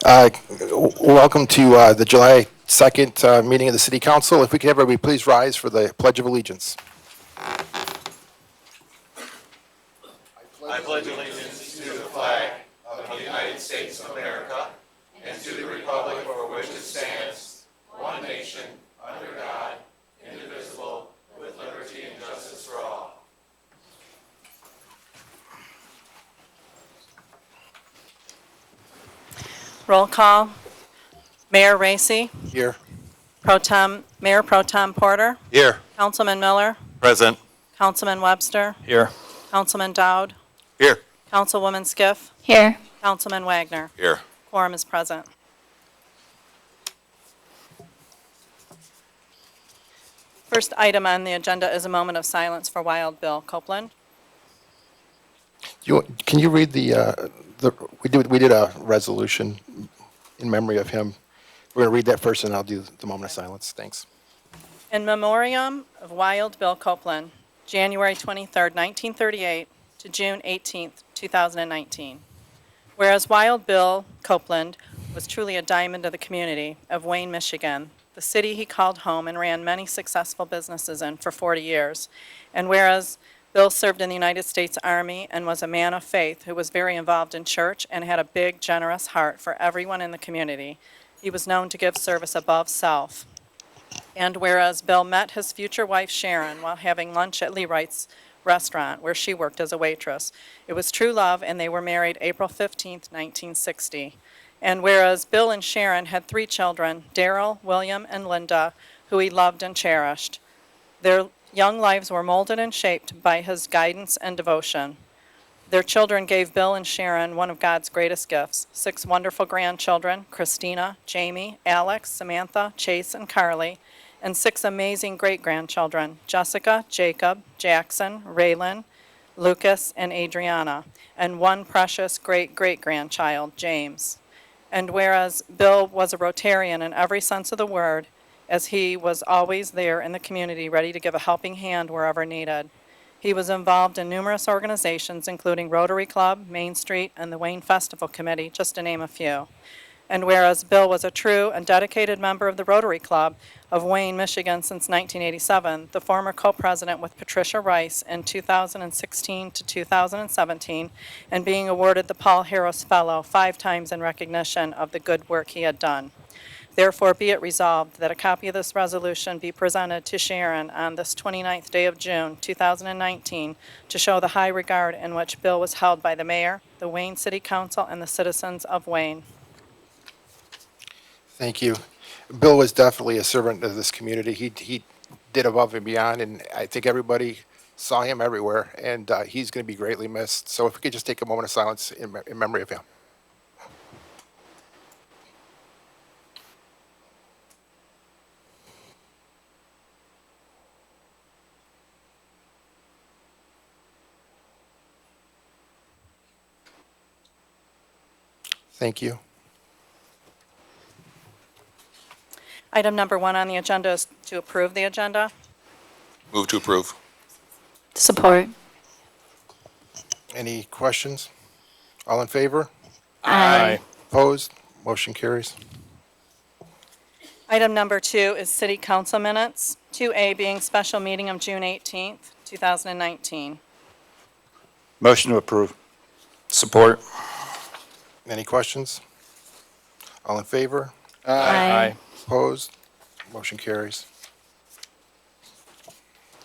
Uh, Welcome to the July 2nd meeting of the City Council. If we could everybody please rise for the Pledge of Allegiance. I pledge allegiance to the flag of the United States of America and to the republic for which it stands, one nation, under God, indivisible, with liberty and justice for all. Roll call. Mayor Racy, Here. Mayor Pro Tem Porter, Here. Councilman Miller, Present. Councilman Webster, Here. Councilman Dowd, Here. Councilwoman Skiff, Here. Councilman Wagner. Here. Quorum is present. First item on the agenda is a moment of silence for Wild Bill Copeland. Can you read we did a resolution in memory of him. We're going to read that first, and I'll do the moment of silence. Thanks. In memoriam of Wild Bill Copeland, January 23, 1938 to June 18, 2019. Whereas Wild Bill Copeland was truly a diamond of the community of Wayne, Michigan, the city he called home and ran many successful businesses in for 40 years. And whereas Bill served in the United States Army and was a man of faith who was very involved in church and had a big, generous heart for everyone in the community, he was known to give service above self. And whereas Bill met his future wife Sharon while having lunch at Leroy's restaurant where she worked as a waitress, it was true love, and they were married April 15, 1960. And whereas Bill and Sharon had 3 children, Daryl, William, and Linda, who he loved and cherished. Their young lives were molded and shaped by his guidance and devotion. Their children gave Bill and Sharon one of God's greatest gifts, 6 wonderful grandchildren, Christina, Jamie, Alex, Samantha, Chase, and Carly, and 6 amazing great-grandchildren, Jessica, Jacob, Jackson, Raylan, Lucas, and Adriana, and 1 precious great-great-grandchild, James. And whereas Bill was a Rotarian in every sense of the word, as he was always there in the community ready to give a helping hand wherever needed. He was involved in numerous organizations, including Rotary Club, Main Street, and the Wayne Festival Committee, just to name a few. And whereas Bill was a true and dedicated member of the Rotary Club of Wayne, Michigan since 1987, the former co-president with Patricia Rice in 2016 to 2017, and being awarded the Paul Harris Fellow 5 times in recognition of the good work he had done. Therefore, be it resolved that a copy of this resolution be presented to Sharon on this 29th day of June, 2019, to show the high regard in which Bill was held by the mayor, the Wayne City Council, and the citizens of Wayne. Thank you. Bill was definitely a servant of this community. He did above and beyond, and I think everybody saw him everywhere, and he's going to be greatly missed. So if we could just take a moment of silence in memory of him. Thank you. Item number 1 on the agenda is to approve the agenda. Move to approve. Support. Any questions? All in favor? Aye. Opposed? Motion carries. Item number 2 is city council minutes, 2A being special meeting of June 18th, 2019. Motion to approve. Support. Any questions? All in favor? Aye. Opposed? Motion carries.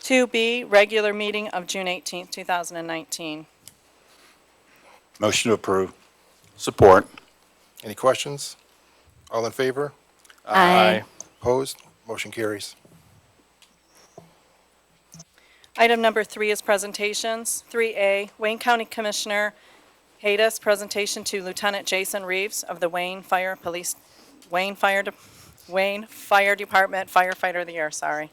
2B, regular meeting of June 18th, 2019. Motion to approve. Support. Any questions? All in favor? Aye. Opposed? Motion carries. Item number 3 is presentations. 3A, Wayne County Commissioner Haydes, presentation to Lieutenant Jason Reeves of the Wayne Fire Department Firefighter of the Year, sorry.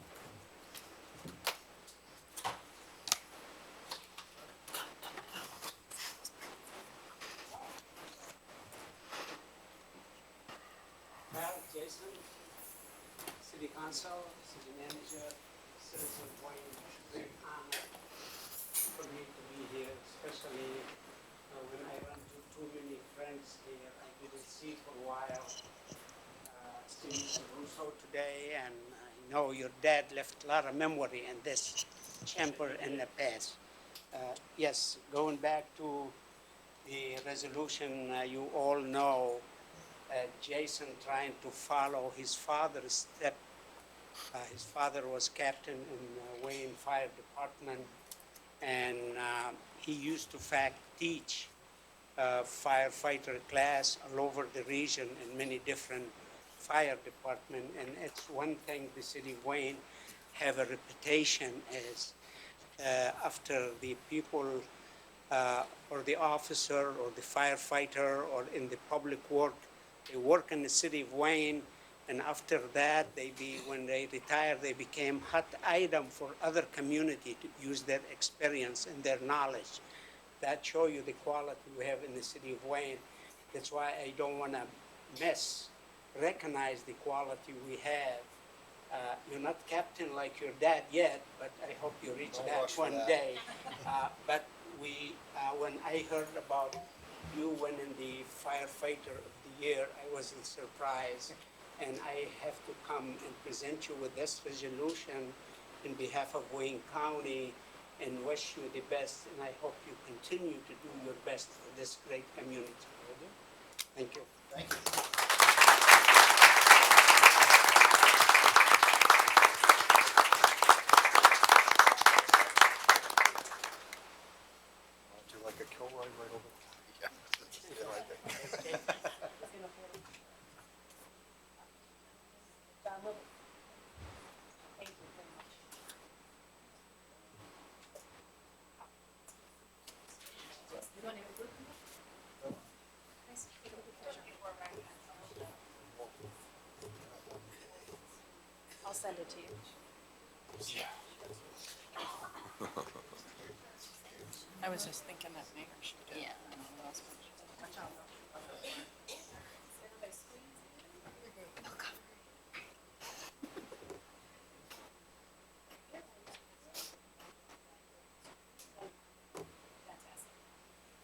Jason, City Council, City Manager, Citizen Wayne, great honor for me to be here, especially when I run into too many friends here I didn't see for a while. see Mr. Russo today, and I know your dad left a lot of memory in this chamber in the past. Yes, going back to the resolution, you all know Jason trying to follow his father's step. His father was captain in Wayne Fire Department, and he used to teach firefighter class all over the region in many different fire department. And it's one thing the city of Wayne have a reputation as after the people or the officer or the firefighter or in the public work, they work in the city of Wayne, and after that, when they retire, they became hot item for other community to use their experience and their knowledge. That show you the quality we have in the city of Wayne. That's why I don't want to recognize the quality we have. You're not captain like your dad yet, but I hope you reach that one day. But when I heard about you winning the firefighter of the year, I wasn't surprised. And I have to come and present you with this resolution in behalf of Wayne County and wish you the best. And I hope you continue to do your best for this great community. Thank you. Thank you. Do like a Kilroy right over the top. Yeah, yeah, right there. I'll send it to you. I was just thinking that mayor should do it.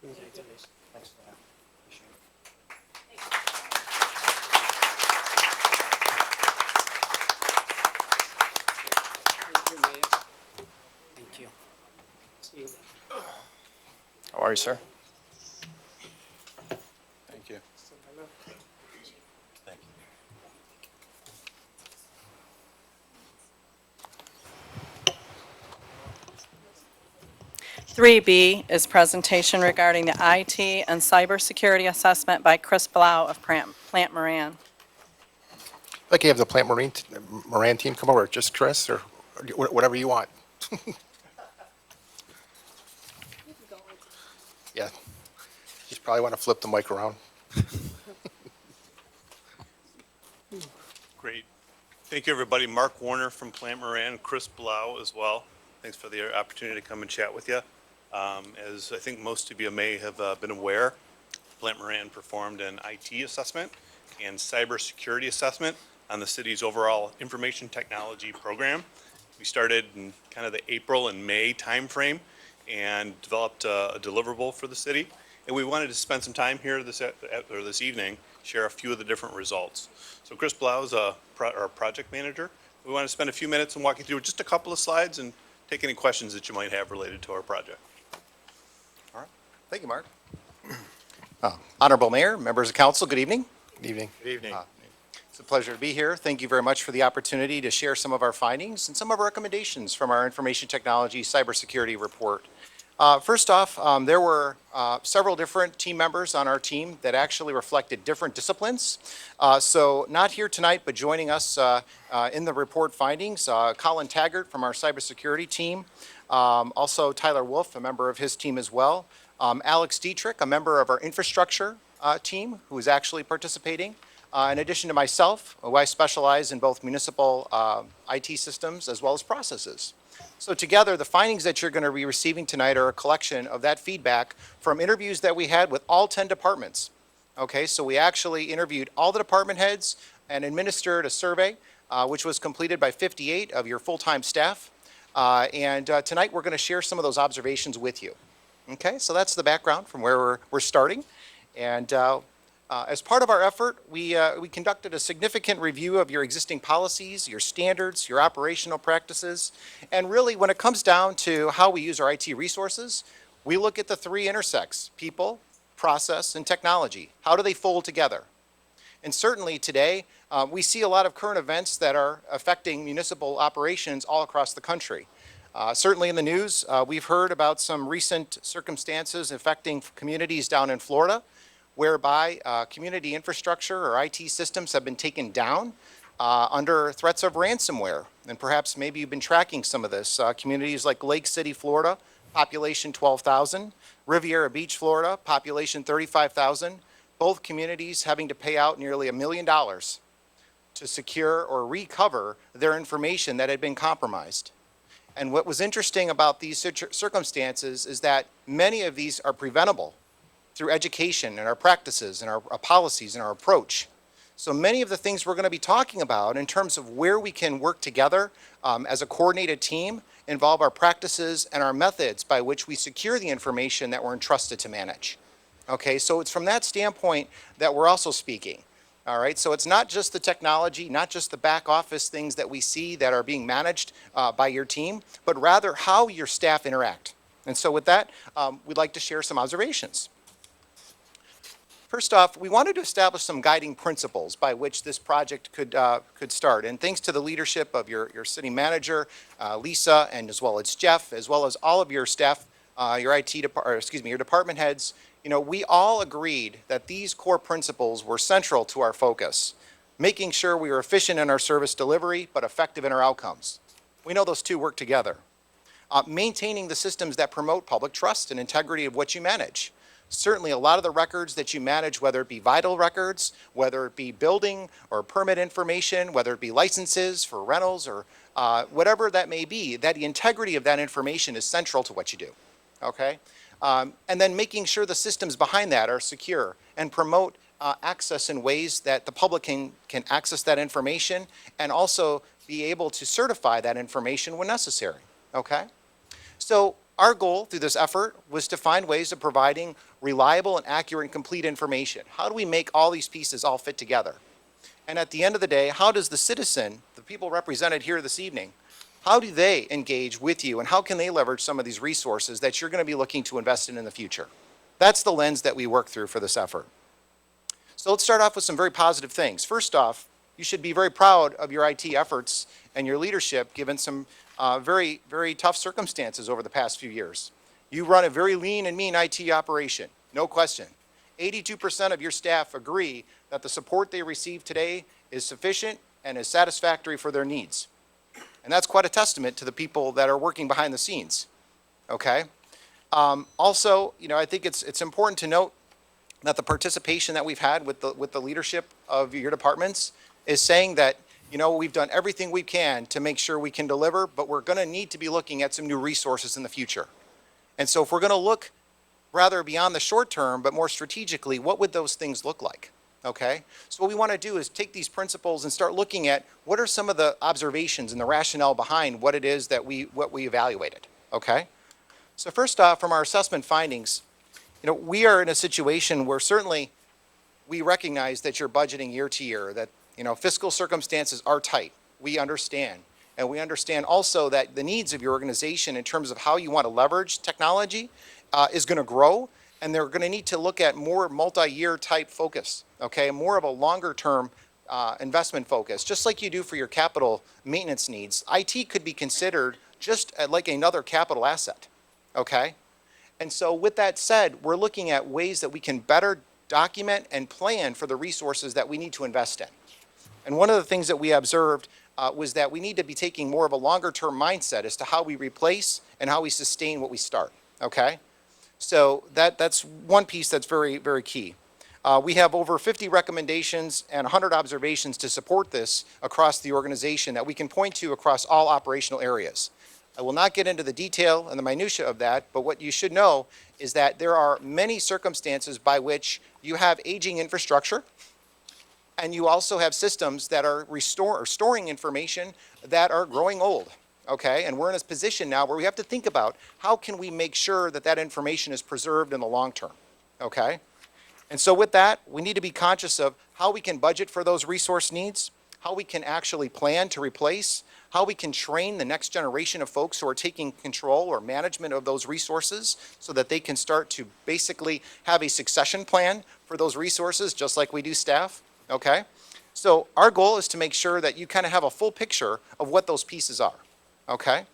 Congratulations. Thanks for that. Appreciate it. Thank you, Mayor. Thank you. See you later. How are you, sir? Thank you. So, hello. Thank you. 3B is presentation regarding the IT and cybersecurity assessment by Chris Blau of Plant Moran. I'd like to have the Plant Moran team come over, just Chris, or whatever you want. Yeah, you probably want to flip the mic around. Great. Thank you, everybody. Mark Warner from Plant Moran, Chris Blau as well. Thanks for the opportunity to come and chat with you. As I think most of you may have been aware, Plant Moran performed an IT assessment and cybersecurity assessment on the city's overall information technology program. We started in kind of the April and May timeframe and developed a deliverable for the city. And we wanted to spend some time here this evening, share a few of the different results. So Chris Blau is our project manager. We want to spend a few minutes and walk you through just a couple of slides and take any questions that you might have related to our project. All right. Thank you, Mark. Honorable Mayor, members of council, good evening. Good evening. Good evening. It's a pleasure to be here. Thank you very much for the opportunity to share some of our findings and some of our recommendations from our information technology cybersecurity report. First off, there were several different team members on our team that actually reflected different disciplines. So not here tonight, but joining us in the report findings, Colin Taggart from our cybersecurity team, also Tyler Wolf, a member of his team as well, Alex Dietrich, a member of our infrastructure team who is actually participating. In addition to myself, who I specialize in both municipal IT systems as well as processes. So together, the findings that you're going to be receiving tonight are a collection of that feedback from interviews that we had with all 10 departments. Okay, so we actually interviewed all the department heads and administered a survey, which was completed by 58 of your full-time staff. And tonight, we're going to share some of those observations with you. Okay, so that's the background from where we're starting. And As part of our effort, we conducted a significant review of your existing policies, your standards, your operational practices, and really when it comes down to how we use our IT resources, we look at the three intersects: people, process, and technology. How do they fold together? And certainly today, we see a lot of current events that are affecting municipal operations all across the country. Certainly in the news, we've heard about some recent circumstances affecting communities down in Florida, whereby community infrastructure or IT systems have been taken down under threats of ransomware. And perhaps maybe you've been tracking some of this. Communities like Lake City, Florida, population 12,000, Riviera Beach, Florida, population 35,000, both communities having to pay out nearly $1 million to secure or recover their information that had been compromised. And what was interesting about these circumstances is that many of these are preventable through education and our practices and our policies and our approach. So many of the things we're going to be talking about in terms of where we can work together as a coordinated team involve our practices and our methods by which we secure the information that we're entrusted to manage. Okay, so it's from that standpoint that we're also speaking. All right, so it's not just the technology, not just the back office things that we see that are being managed by your team, but rather how your staff interact. And so with that, we'd like to share some observations. First off, we wanted to establish some guiding principles by which this project could start. And thanks to the leadership of your city manager, Lisa, and as well as Jeff, as well as all of your staff, your your department heads, you know, we all agreed that these core principles were central to our focus, making sure we were efficient in our service delivery, but effective in our outcomes. We know those two work together. Maintaining the systems that promote public trust and integrity of what you manage. Certainly a lot of the records that you manage, whether it be vital records, whether it be building or permit information, whether it be licenses for rentals or whatever that may be, that the integrity of that information is central to what you do, okay? And then making sure the systems behind that are secure and promote access in ways that the public can access that information and also be able to certify that information when necessary, okay? So our goal through this effort was to find ways of providing reliable and accurate and complete information. How do we make all these pieces all fit together? And at the end of the day, how does the citizen, the people represented here this evening, how do they engage with you and how can they leverage some of these resources that you're going to be looking to invest in the future? That's the lens that we work through for this effort. So let's start off with some very positive things. First off, you should be very proud of your IT efforts and your leadership given some very, very tough circumstances over the past few years. You run a very lean and mean IT operation, no question. 82% of your staff agree that the support they receive today is sufficient and is satisfactory for their needs. And that's quite a testament to the people that are working behind the scenes, okay? Also, you know, I think it's important to note that the participation that we've had with the leadership of your departments is saying that, you know, we've done everything we can to make sure we can deliver, but we're going to need to be looking at some new resources in the future. And so if we're going to look rather beyond the short term, but more strategically, what would those things look like? Okay? So what we want to do is take these principles and start looking at what are some of the observations and the rationale behind what it is that we evaluated. Okay? So first off, from our assessment findings, you know, we are in a situation where certainly we recognize that you're budgeting year to year, that, you know, fiscal circumstances are tight. We understand. And we understand also that the needs of your organization in terms of how you want to leverage technology is going to grow, and they're going to need to look at more multi-year type focus, okay, more of a longer term investment focus, just like you do for your capital maintenance needs. IT could be considered just like another capital asset, okay? And so with that said, we're looking at ways that we can better document and plan for the resources that we need to invest in. And one of the things that we observed was that we need to be taking more of a longer term mindset as to how we replace and how we sustain what we start, okay? So that's one piece that's very, very key. We have over 50 recommendations and 100 observations to support this across the organization that we can point to across all operational areas. I will not get into the detail and the minutia of that, but what you should know is that there are many circumstances by which you have aging infrastructure, and you also have systems that are storing information that are growing old, okay? And we're in a position now where we have to think about how can we make sure that that information is preserved in the long term, okay? And so with that, we need to be conscious of how we can budget for those resource needs, how we can actually plan to replace, how we can train the next generation of folks who are taking control or management of those resources so that they can start to basically have a succession plan for those resources, just like we do staff, okay? So our goal is to make sure that you kind of have a full picture of what those pieces are, okay?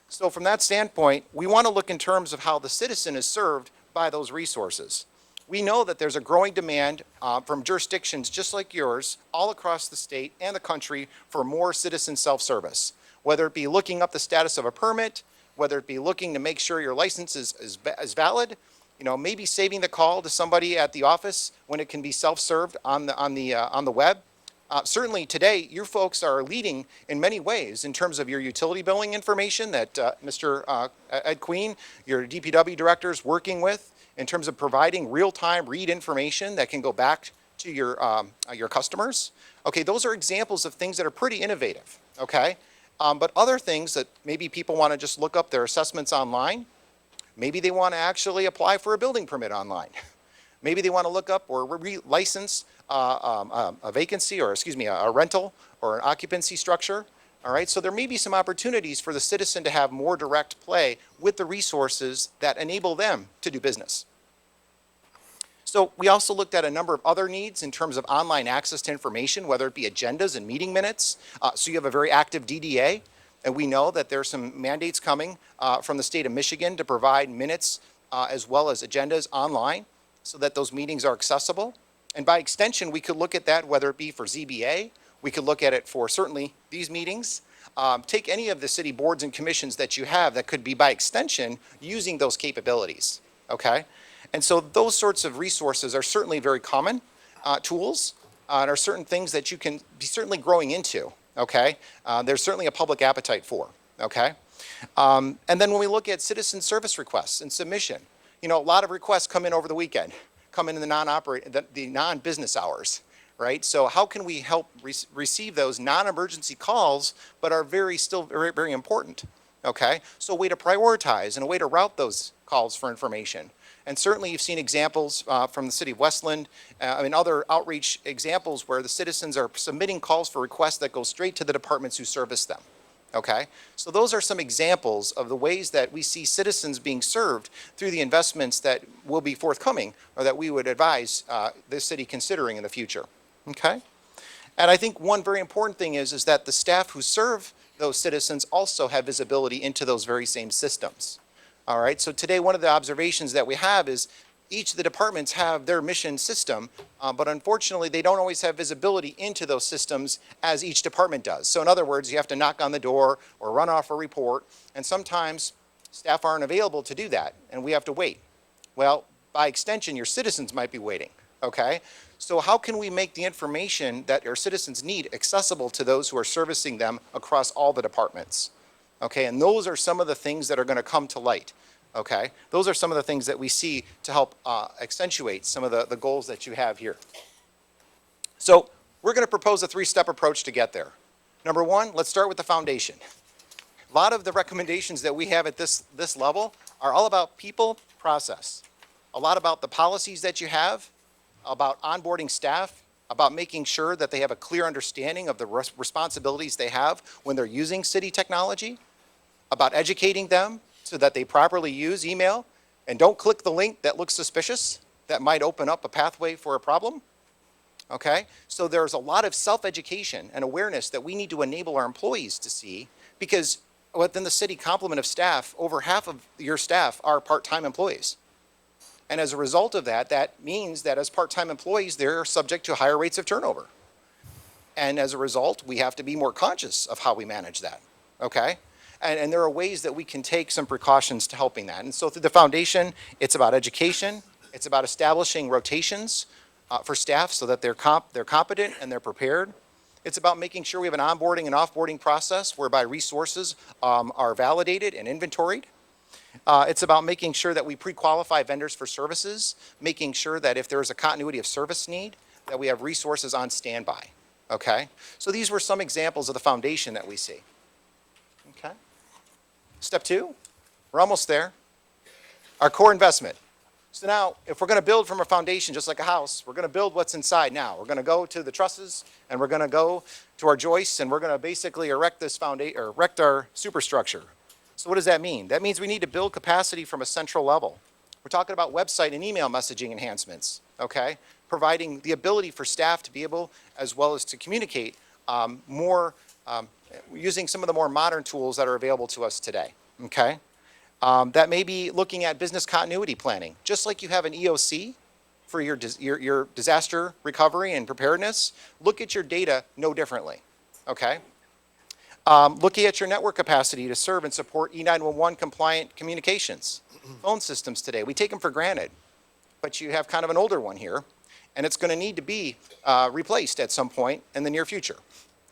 So from that standpoint, we want to look in terms of how the citizen is served by those resources. We know that there's a growing demand from jurisdictions just like yours all across the state and the country for more citizen self-service, whether it be looking up the status of a permit, whether it be looking to make sure your license is valid, you know, maybe saving the call to somebody at the office when it can be self-served on the web. Certainly today, you folks are leading in many ways in terms of your utility billing information that Mr. Ed Queen, your DPW director, is working with, in terms of providing real-time read information that can go back to your customers. Okay, those are examples of things that are pretty innovative, okay? But other things that maybe people want to just look up their assessments online, maybe they want to actually apply for a building permit online. Maybe they want to look up or license a vacancy or, excuse me, a rental or an occupancy structure. All right, so there may be some opportunities for the citizen to have more direct play with the resources that enable them to do business. So we also looked at a number of other needs in terms of online access to information, whether it be agendas and meeting minutes. So you have a very active DDA, and we know that there's some mandates coming from the state of Michigan to provide minutes as well as agendas online so that those meetings are accessible. And by extension, we could look at that, whether it be for ZBA, we could look at it for certainly these meetings. Take any of the city boards and commissions that you have that could be by extension using those capabilities, okay? And so those sorts of resources are certainly very common tools and are certain things that you can be certainly growing into, okay? There's certainly a public appetite for, okay? And then when we look at citizen service requests and submission, you know, a lot of requests come in over the weekend, come in the non-business hours. Right? So how can we help receive those non-emergency calls, but are still very, very important? Okay? So a way to prioritize and a way to route those calls for information. And certainly you've seen examples from the city of Westland, other outreach examples where the citizens are submitting calls for requests that go straight to the departments who service them. Okay? So those are some examples of the ways that we see citizens being served through the investments that will be forthcoming or that we would advise this city considering in the future. Okay? And I think one very important thing is that the staff who serve those citizens also have visibility into those very same systems. All right? So today, one of the observations that we have is each of the departments have their mission system, but unfortunately, they don't always have visibility into those systems as each department does. So in other words, you have to knock on the door or run off a report, and sometimes staff aren't available to do that, and we have to wait. Well, by extension, your citizens might be waiting. Okay? So how can we make the information that our citizens need accessible to those who are servicing them across all the departments? Okay, and those are some of the things that are going to come to light. Okay, those are some of the things that we see to help accentuate some of the goals that you have here. So we're going to propose a three-step approach to get there. Number one, let's start with the foundation. A lot of the recommendations that we have at this level are all about people, process. A lot about the policies that you have, about onboarding staff, about making sure that they have a clear understanding of the responsibilities they have when they're using city technology, about educating them so that they properly use email and don't click the link that looks suspicious, that might open up a pathway for a problem. Okay? So there's a lot of self-education and awareness that we need to enable our employees to see, because within the city complement of staff, over half of your staff are part-time employees. And as a result of that, that means that as part-time employees, they're subject to higher rates of turnover. And as a result, we have to be more conscious of how we manage that, okay? And there are ways that we can take some precautions to helping that. And so through the foundation, it's about education, it's about establishing rotations for staff so that they're competent and they're prepared. It's about making sure we have an onboarding and offboarding process whereby resources are validated and inventoried. It's about making sure that we pre-qualify vendors for services, making sure that if there is a continuity of service need, that we have resources on standby, okay? So these were some examples of the foundation that we see, okay? Step two, we're almost there. Our core investment. So now, if we're going to build from a foundation, just like a house, we're going to build what's inside now. We're going to go to the trusses, and we're going to go to our joists, and we're going to basically erect this foundation, or erect our superstructure. So what does that mean? That means we need to build capacity from a central level. We're talking about website and email messaging enhancements, okay? Providing the ability for staff to be able, as well as to communicate more, using some of the more modern tools that are available to us today, okay? That may be looking at business continuity planning. Just like you have an EOC for your disaster recovery and preparedness, look at your data no differently, okay? Looking at your network capacity to serve and support E911 compliant communications. Phone systems today, we take them for granted, but you have kind of an older one here, and it's going to need to be replaced at some point in the near future,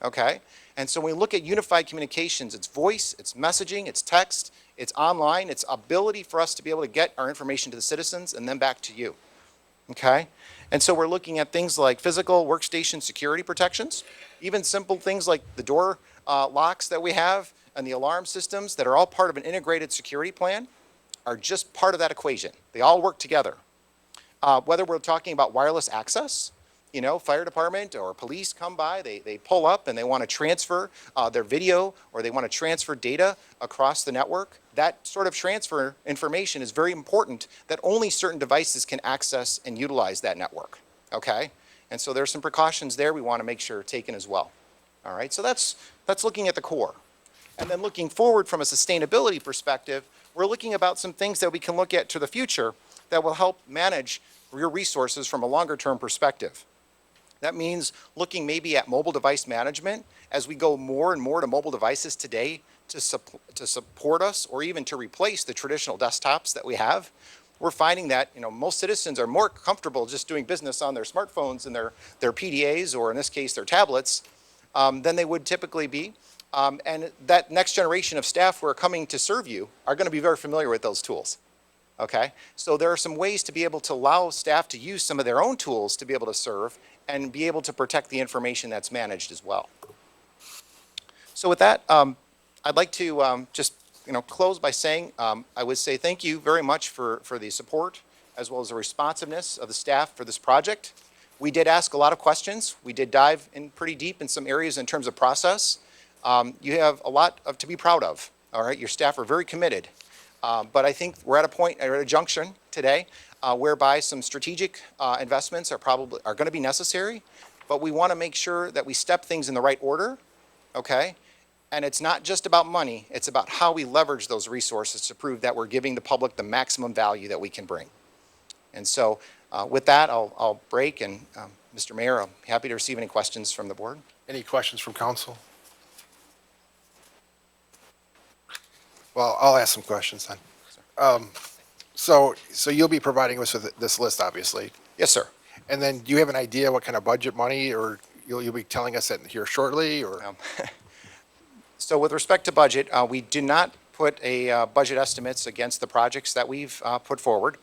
okay? And so when we look at unified communications, it's voice, it's messaging, it's text, it's online, it's ability for us to be able to get our information to the citizens and then back to you, okay? And so we're looking at things like physical workstation security protections, even simple things like the door locks that we have and the alarm systems that are all part of an integrated security plan are just part of that equation. They all work together. Whether we're talking about wireless access, you know, fire department or police come by, they pull up and they want to transfer their video or they want to transfer data across the network. That sort of transfer information is very important that only certain devices can access and utilize that network, okay? And so there's some precautions there we want to make sure are taken as well. All right, so that's looking at the core. And then looking forward from a sustainability perspective, we're looking about some things that we can look at to the future that will help manage your resources from a longer term perspective. That means looking maybe at mobile device management as we go more and more to mobile devices today to support us or even to replace the traditional desktops that we have. We're finding that, you know, most citizens are more comfortable just doing business on their smartphones and their PDAs, or in this case, their tablets, than they would typically be. And that next generation of staff who are coming to serve you are going to be very familiar with those tools. Okay? So there are some ways to be able to allow staff to use some of their own tools to be able to serve and be able to protect the information that's managed as well. So with that, I'd like to just close by saying I would say thank you very much for the support as well as the responsiveness of the staff for this project. We did ask a lot of questions. We did dive in pretty deep in some areas in terms of process. You have a lot to be proud of. All right, your staff are very committed. But I think we're at a point, at a junction today, whereby some strategic investments are going to be necessary. But we want to make sure that we step things in the right order. Okay, and it's not just about money. It's about how we leverage those resources to prove that we're giving the public the maximum value that we can bring. And so, with that, I'll break. And Mr. Mayor, I'm happy to receive any questions from the board. Any questions from council? Well, I'll ask some questions then. So you'll be providing us with this list, obviously. Yes, sir. And then do you have an idea what kind of budget money, or you'll be telling us that here shortly, or? So with respect to budget, we do not put a budget estimates against the projects that we've put forward.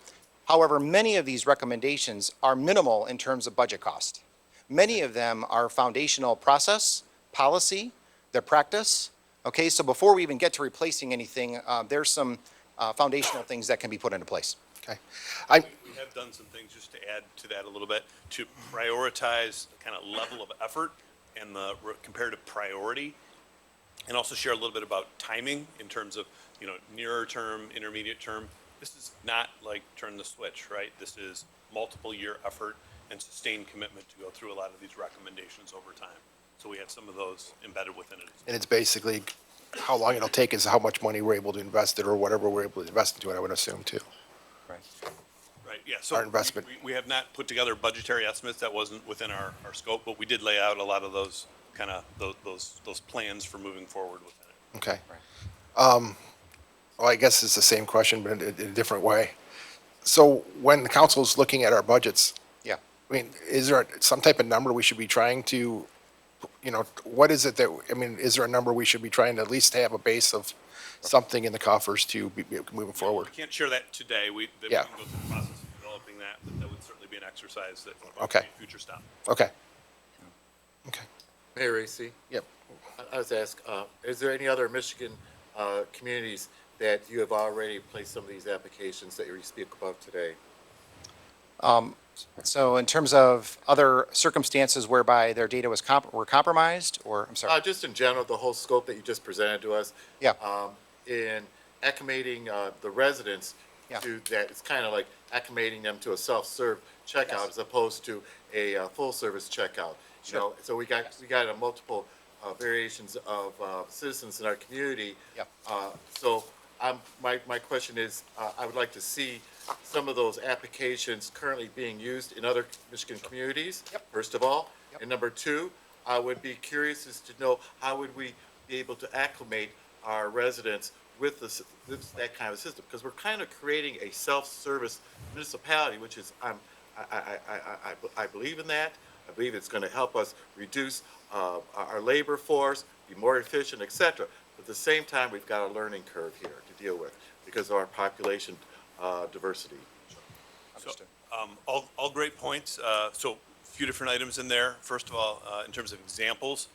However, many of these recommendations are minimal in terms of budget cost. Many of them are foundational process, policy, their practice. Okay, so before we even get to replacing anything, there's some foundational things that can be put into place. Okay. We have done some things, just to add to that a little bit, to prioritize the kind of level of effort and the comparative priority, and also share a little bit about timing in terms of, nearer term, intermediate term. This is not like turn the switch, right? This is multiple year effort and sustained commitment to go through a lot of these recommendations over time. So we have some of those embedded within it. And it's basically how long it'll take is how much money we're able to invest it, or whatever we're able to invest into it, I would assume, too. Right. Right, yeah, so Our investment. we have not put together budgetary estimates. That wasn't within our scope, but we did lay out a lot of those kind of, those plans for moving forward within it. Okay. Well, I guess it's the same question, but in a different way. So when the council is looking at our budgets, Yeah. I mean, is there some type of number we should be trying to, what is it that, is there a number we should be trying to at least have a base of something in the coffers to be moving forward? We can't share that today. We can Yeah. go through the process of developing that, but that would certainly be an exercise that would Okay. be a future stop. Okay. Okay. Mayor Racy, Yep. I was asked, is there any other Michigan communities that you have already placed some of these applications that you speak about today? So in terms of other circumstances whereby their data was were compromised, or, I'm sorry. Just in general, the whole scope that you just presented to us. Yeah. In acclimating the residents Yeah. to that, it's kind of like acclimating them to a self-serve checkout Yes. as opposed to a full-service checkout. You Sure. know, so we got multiple variations of citizens in our community. Yeah. So my question is, I would like to see some of those applications currently being used in other Michigan communities. Yep. First of all. Yep. And number two, I would be curious as to know, how would we be able to acclimate our residents with that kind of system? Because we're kind of creating a self-service municipality, which is, I believe in that. I believe it's going to help us reduce our labor force, be more efficient, et cetera. But at the same time, we've got a learning curve here to deal with because of our population diversity. Understood. All great points. So a few different items in there. First of all, in terms of examples,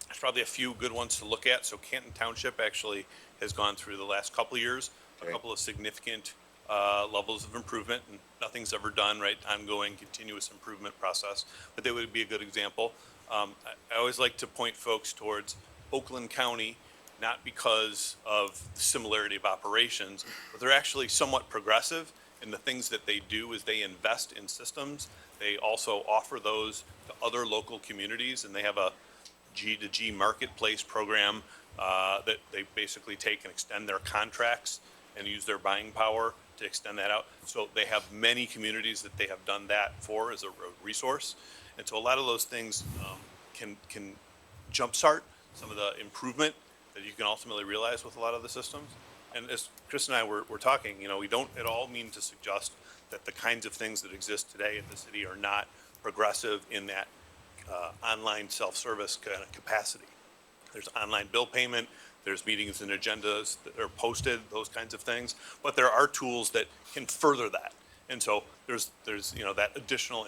there's probably a few good ones to look at. So Canton Township actually has gone through the last couple of years, Okay. a couple of significant levels of improvement, and nothing's ever done, right? Ongoing, continuous improvement process, but they would be a good example. I always like to point folks towards Oakland County, not because of the similarity of operations, but they're actually somewhat progressive in the things that they do is they invest in systems. They also offer those to other local communities, and they have a G2G marketplace program that they basically take and extend their contracts and use their buying power to extend that out. So they have many communities that they have done that for as a resource. And so a lot of those things can jumpstart some of the improvement that you can ultimately realize with a lot of the systems. And as Chris and I were talking, you know, we don't at all mean to suggest that the kinds of things that exist today in the city are not progressive in that online self-service kind of capacity. There's online bill payment, there's meetings and agendas that are posted, those kinds of things. But there are tools that can further that. And so there's you know, that additional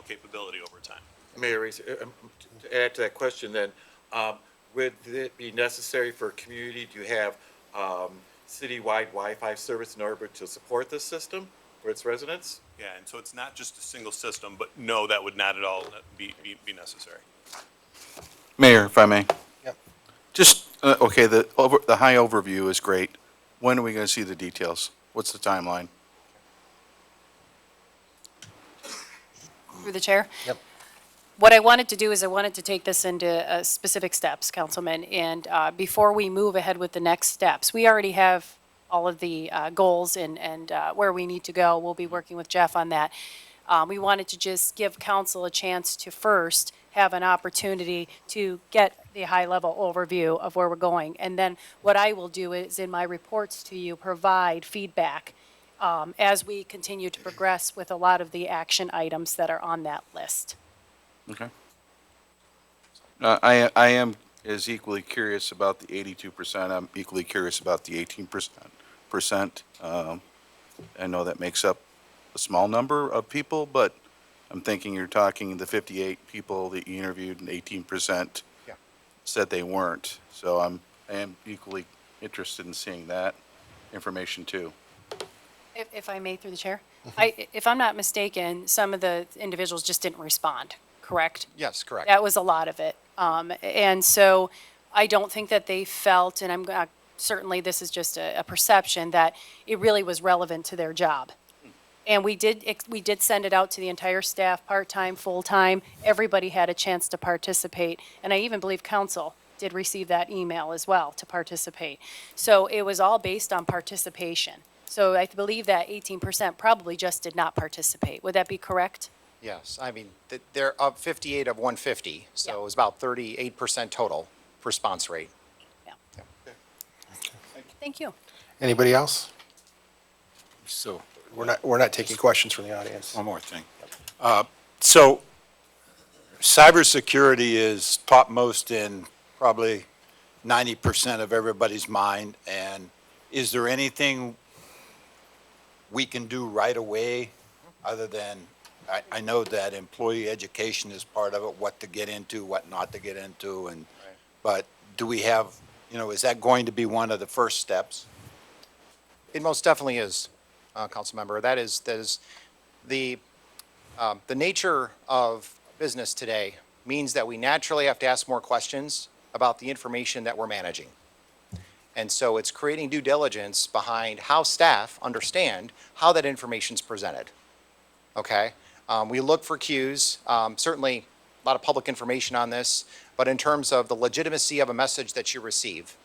capability over time. Mayor Reese, to add to that question then, would it be necessary for a community to have citywide Wi-Fi service in order to support this system for its residents? Yeah, and so it's not just a single system, but no, that would not at all be necessary. Mayor, if I may. Yep. Just, okay, the high overview is great. When are we going to see the details? What's the timeline? Through the chair? Yep. What I wanted to do is I wanted to take this into specific steps, Councilman, and before we move ahead with the next steps, we already have all of the goals and where we need to go. We'll be working with Jeff on that. We wanted to just give council a chance to first have an opportunity to get the high-level overview of where we're going. And then what I will do is, in my reports to you, provide feedback as we continue to progress with a lot of the action items that are on that list. Okay. I am as equally curious about the 82%. I'm equally curious about the 18%. I know that makes up a small number of people, but I'm thinking you're talking the 58 people that you interviewed and 18% Yeah. said they weren't. So I am equally interested in seeing that information too. If I may, through the chair, if I'm not mistaken, some of the individuals just didn't respond, correct? Yes, correct. That was a lot of it. And so I don't think that they felt, and certainly this is just a perception, that it really was relevant to their job. And we did send it out to the entire staff, part-time, full-time. Everybody had a chance to participate. And I even believe council did receive that email as well to participate. So it was all based on participation. So I believe that 18% probably just did not participate. Would that be correct? Yes, I mean, they're up 58 of 150, so Yeah. it was about 38% total response rate. Yeah. Thank you. Anybody else? So, We're not taking questions from the audience. one more thing. So, cybersecurity is topmost in probably 90% of everybody's mind, and is there anything we can do right away other than, I know that employee education is part of it, what to get into, what not to get into, and, but do we have, is that going to be one of the first steps? It most definitely is, Councilmember. That is the nature of business today means that we naturally have to ask more questions about the information that we're managing. And so it's creating due diligence behind how staff understand how that information's presented. Okay? We look for cues, certainly a lot of public information on this, but in terms of the legitimacy of a message that you receive,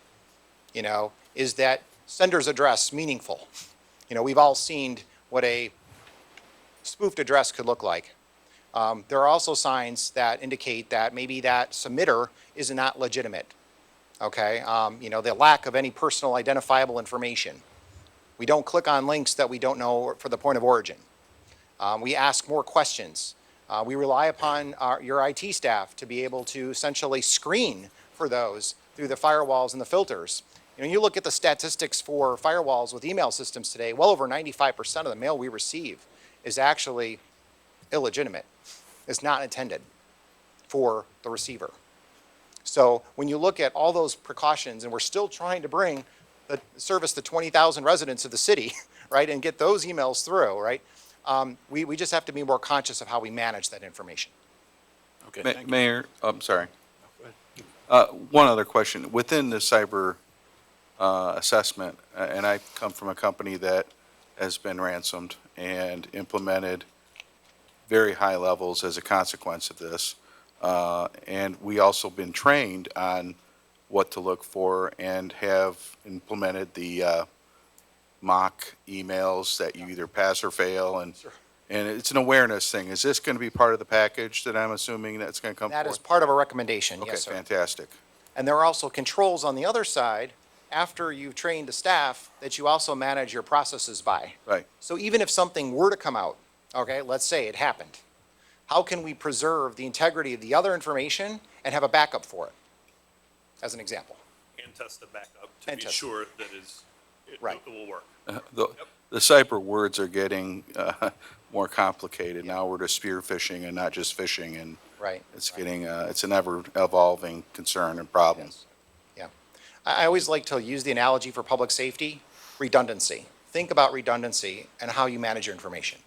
is that sender's address meaningful? We've all seen what a spoofed address could look like. There are also signs that indicate that maybe that submitter is not legitimate. Okay, the lack of any personal identifiable information. We don't click on links that we don't know for the point of origin. We ask more questions. We rely upon your IT staff to be able to essentially screen for those through the firewalls and the filters. You look at the statistics for firewalls with email systems today, well over 95% of the mail we receive is actually illegitimate. It's not intended for the receiver. So when you look at all those precautions, and we're still trying to bring the service to 20,000 residents of the city, right, and get those emails through, right, we just have to be more conscious of how we manage that information. Okay, thank you. Mayor, I'm sorry. One other question. Within the cyber assessment, and I come from a company that has been ransomed and implemented very high levels as a consequence of this. And we also been trained on what to look for and have implemented the mock emails that you either pass or fail, and it's an awareness thing. Is this going to be part of the package that I'm assuming that's going to come forward? That is part of a recommendation, Okay, yes, sir. fantastic. And there are also controls on the other side, after you've trained the staff, that you also manage your processes by. Right. So even if something were to come out, okay, let's say it happened, how can we preserve the integrity of the other information and have a backup for it, as an example? And test the backup to And be test it. sure that Right. it will work. The cyber words are getting more complicated. Now we're to spear phishing and not just phishing, and Right. it's getting, it's an ever-evolving concern and problem. Yes. Yeah. I always like to use the analogy for public safety, redundancy. Think about redundancy and how you manage your information.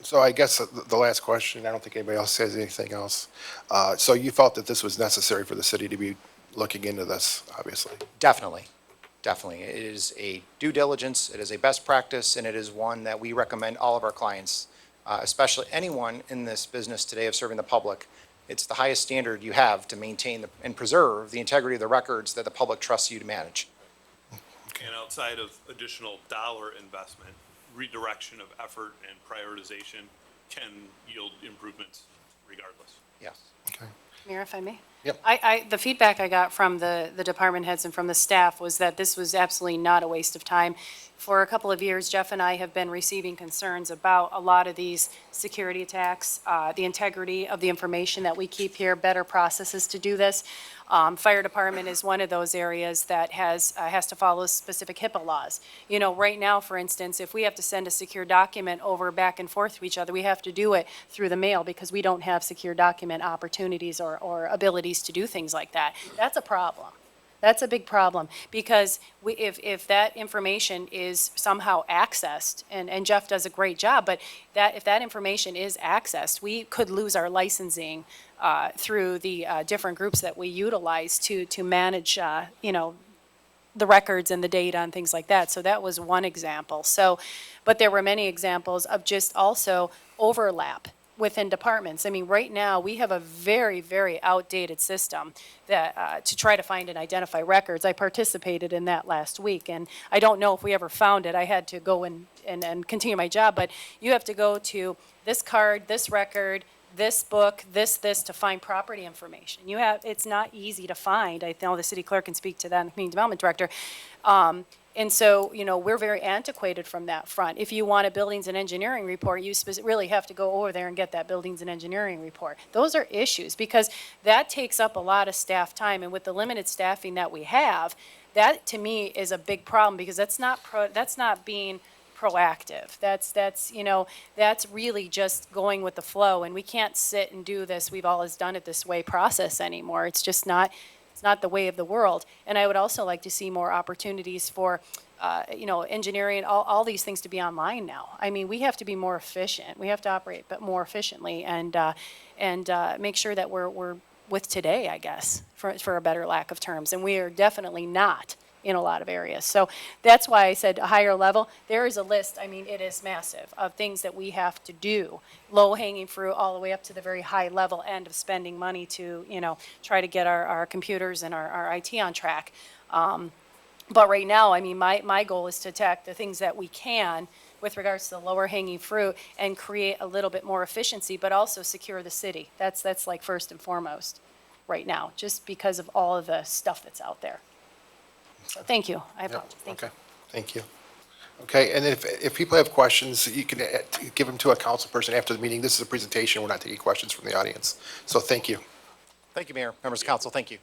So I guess the last question, I don't think anybody else says anything else. So you felt that this was necessary for the city to be looking into this, obviously? Definitely, definitely. It is a due diligence, it is a best practice, and it is one that we recommend all of our clients, especially anyone in this business today of serving the public. It's the highest standard you have to maintain and preserve the integrity of the records that the public trusts you to manage. And outside of additional dollar investment, redirection of effort and prioritization can yield improvements regardless. Yes. Okay. Mayor, if I may? Yep. The feedback I got from the department heads and from the staff was that this was absolutely not a waste of time. For a couple of years, Jeff and I have been receiving concerns about a lot of these security attacks, the integrity of the information that we keep here, better processes to do this. Fire department is one of those areas that has to follow specific HIPAA laws. Right now, for instance, if we have to send a secure document over back and forth to each other, we have to do it through the mail because we don't have secure document opportunities or abilities to do things like that. That's a problem. That's a big problem, because if that information is somehow accessed, and Jeff does a great job, but if that information is accessed, we could lose our licensing through the different groups that we utilize to manage, the records and the data and things like that. So that was one example. But there were many examples of just also overlap within departments. I mean, right now, we have a very, very outdated system that, to try to find and identify records. I participated in that last week, and I don't know if we ever found it. I had to go and continue my job, but you have to go to this card, this record, this book, this to find property information. It's not easy to find. I know the city clerk can speak to that, and the community development director. And so, we're very antiquated from that front. If you want a buildings and engineering report, you really have to go over there and get that buildings and engineering report. Those are issues, because that takes up a lot of staff time, and with the limited staffing that we have, that to me is a big problem, because that's not being proactive. That's really just going with the flow, and we can't sit and do this, we've always done it this way process anymore. It's just not. It's not the way of the world. And I would also like to see more opportunities for engineering, all these things to be online now. I mean, we have to be more efficient. We have to operate but more efficiently and make sure that we're with today, I guess, for a better lack of terms. And we are definitely not in a lot of areas. So that's why I said a higher level. There is a list, I mean, it is massive, of things that we have to do, low-hanging fruit all the way up to the very high level end of spending money to, try to get our computers and our IT on track. But right now, I mean, my goal is to attack the things that we can with regards to the lower hanging fruit and create a little bit more efficiency, but also secure the city. That's like first and foremost right now, just because of all of the stuff that's out there. So thank you. I Yep, apologize. Thank you. okay, thank you. Okay, and if people have questions, you can give them to a council person after the meeting. This is a presentation, we're not taking questions from the audience. So thank you. Thank you, Mayor, members of council, thank you.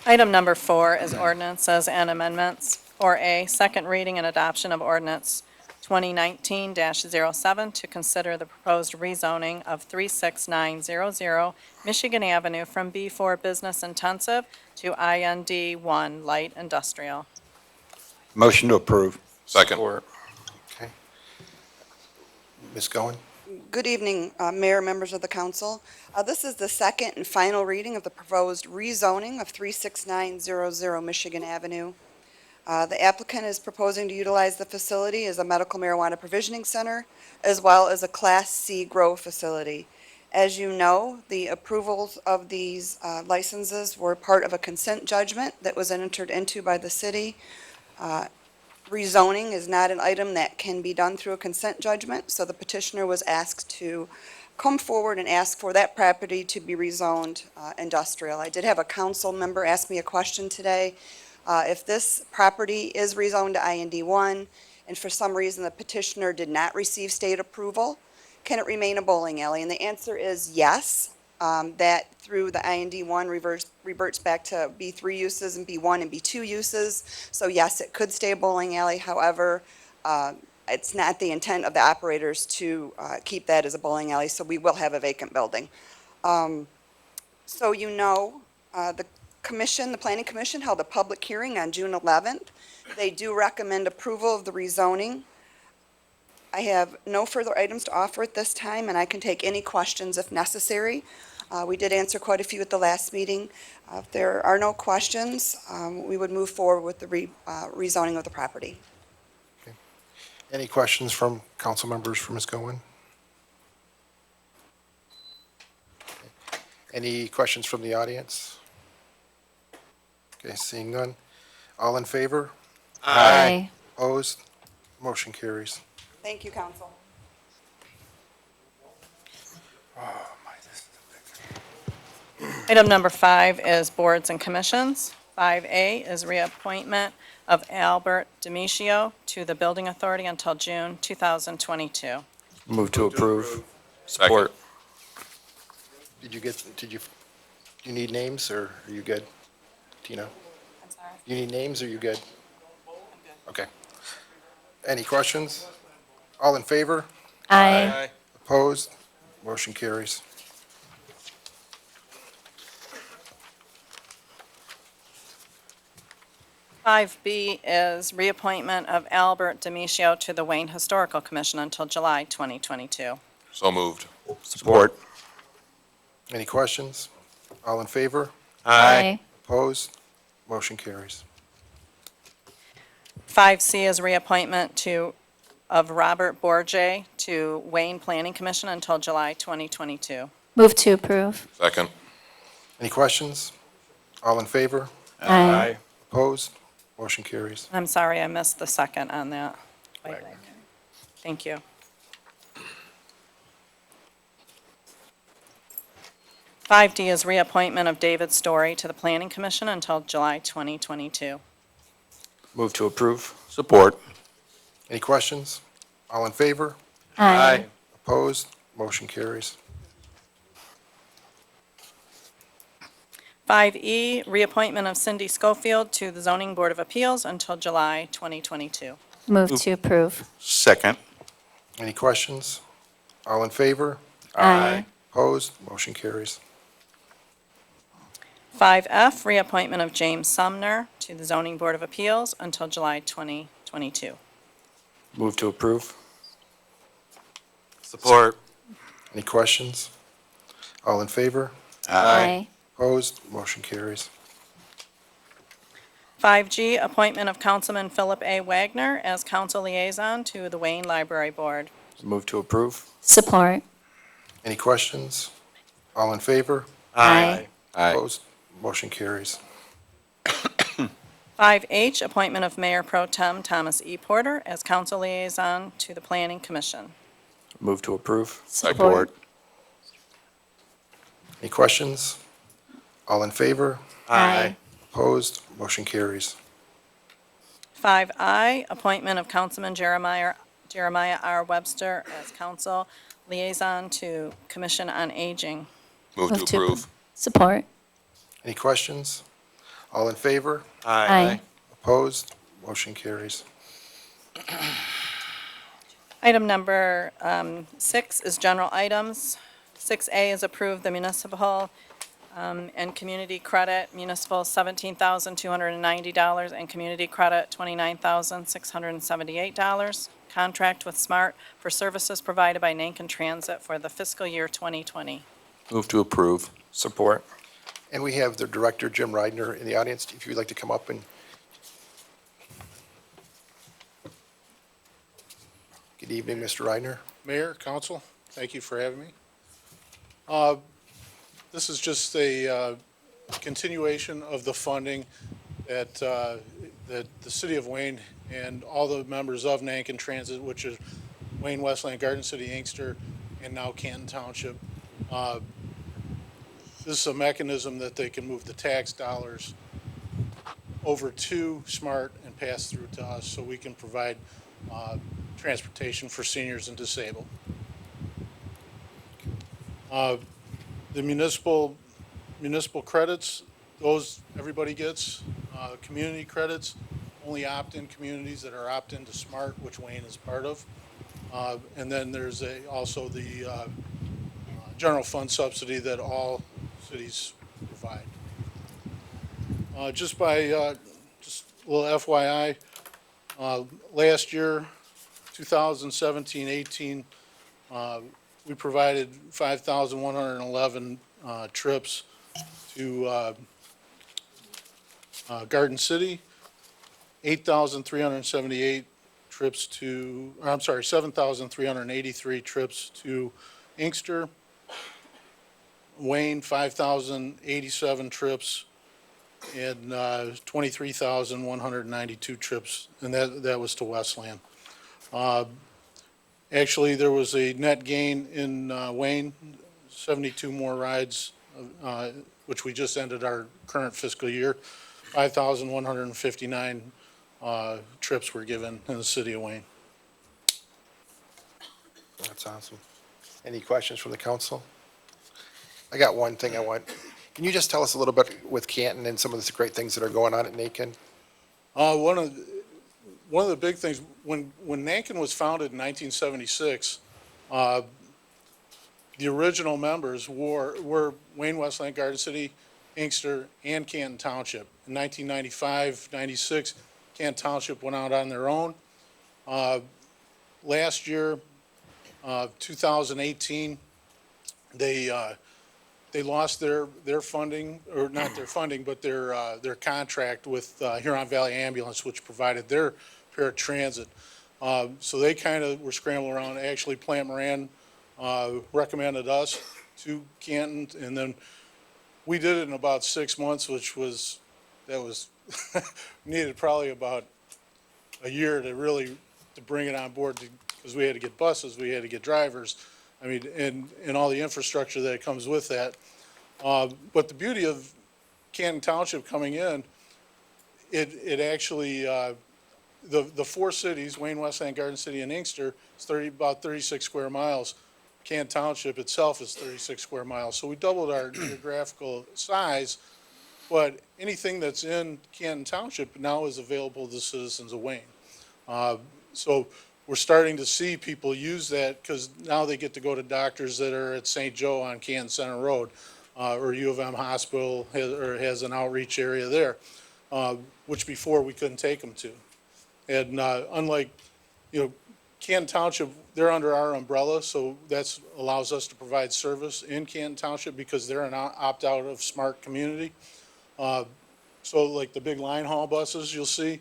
Item number 4 is ordinances and amendments. 4A, second reading and adoption of ordinance 2019-07 to consider the proposed rezoning of 36900 Michigan Avenue from B4 Business Intensive to IND1 Light Industrial. Motion to approve. Second. Okay. Ms. Goen? Good evening, Mayor, members of the council. This is the second and final reading of the proposed rezoning of 36900 Michigan Avenue. The applicant is proposing to utilize the facility as a medical marijuana provisioning center, as well as a Class C grow facility. As you know, the approvals of these licenses were part of a consent judgment that was entered into by the city. Rezoning is not an item that can be done through a consent judgment, so the petitioner was asked to come forward and ask for that property to be rezoned industrial. I did have a council member ask me a question today. If this property is rezoned to IND1, and for some reason the petitioner did not receive state approval, can it remain a bowling alley? And the answer is yes. That through the IND1 reverts back to B3 uses and B1 and B2 uses. So yes, it could stay a bowling alley. However, it's not the intent of the operators to keep that as a bowling alley, so we will have a vacant building. The Planning Commission held a public hearing on June 11th. They do recommend approval of the rezoning. I have no further items to offer at this time, and I can take any questions if necessary. We did answer quite a few at the last meeting. If there are no questions, we would move forward with the rezoning of the property. Any questions from council members for Ms. Goen? Any questions from the audience? Okay, seeing none. All in favor? Aye. Opposed? Motion carries. Thank you, council. Item number 5 is boards and commissions. 5A is reappointment of Albert Demetrio to the Building Authority until June 2022. Move to approve. Support. Do you need names, or are you good? Tina? I'm sorry. You need names, or are you good? Okay. Any questions? All in favor? Aye. Opposed? Motion carries. Five B is reappointment of Albert Demetrio to the Wayne Historical Commission until July 2022. So moved. Support. Any questions? All in favor? Aye. Opposed? Motion carries. 5C is reappointment of Robert Bourget to Wayne Planning Commission until July 2022. Move to approve. Second. Any questions? All in favor? Aye. Opposed? Motion carries. I'm sorry, I missed the second on that. Thank you. 5D is reappointment of David Story to the Planning Commission until July 2022. Move to approve. Support. Any questions? All in favor? Aye. Opposed? Motion carries. 5E, reappointment of Cindy Schofield to the Zoning Board of Appeals until July 2022. Move to approve. Second. Any questions? All in favor? Aye. Opposed? Motion carries. 5F, reappointment of James Sumner to the Zoning Board of Appeals until July 2022. Move to approve. Support. Any questions? All in favor? Aye. Opposed? Motion carries. 5G, appointment of Councilman Philip A. Wagner as council liaison to the Wayne Library Board. Move to approve. Support. Any questions? All in favor? Aye. Aye. Opposed? Motion carries. 5H, appointment of Mayor Pro Tem Thomas E. Porter as council liaison to the Planning Commission. Move to approve. Support. Any questions? All in favor? Aye. Opposed? Motion carries. 5I, appointment of Councilman Jeremiah R. Webster as council liaison to Commission on Aging. Move to approve. Support. Any questions? All in favor? Aye. Opposed? Motion carries. Item number 6 is general items. 6A is approve the municipal and community credit, municipal $17,290 and community credit $29,678. Contract with Smart for services provided by Nankin Transit for the fiscal year 2020. Move to approve. Support. And we have the director, Jim Reidner, in the audience, if you'd like to come up and. Good evening, Mr. Reidner. Mayor, council, thank you for having me. This is just a continuation of the funding that the city of Wayne and all the members of Nankin Transit, which is Wayne, Westland, Garden City, Inkster, and now Canton Township. This is a mechanism that they can move the tax dollars over to SMART and pass through to us so we can provide transportation for seniors and disabled. The municipal credits, those everybody gets. Community credits, only opt-in communities that are opt-in to SMART, which Wayne is part of. And then there's also the general fund subsidy that all cities provide. Just a little FYI, last year, 2017-18, we provided 5,111 trips to Garden City, 8,378 trips to, or I'm sorry, 7,383 trips to Inkster, Wayne, 5,087 trips, and 23,192 trips, and that was to Westland. Actually, there was a net gain in Wayne, 72 more rides, which we just ended our current fiscal year. 5,159 trips were given in the city of Wayne. That's awesome. Any questions from the council? I got one thing I want. Can you just tell us a little bit with Canton and some of the great things that are going on at Nankin? One of the big things, when Nankin was founded in 1976, the original members were Wayne, Westland, Garden City, Inkster, and Canton Township. In 1995, 96, Canton Township went out on their own. Last year, 2018, they lost their funding, or not their funding, but their contract with Huron Valley Ambulance, which provided their paratransit. So they kind of were scrambling around. Actually, Plant Moran recommended us to Canton, and then we did it in about 6 months, that was needed probably about a year to bring it on board, because we had to get buses, we had to get drivers, I mean, and all the infrastructure that comes with that. But the beauty of Canton Township coming in, it actually, the four cities, Wayne, Westland, Garden City, and Inkster, is about 36 square miles. Canton Township itself is 36 square miles. So we doubled our geographical size, but anything that's in Canton Township now is available to the citizens of Wayne. So we're starting to see people use that because now they get to go to doctors that are at St. Joe on Canton Center Road, or U of M Hospital has an outreach area there, which before we couldn't take them to. And unlike, Canton Township, they're under our umbrella, so that's allows us to provide service in Canton Township because they're an opt-out of Smart Community. So like the big line haul buses you'll see,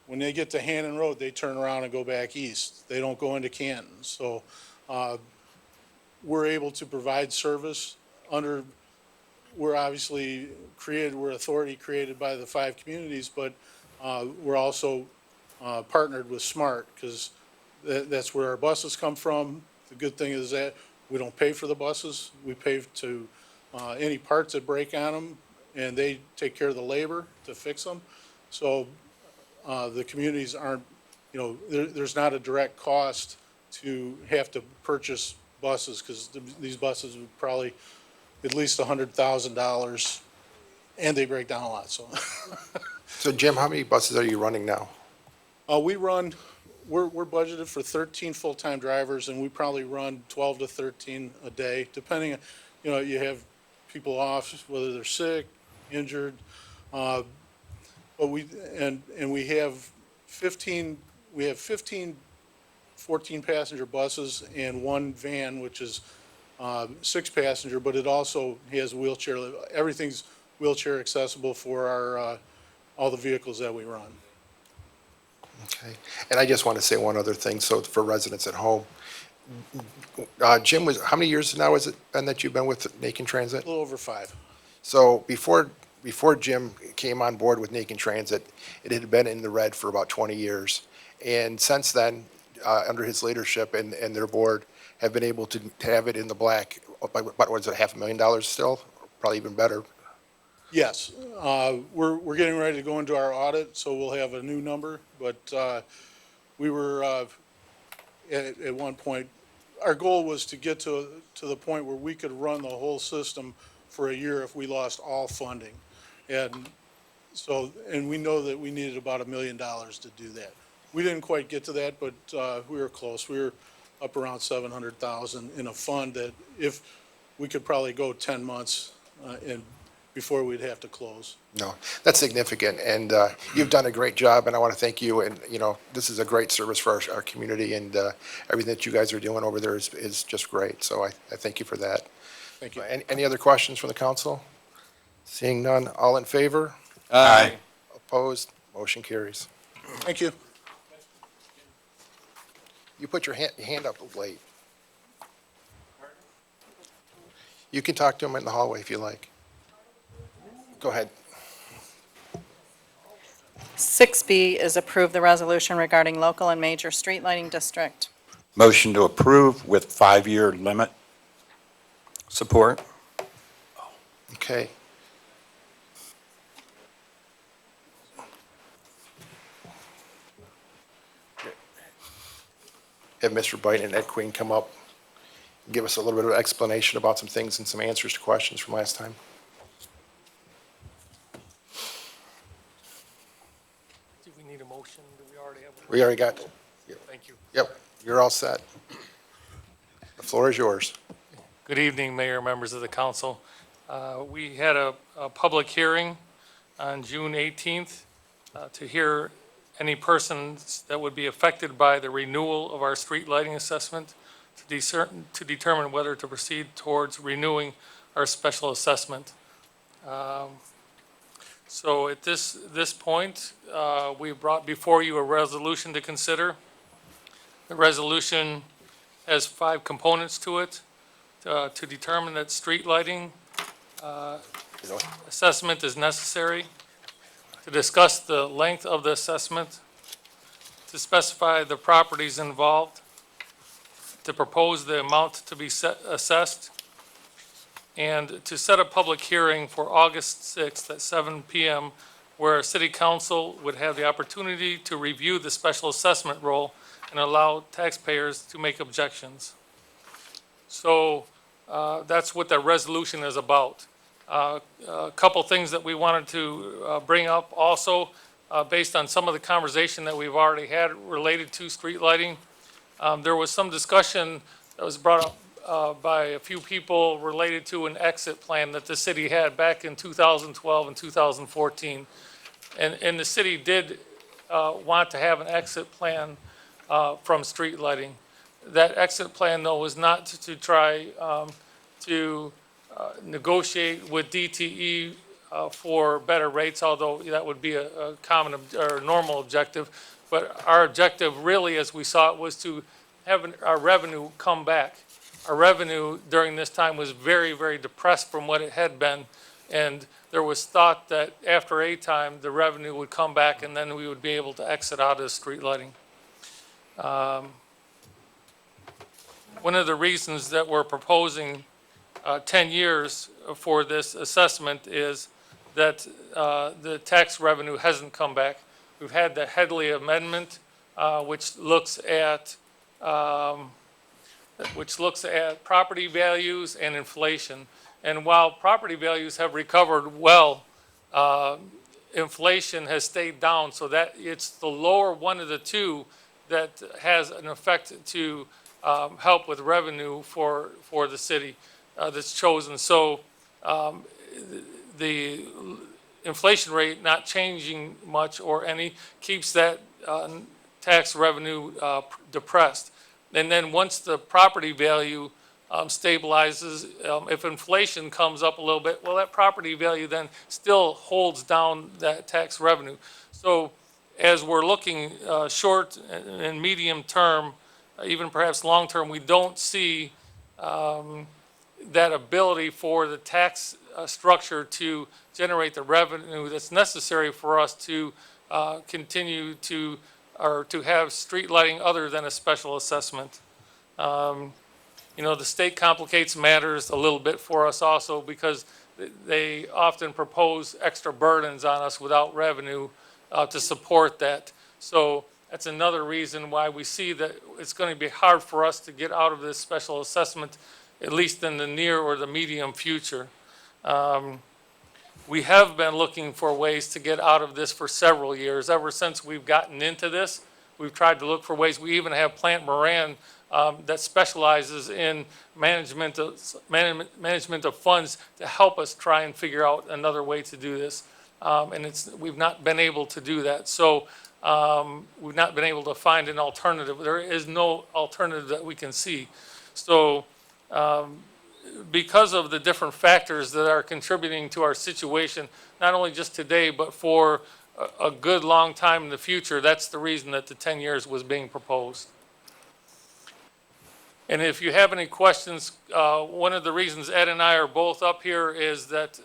when they get to Hannon Road, they turn around and go back east. They don't go into Canton. So we're able to provide service under, we're obviously we're authority created by the 5 communities, but we're also partnered with Smart because that's where our buses come from. The good thing is that we don't pay for the buses. We pay to any parts that break on them, and they take care of the labor to fix them. So the communities aren't, there's not a direct cost to have to purchase buses because these buses would probably at least $100,000 and they break down a lot, so. So Jim, how many buses are you running now? We're budgeted for 13 full-time drivers and we probably run 12 to 13 a day, depending on, you have people off, whether they're sick, injured, but we have 15 14-passenger buses and 1 van, which is 6-passenger, but it also has wheelchair, everything's wheelchair accessible for our, all the vehicles that we run. Okay. And I just want to say one other thing, so for residents at home. Jim, how many years now has it been that you've been with Macon Transit? A little over 5. So before Jim came on board with Macon Transit, it had been in the red for about 20 years. And since then, under his leadership and their board, have been able to have it in the black, what was it, $500,000 still? Probably even better. Yes, we're getting ready to go into our audit, so we'll have a new number, but we were at one point, our goal was to get to the point where we could run the whole system for a year if we lost all funding. And so, and we know that we needed about $1 million to do that. We didn't quite get to that, but we were close. We were up around 700,000 in a fund that if we could probably go 10 months before we'd have to close. No, that's significant, and you've done a great job, and I want to thank you, and, this is a great service for our community, and everything that you guys are doing over there is just great, so I thank you for that. Thank you. Any other questions from the council? Seeing none, all in favor? Aye. Opposed? Motion carries. Thank you. You put your hand up late. You can talk to him in the hallway if you like. Go ahead. 6B is approve the resolution regarding local and major street lighting district. Motion to approve with 5-year limit. Support. Okay. Have Mr. Byton and Ed Queen come up, and give us a little bit of explanation about some things and some answers to questions from last time. Do we need a motion? Do we already have? We already got, Thank you. yep, you're all set. The floor is yours. Good evening, Mayor, members of the council. We had a public hearing on June 18th to hear any persons that would be affected by the renewal of our street lighting assessment to determine whether to proceed towards renewing our special assessment. So at this point, we brought before you a resolution to consider. The resolution has 5 components to it. To determine that street lighting assessment is necessary, to discuss the length of the assessment, to specify the properties involved, to propose the amount to be assessed, and to set a public hearing for August 6th at 7 p.m. where City Council would have the opportunity to review the special assessment roll and allow taxpayers to make objections. So that's what the resolution is about. A couple things that we wanted to bring up also, based on some of the conversation that we've already had related to street lighting. There was some discussion that was brought up by a few people related to an exit plan that the city had back in 2012 and 2014. And the city did want to have an exit plan from street lighting. That exit plan, though, was not to try to negotiate with DTE for better rates, although that would be a common or normal objective. But our objective really, as we saw it, was to have our revenue come back. Our revenue during this time was very, very depressed from what it had been. And there was thought that after a time, the revenue would come back and then we would be able to exit out of street lighting. One of the reasons that we're proposing 10 years for this assessment is that the tax revenue hasn't come back. We've had the Headley Amendment, which looks at property values and inflation. And while property values have recovered well, inflation has stayed down, so that it's the lower one of the two that has an effect to help with revenue for the city that's chosen. So the inflation rate not changing much or any keeps that tax revenue depressed. And then once the property value stabilizes, if inflation comes up a little bit, well, that property value then still holds down that tax revenue. So as we're looking short and medium term, even perhaps long term, we don't see that ability for the tax structure to generate the revenue that's necessary for us to continue to, or to have street lighting other than a special assessment. You know, the state complicates matters a little bit for us also because they often propose extra burdens on us without revenue to support that. So that's another reason why we see that it's going to be hard for us to get out of this special assessment, at least in the near or the medium future. We have been looking for ways to get out of this for several years. Ever since we've gotten into this, we've tried to look for ways. We even have Plant Moran that specializes in management of funds to help us try and figure out another way to do this. And we've not been able to do that. So we've not been able to find an alternative. There is no alternative that we can see. So because of the different factors that are contributing to our situation, not only just today, but for a good long time in the future, that's the reason that the 10 years was being proposed. And if you have any questions, one of the reasons Ed and I are both up here is that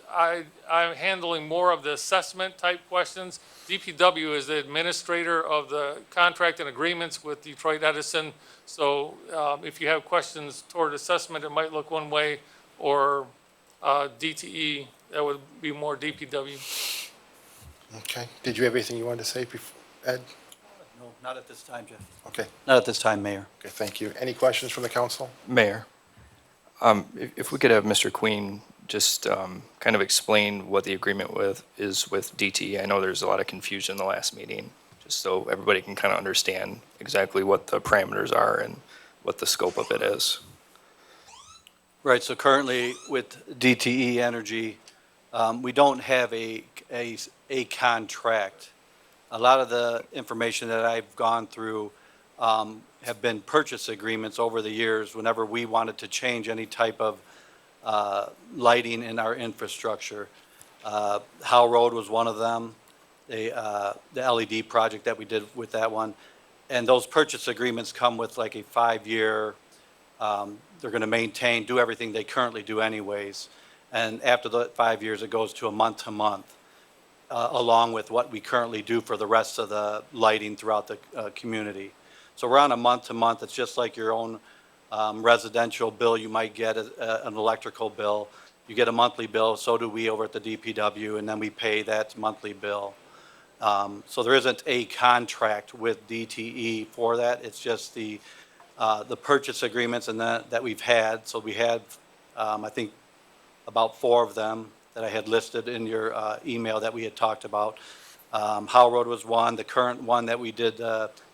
I'm handling more of the assessment type questions. DPW is the administrator of the contract and agreements with Detroit Edison. So if you have questions toward assessment, it might look one way, or DTE, that would be more DPW. Okay. Did you have anything you wanted to say, Ed? No, not at this time, Jeff. Okay. Not at this time, Mayor. Okay, thank you. Any questions from the council? Mayor, if we could have Mr. Queen just kind of explain what the agreement is with DTE. I know there's a lot of confusion in the last meeting, just so everybody can kind of understand exactly what the parameters are and what the scope of it is. Right, so currently with DTE Energy, we don't have a contract. A lot of the information that I've gone through have been purchase agreements over the years whenever we wanted to change any type of lighting in our infrastructure. Howe Road was one of them, the LED project that we did with that one. And those purchase agreements come with like a 5-year, they're going to maintain, do everything they currently do anyways. And after the 5 years, it goes to a month-to-month, along with what we currently do for the rest of the lighting throughout the community. So we're on a month-to-month. It's just like your own residential bill. You might get an electrical bill. You get a monthly bill, so do we over at the DPW, and then we pay that monthly bill. So there isn't a contract with DTE for that. It's just the purchase agreements and that we've had. So we had, I think, about 4 of them that I had listed in your email that we had talked about. Howell Road was one. The current one that we did,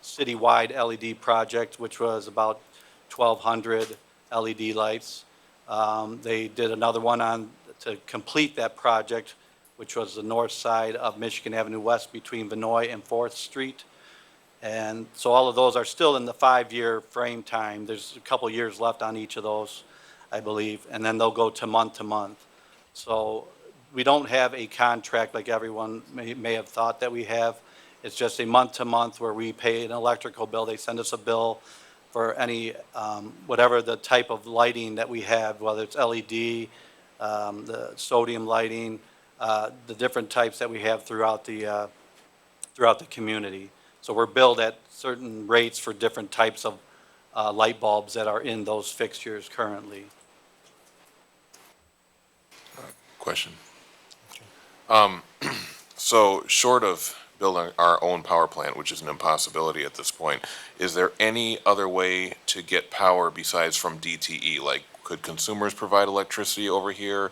citywide LED project, which was about 1,200 LED lights. They did another one to complete that project, which was the north side of Michigan Avenue West between Vinoy and 4th Street. And so all of those are still in the 5-year frame time. There's a couple years left on each of those, I believe, and then they'll go to month. So we don't have a contract like everyone may have thought that we have. It's just a month-to-month where we pay an electrical bill. They send us a bill for any, whatever the type of lighting that we have, whether it's LED, the sodium lighting, the different types that we have throughout the community. So we're billed at certain rates for different types of light bulbs that are in those fixtures currently. Question. So short of building our own power plant, which is an impossibility at this point, is there any other way to get power besides from DTE? Like, could consumers provide electricity over here?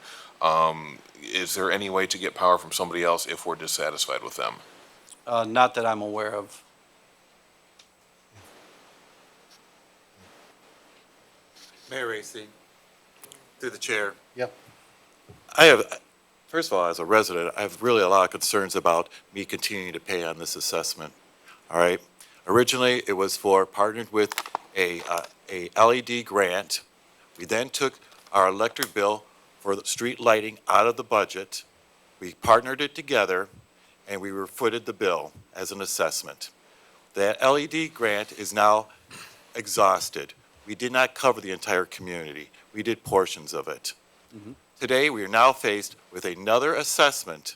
Is there any way to get power from somebody else if we're dissatisfied with them? Not that I'm aware of. Mayor Racy, through the chair. Yep. First of all, as a resident, I have really a lot of concerns about me continuing to pay on this assessment. All right? Originally, it was partnered with a LED grant. We then took our electric bill for the street lighting out of the budget. We partnered it together, and we refooted the bill as an assessment. That LED grant is now exhausted. We did not cover the entire community. We did portions of it. Today, we are now faced with another assessment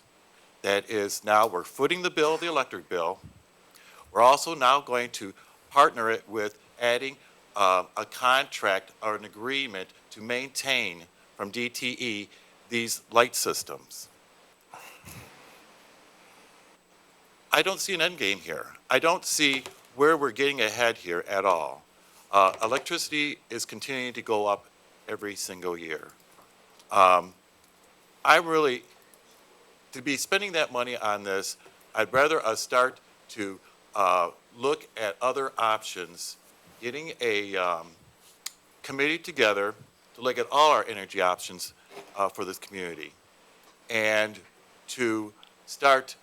that is now, we're footing the bill, the electric bill. We're also now going to partner it with adding a contract or an agreement to maintain from DTE these light systems. I don't see an end game here. I don't see where we're getting ahead here at all. Electricity is continuing to go up every single year. I'm really, to be spending that money on this, I'd rather us start to look at other options, getting a committee together to look at all our energy options for this community, and to start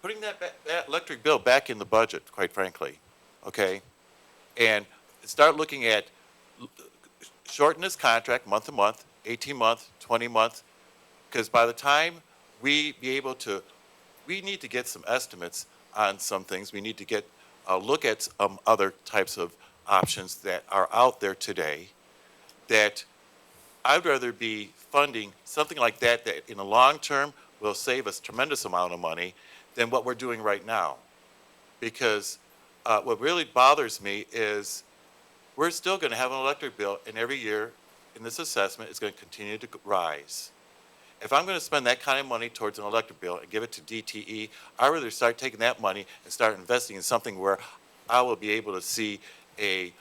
putting that electric bill back in the budget, quite frankly, okay? And start looking at shorten this contract month to month, 18 month, 20 month, because by the time we need to get some estimates on some things. We need to get a look at some other types of options that are out there today that I'd rather be funding something like that in the long term will save us tremendous amount of money than what we're doing right now. Because what really bothers me is we're still going to have an electric bill, and every year in this assessment it's going to continue to rise. If I'm going to spend that kind of money towards an electric bill and give it to DTE, I'd rather start taking that money and start investing in something where I will be able to see the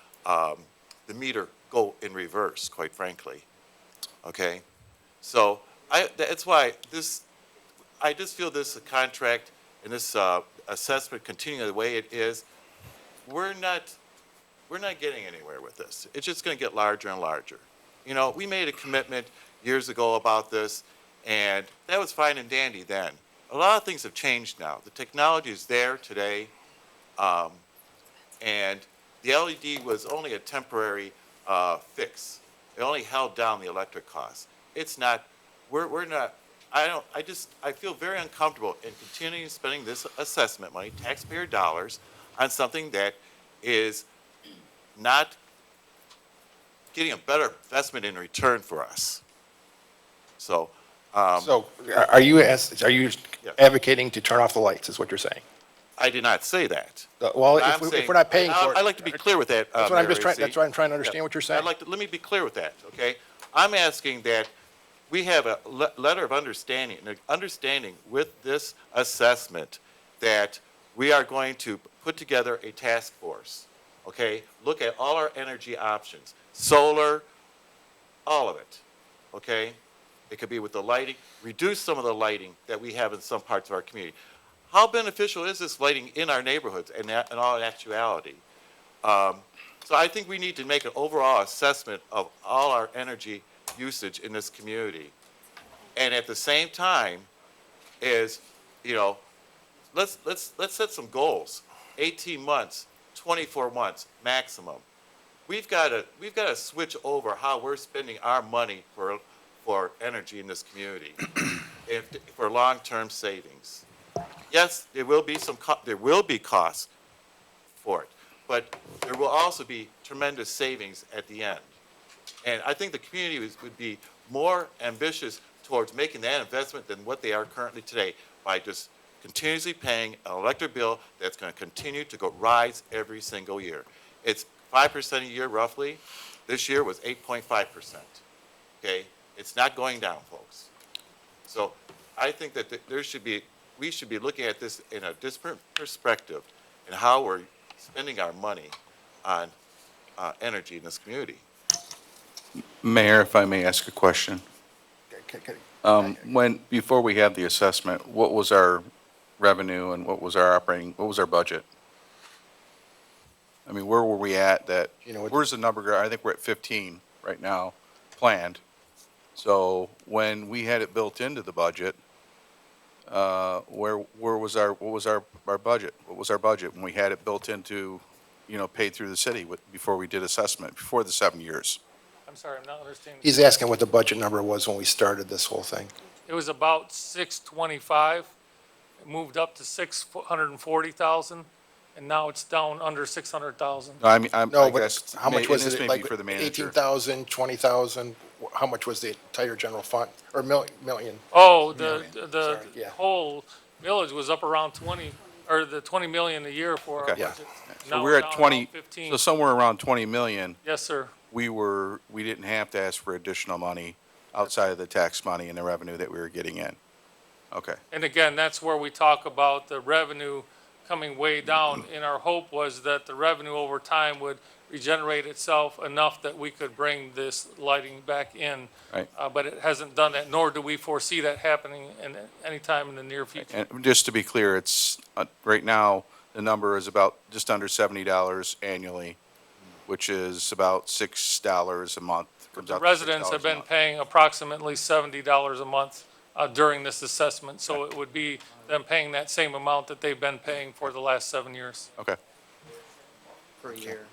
meter go in reverse, quite frankly. Okay? So that's why I just feel this contract and this assessment continuing the way it is, we're not getting anywhere with this. It's just going to get larger and larger. You know, we made a commitment years ago about this, and that was fine and dandy then. A lot of things have changed now. The technology is there today, and the LED was only a temporary fix. It only held down the electric costs. It's not, we're not, I feel very uncomfortable in continuing spending this assessment money, taxpayer dollars, on something that is not getting a better investment in return for us. So, So are you advocating to turn off the lights, is what you're saying? I did not say that. Well, I'm if saying- we're not paying for it. I'd like to be clear with that. That's what I'm Mayor just trying, Racy. that's what I'm trying to understand what you're saying. Let me be clear with that, okay? I'm asking that we have a letter of understanding, an understanding with this assessment that we are going to put together a task force, okay? Look at all our energy options, solar, all of it, okay? It could be with the lighting, reduce some of the lighting that we have in some parts of our community. How beneficial is this lighting in our neighborhoods in all actuality? So I think we need to make an overall assessment of all our energy usage in this community. And at the same time is, you know, let's set some goals. 18 months, 24 months maximum. We've got to switch over how we're spending our money for energy in this community for long-term savings. Yes, there will be costs for it, but there will also be tremendous savings at the end. And I think the community would be more ambitious towards making that investment than what they are currently today by just continuously paying an electric bill that's going to continue to rise every single year. It's 5% a year roughly. This year was 8.5%. Okay? It's not going down, folks. So I think that we should be looking at this in a different perspective and how we're spending our money on energy in this community. Mayor, if I may ask a question. Before we had the assessment, what was our revenue and what was our budget? I mean, where were we at that, where's the number? I think we're at 15 right now, planned. So when we had it built into the budget, what was our budget? What was our budget when we had it built into, paid through the city before we did assessment, before the 7 years? I'm sorry, I'm not understanding. He's asking what the budget number was when we started this whole thing. It was about 625. It moved up to 640,000, and now it's down under 600,000. No, I mean, I No, but guess, how much was this it? may be Like for the manager. 18,000, 20,000? How much was the entire general fund, or million? Oh, Sorry, yeah. whole village was up around 20, or the 20 million a year for our Okay. budget. So Now we're down at 20, around 15. so somewhere around 20 million, Yes, sir. we didn't have to ask for additional money outside of the tax money and the revenue that we were getting in. Okay. And again, that's where we talk about the revenue coming way down. And our hope was that the revenue over time would regenerate itself enough that we could bring this lighting back in. Right. But it hasn't done that, nor do we foresee that happening any time in the near future. And just to be clear, it's, right now, the number is about just under $70 annually, which is about $6 a month. Comes The out to residents $6 have a been month. paying approximately $70 a month during this assessment. So it would be them paying that same amount that they've been paying for the last 7 years. Okay. Per year.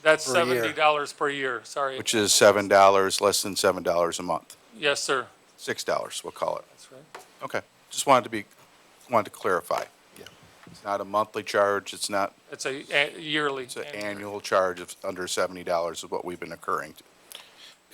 That's Per year. $70 per year, sorry. Which is $7, less than $7 a month. Yes, sir. $6, we'll call it. That's right. Okay. Just wanted to clarify. Yeah. It's not a monthly charge, it's not, It's a yearly. it's an annual charge of under $70 is what we've been incurring.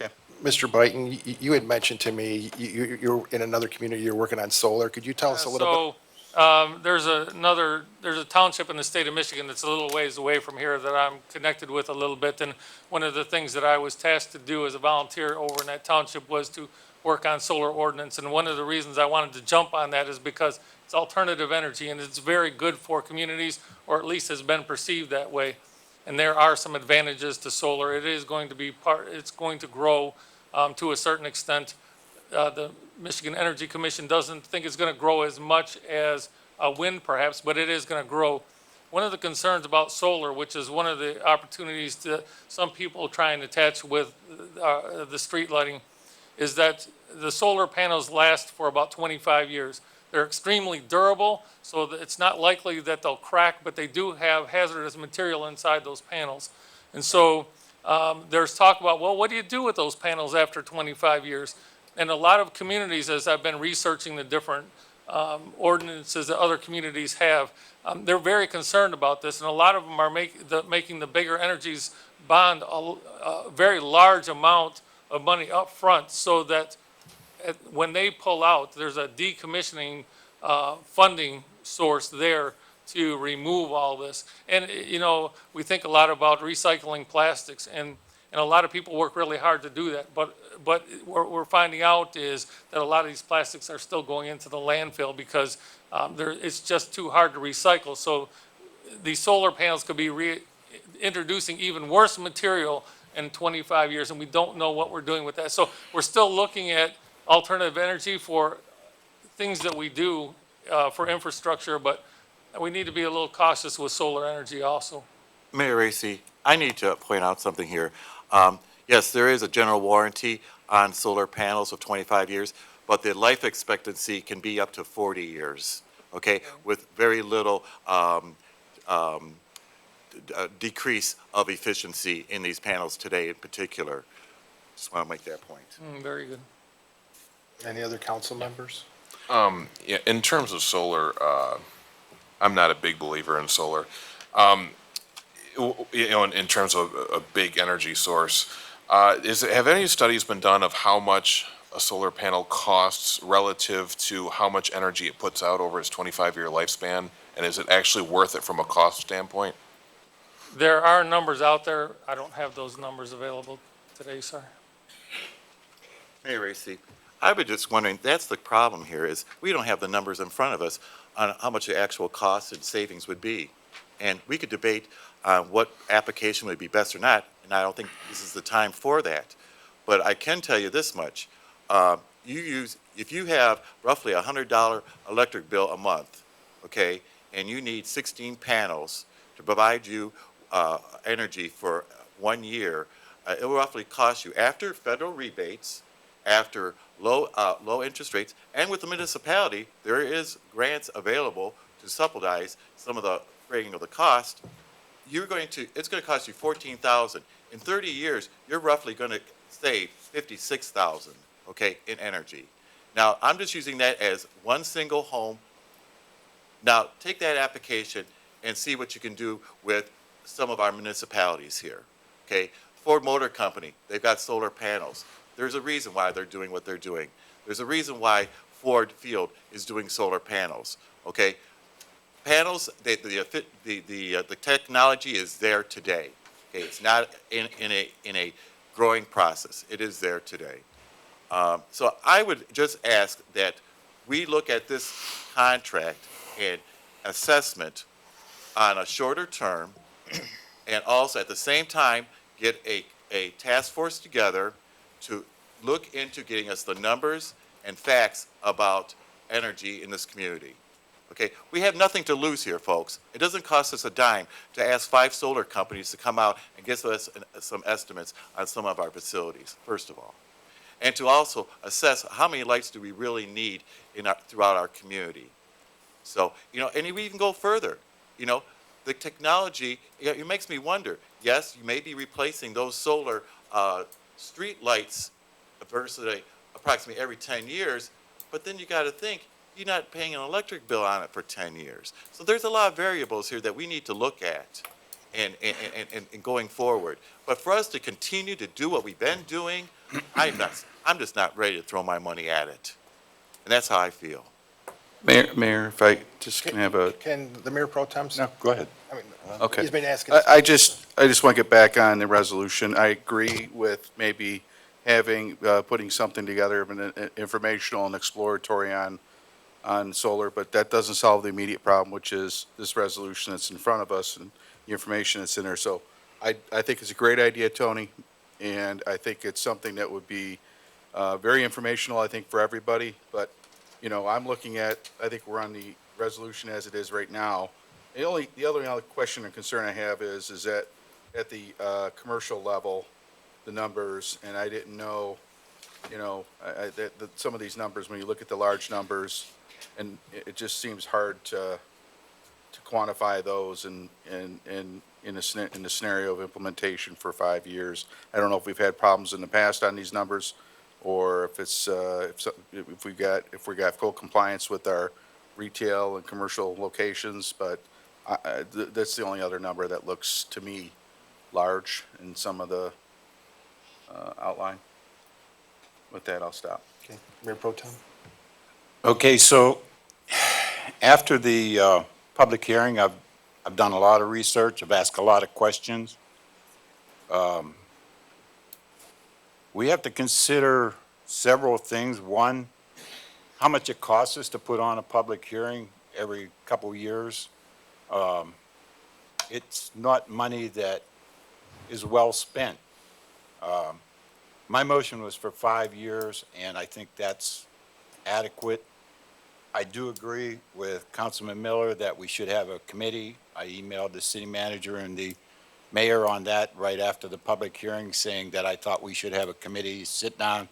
Okay. Mr. Byton, you had mentioned to me, you're in another community, you're working on solar. Could you tell us a little bit? So, there's a township in the state of Michigan that's a little ways away from here that I'm connected with a little bit. And one of the things that I was tasked to do as a volunteer over in that township was to work on solar ordinance. And one of the reasons I wanted to jump on that is because it's alternative energy and it's very good for communities, or at least has been perceived that way. And there are some advantages to solar. It is going to be it's going to grow to a certain extent. The Michigan Energy Commission doesn't think it's going to grow as much as wind perhaps, but it is going to grow. One of the concerns about solar, which is one of the opportunities that some people try and attach with the street lighting, is that the solar panels last for about 25 years. They're extremely durable, so that it's not likely that they'll crack, but they do have hazardous material inside those panels. And so there's talk about, well, what do you do with those panels after 25 years? And a lot of communities, as I've been researching the different ordinances that other communities have, they're very concerned about this. And a lot of them are making the bigger energies bond a very large amount of money up front, so that when they pull out, there's a decommissioning funding source there to remove all this. And, we think a lot about recycling plastics, and a lot of people work really hard to do that. But what we're finding out is that a lot of these plastics are still going into the landfill because it's just too hard to recycle. So these solar panels could be introducing even worse material in 25 years, and we don't know what we're doing with that. So we're still looking at alternative energy for things that we do for infrastructure, but we need to be a little cautious with solar energy also. Mayor Racy, I need to point out something here. Yes, there is a general warranty on solar panels of 25 years, but the life expectancy can be up to 40 years, okay, with very little decrease of efficiency in these panels today in particular. Just want to make that point. Very good. Any other council members? Yeah, in terms of solar, I'm not a big believer in solar. In terms of a big energy source, have any studies been done of how much a solar panel costs relative to how much energy it puts out over its 25-year lifespan? And is it actually worth it from a cost standpoint? There are numbers out there. I don't have those numbers available today, sir. Mayor Racy, I was just wondering, that's the problem here, is we don't have the numbers in front of us on how much the actual costs and savings would be. And we could debate what application would be best or not, and I don't think this is the time for that. But I can tell you this much. If you have roughly a $100 electric bill a month, okay, and you need 16 panels to provide you energy for 1 year, it will roughly cost you, after federal rebates, after low interest rates, and with the municipality, there is grants available to subsidize some of the rating of the cost. It's going to cost you $14,000. In 30 years, you're roughly going to save $56,000, okay, in energy. Now, I'm just using that as one single home. Now, take that application and see what you can do with some of our municipalities here, okay? Ford Motor Company, they've got solar panels. There's a reason why they're doing what they're doing. There's a reason why Ford Field is doing solar panels, okay? Panels, the technology is there today, okay? It's not in a growing process. It is there today. So I would just ask that we look at this contract and assessment on a shorter term, and also at the same time get a task force together to look into getting us the numbers and facts about energy in this community. Okay, we have nothing to lose here, folks. It doesn't cost us a dime to ask 5 solar companies to come out and give us some estimates on some of our facilities, first of all. And to also assess how many lights do we really need throughout our community. So, and we even go further. The technology, it makes me wonder, yes, you may be replacing those solar street lights versus approximately every 10 years, but then you got to think, you're not paying an electric bill on it for 10 years. So there's a lot of variables here that we need to look at and going forward. But for us to continue to do what we've been doing, I'm just not ready to throw my money at it. And that's how I feel. Mayor, if I just can have a, Can the Mayor Pro Tem? no, go ahead. I mean, Okay. He's been asking. I just want to get back on the resolution. I agree with maybe having, putting something together of an informational and exploratory on solar, but that doesn't solve the immediate problem, which is this resolution that's in front of us and the information that's in there. So I think it's a great idea, Tony, and I think it's something that would be very informational, I think, for everybody. But, I'm looking at, I think we're on the resolution as it is right now. The other question and concern I have is that at the commercial level, the numbers, and I didn't know, that some of these numbers, when you look at the large numbers, and it just seems hard to quantify those in the scenario of implementation for 5 years. I don't know if we've had problems in the past on these numbers, or if it's if we got full compliance with our retail and commercial locations, but that's the only other number that looks to me large in some of the outline. With that, I'll stop. Okay, Mayor Pro Tem? Okay, so after the public hearing, I've done a lot of research, I've asked a lot of questions. We have to consider several things. One, how much it costs us to put on a public hearing every couple years. It's not money that is well spent. My motion was for 5 years, and I think that's adequate. I do agree with Councilman Miller that we should have a committee. I emailed the city manager and the mayor on that right after the public hearing, saying that I thought we should have a committee sit down.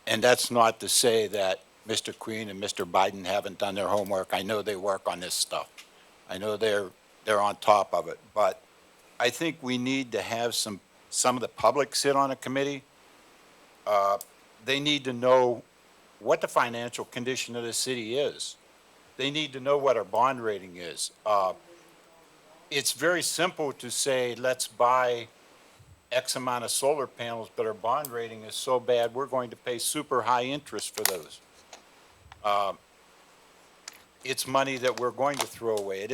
And that's not to say that Mr. Queen and Mr. Biden haven't done their homework. I know they work on this stuff. I know they're on top of it. But I think we need to have some of the public sit on a committee. They need to know what the financial condition of the city is. They need to know what our bond rating is. It's very simple to say, let's buy X amount of solar panels, but our bond rating is so bad, we're going to pay super high interest for those. It's money that we're going to throw away. It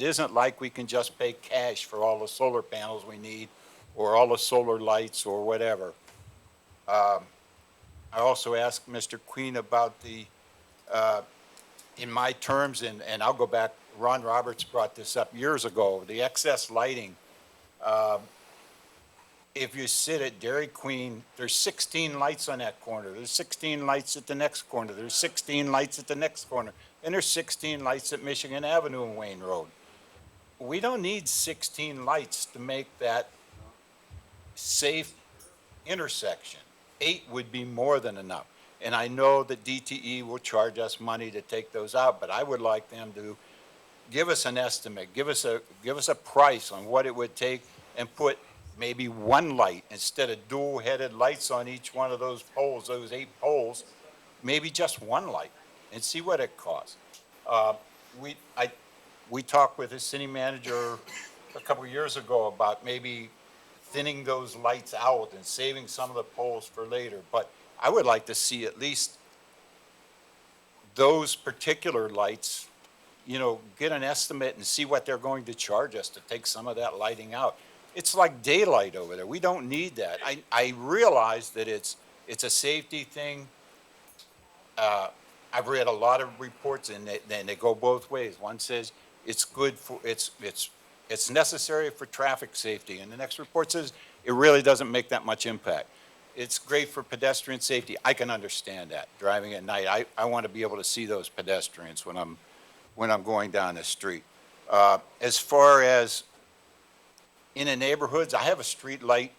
isn't like we can just pay cash for all the solar panels we need or all the solar lights or whatever. I also asked Mr. Queen about the, in my terms, and I'll go back, Ron Roberts brought this up years ago, the excess lighting. If you sit at Dairy Queen, there's 16 lights on that corner. There's 16 lights at the next corner. There's 16 lights at the next corner. And there's 16 lights at Michigan Avenue and Wayne Road. We don't need 16 lights to make that safe intersection. 8 would be more than enough. And I know that DTE will charge us money to take those out, but I would like them to give us an estimate, give us a price on what it would take, and put maybe one light instead of dual-headed lights on each one of those poles, those 8 poles, maybe just one light, and see what it costs. We talked with the city manager a couple of years ago about maybe thinning those lights out and saving some of the poles for later, but I would like to see at least those particular lights, you know, get an estimate and see what they're going to charge us to take some of that lighting out. It's like daylight over there. We don't need that. I realize that it's a safety thing. I've read a lot of reports and they go both ways. One says it's good for, it's necessary for traffic safety, and the next report says it really doesn't make that much impact. It's great for pedestrian safety. I can understand that, driving at night. I want to be able to see those pedestrians when I'm going down the street. As far as in the neighborhoods, I have a street light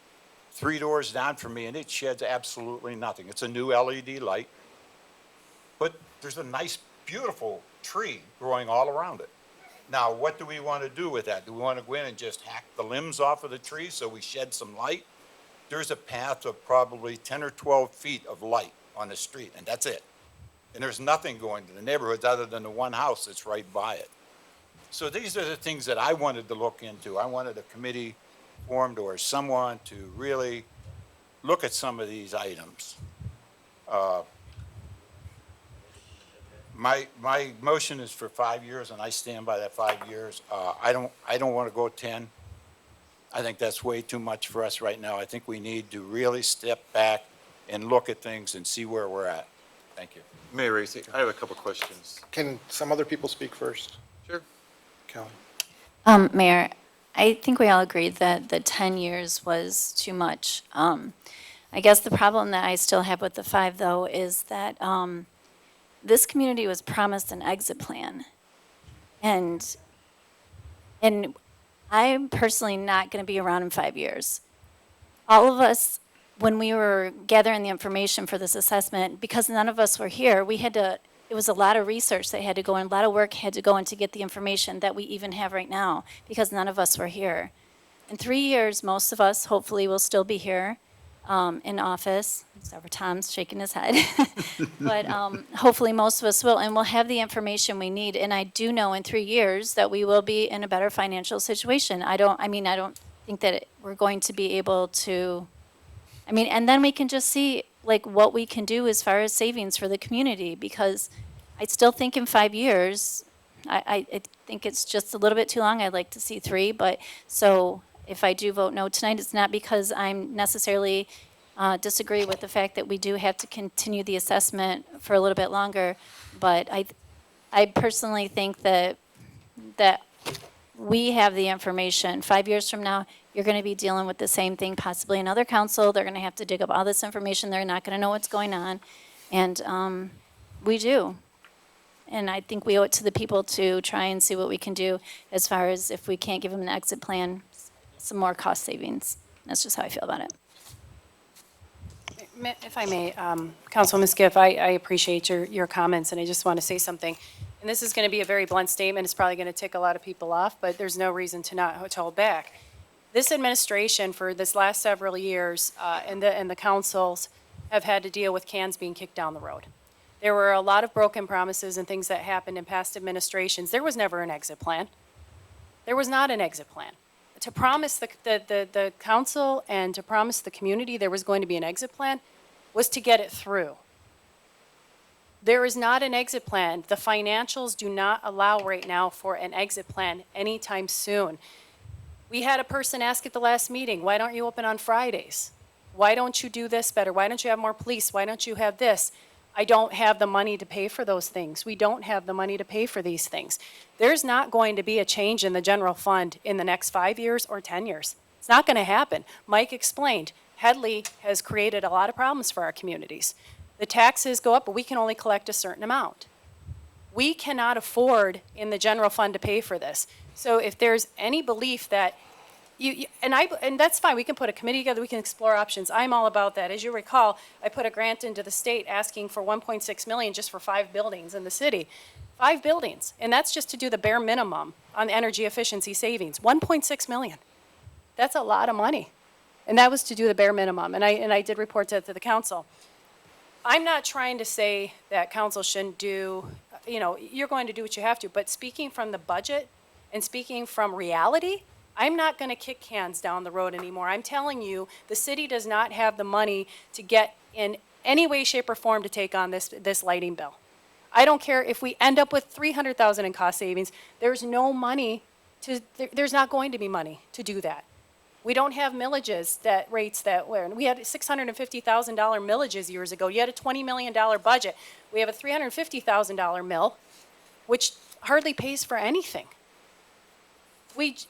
3 doors down from me, and it sheds absolutely nothing. It's a new LED light, but there's a nice, beautiful tree growing all around it. Now, what do we want to do with that? Do we want to go in and just hack the limbs off of the tree so we shed some light? There's a path of probably 10 or 12 feet of light on the street, and that's it. And there's nothing going to the neighborhoods other than the one house that's right by it. So these are the things that I wanted to look into. I wanted a committee formed or someone to really look at some of these items. My motion is for 5 years, and I stand by that 5 years. I don't want to go 10. I think that's way too much for us right now. I think we need to really step back and look at things and see where we're at. Thank you. Mayor Racy, I have a couple questions. Can some other people speak first? Sure. Kelly? Mayor, I think we all agreed that the 10 years was too much. I guess the problem that I still have with the 5, though, is that this community was promised an exit plan. And I'm personally not going to be around in 5 years. All of us, when we were gathering the information for this assessment, because none of us were here, it was a lot of research that had to go in, a lot of work had to go in to get the information that we even have right now, because none of us were here. In 3 years, most of us hopefully will still be here in office, except for Tom's shaking his head. But hopefully most of us will, and we'll have the information we need. And I do know in 3 years that we will be in a better financial situation. I don't think that we're going to be able to, and then we can just see like what we can do as far as savings for the community, because I still think in 5 years, I think it's just a little bit too long. I'd like to see 3, but so if I do vote no tonight, it's not because I'm necessarily disagree with the fact that we do have to continue the assessment for a little bit longer, but I personally think that we have the information. 5 years from now, you're going to be dealing with the same thing, possibly another council. They're going to have to dig up all this information. They're not going to know what's going on. And we do. And I think we owe it to the people to try and see what we can do as far as if we can't give them an exit plan, some more cost savings. That's just how I feel about it. If I may, Councilwoman Skiff, I appreciate your comments, and I just want to say something. And this is going to be a very blunt statement. It's probably going to tick a lot of people off, but there's no reason to not to hold back. This administration, for this last several years, and the councils have had to deal with cans being kicked down the road. There were a lot of broken promises and things that happened in past administrations. There was never an exit plan. There was not an exit plan. To promise the council and to promise the community there was going to be an exit plan was to get it through. There is not an exit plan. The financials do not allow right now for an exit plan anytime soon. We had a person ask at the last meeting, why don't you open on Fridays? Why don't you do this better? Why don't you have more police? Why don't you have this? I don't have the money to pay for those things. We don't have the money to pay for these things. There's not going to be a change in the general fund in the next 5 years or 10 years. It's not going to happen. Mike explained, Headley has created a lot of problems for our communities. The taxes go up, but we can only collect a certain amount. We cannot afford in the general fund to pay for this. So if there's any belief that and that's fine, we can put a committee together, we can explore options. I'm all about that. As you recall, I put a grant into the state asking for 1.6 million just for 5 buildings in the city. 5 buildings, and that's just to do the bare minimum on energy efficiency savings. 1.6 million. That's a lot of money. And that was to do the bare minimum, and I did report that to the council. I'm not trying to say that council shouldn't do, you're going to do what you have to, but speaking from the budget and speaking from reality, I'm not going to kick cans down the road anymore. I'm telling you, the city does not have the money to get in any way, shape, or form to take on this lighting bill. I don't care if we end up with $300,000 in cost savings. There's no money there's not going to be money to do that. We don't have millages we had $650,000 millages years ago. You had a $20 million budget. We have a $350,000 mill, which hardly pays for anything.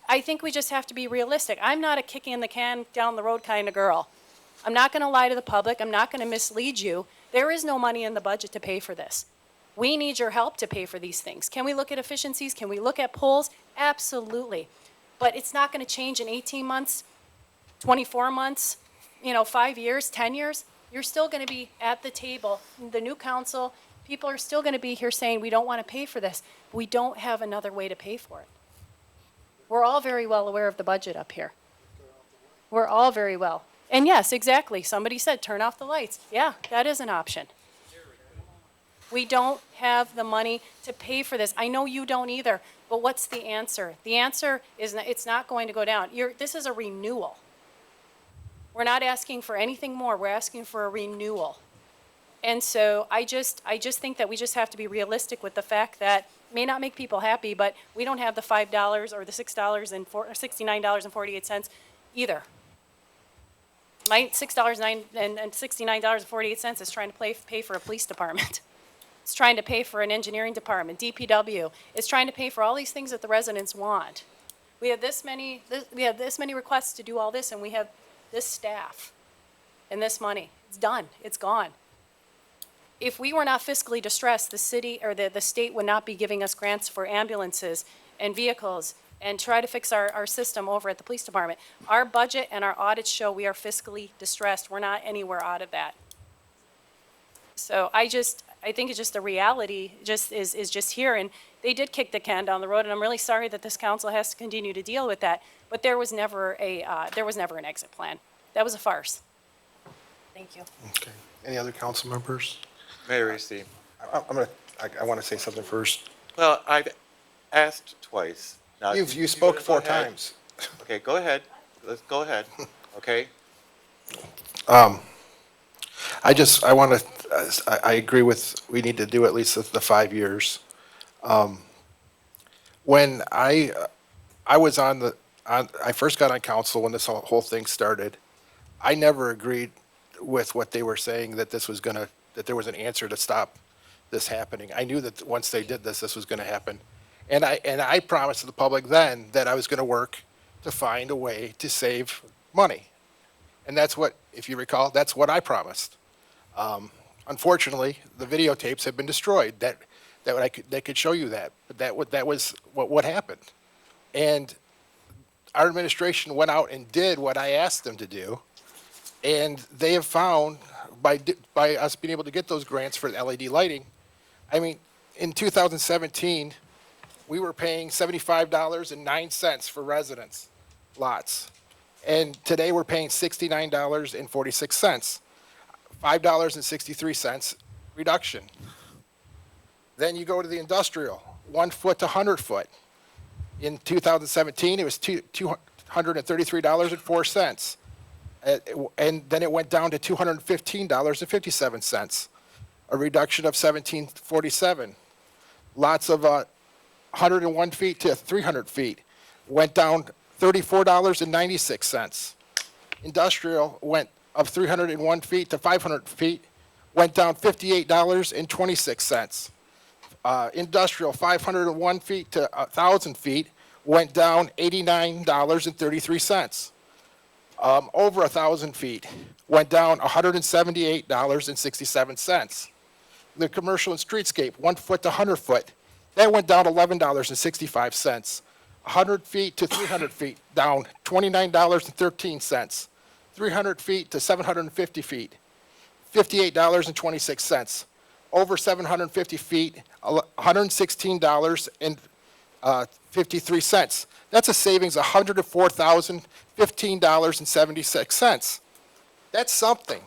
I think we just have to be realistic. I'm not a kicking the can down the road kind of girl. I'm not going to lie to the public. I'm not going to mislead you. There is no money in the budget to pay for this. We need your help to pay for these things. Can we look at efficiencies? Can we look at polls? Absolutely. But it's not going to change in 18 months, 24 months, 5 years, 10 years. You're still going to be at the table. The new council, people are still going to be here saying, we don't want to pay for this. We don't have another way to pay for it. We're all very well aware of the budget up here. We're all very well. And yes, exactly. Somebody said, turn off the lights. Yeah, that is an option. We don't have the money to pay for this. I know you don't either, but what's the answer? The answer is it's not going to go down. This is a renewal. We're not asking for anything more. We're asking for a renewal. And so I just think that we just have to be realistic with the fact that it may not make people happy, but we don't have the $5 or the $69.48 either. My $6.69.48 is trying to pay for a police department. It's trying to pay for an engineering department, DPW. It's trying to pay for all these things that the residents want. We have this many requests to do all this, and we have this staff and this money. It's done. It's gone. If we were not fiscally distressed, the city or the state would not be giving us grants for ambulances and vehicles and try to fix our system over at the police department. Our budget and our audits show we are fiscally distressed. We're not anywhere out of that. So I think it's just the reality is just here, and they did kick the can down the road, and I'm really sorry that this council has to continue to deal with that. But there was never an exit plan. That was a farce. Thank you. Okay. Any other council members? Mayor Eastie. I want to say something first. Well, I've asked twice. Now, You spoke go 4 ahead. times. Okay, go ahead. Let's go ahead. Okay? I agree with, we need to do at least the 5 years. When I first got on council when this whole thing started, I never agreed with what they were saying that that there was an answer to stop this happening. I knew that once they did this was going to happen. And I promised the public then that I was going to work to find a way to save money. And that's what, if you recall, that's what I promised. Unfortunately, the videotapes have been destroyed. That could show you that, but that was what happened. And our administration went out and did what I asked them to do, and they have found by us being able to get those grants for the LED lighting. I mean, in 2017, we were paying $75.09 for residence lots, and today we're paying $69.46, $5.63 reduction. Then you go to the industrial, 1 foot to 100 foot. In 2017, it was $233.04. And then it went down to $215.57, a reduction of $17.47. Lots of 101 feet to 300 feet went down $34.96. Industrial went of 301 feet to 500 feet, went down $58.26. Industrial 501 feet to 1,000 feet went down $89.33. Over 1,000 feet went down $178.67. The commercial and streetscape, 1 foot to 100 foot, that went down $11.65. 100 feet to 300 feet, down $29.13. 300 feet to 750 feet, $58.26. Over 750 feet, $116.53. That's a savings of $104,015.76. That's something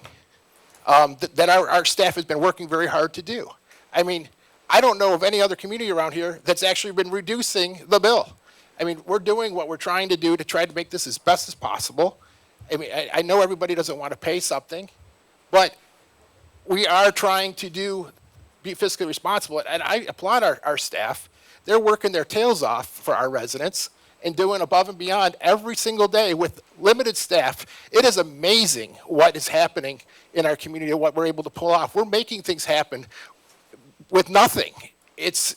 that our staff has been working very hard to do. I mean, I don't know of any other community around here that's actually been reducing the bill. I mean, we're doing what we're trying to do to try to make this as best as possible. I mean, I know everybody doesn't want to pay something, but we are trying to be fiscally responsible, and I applaud our staff. They're working their tails off for our residents and doing above and beyond every single day with limited staff. It is amazing what is happening in our community and what we're able to pull off. We're making things happen with nothing. It's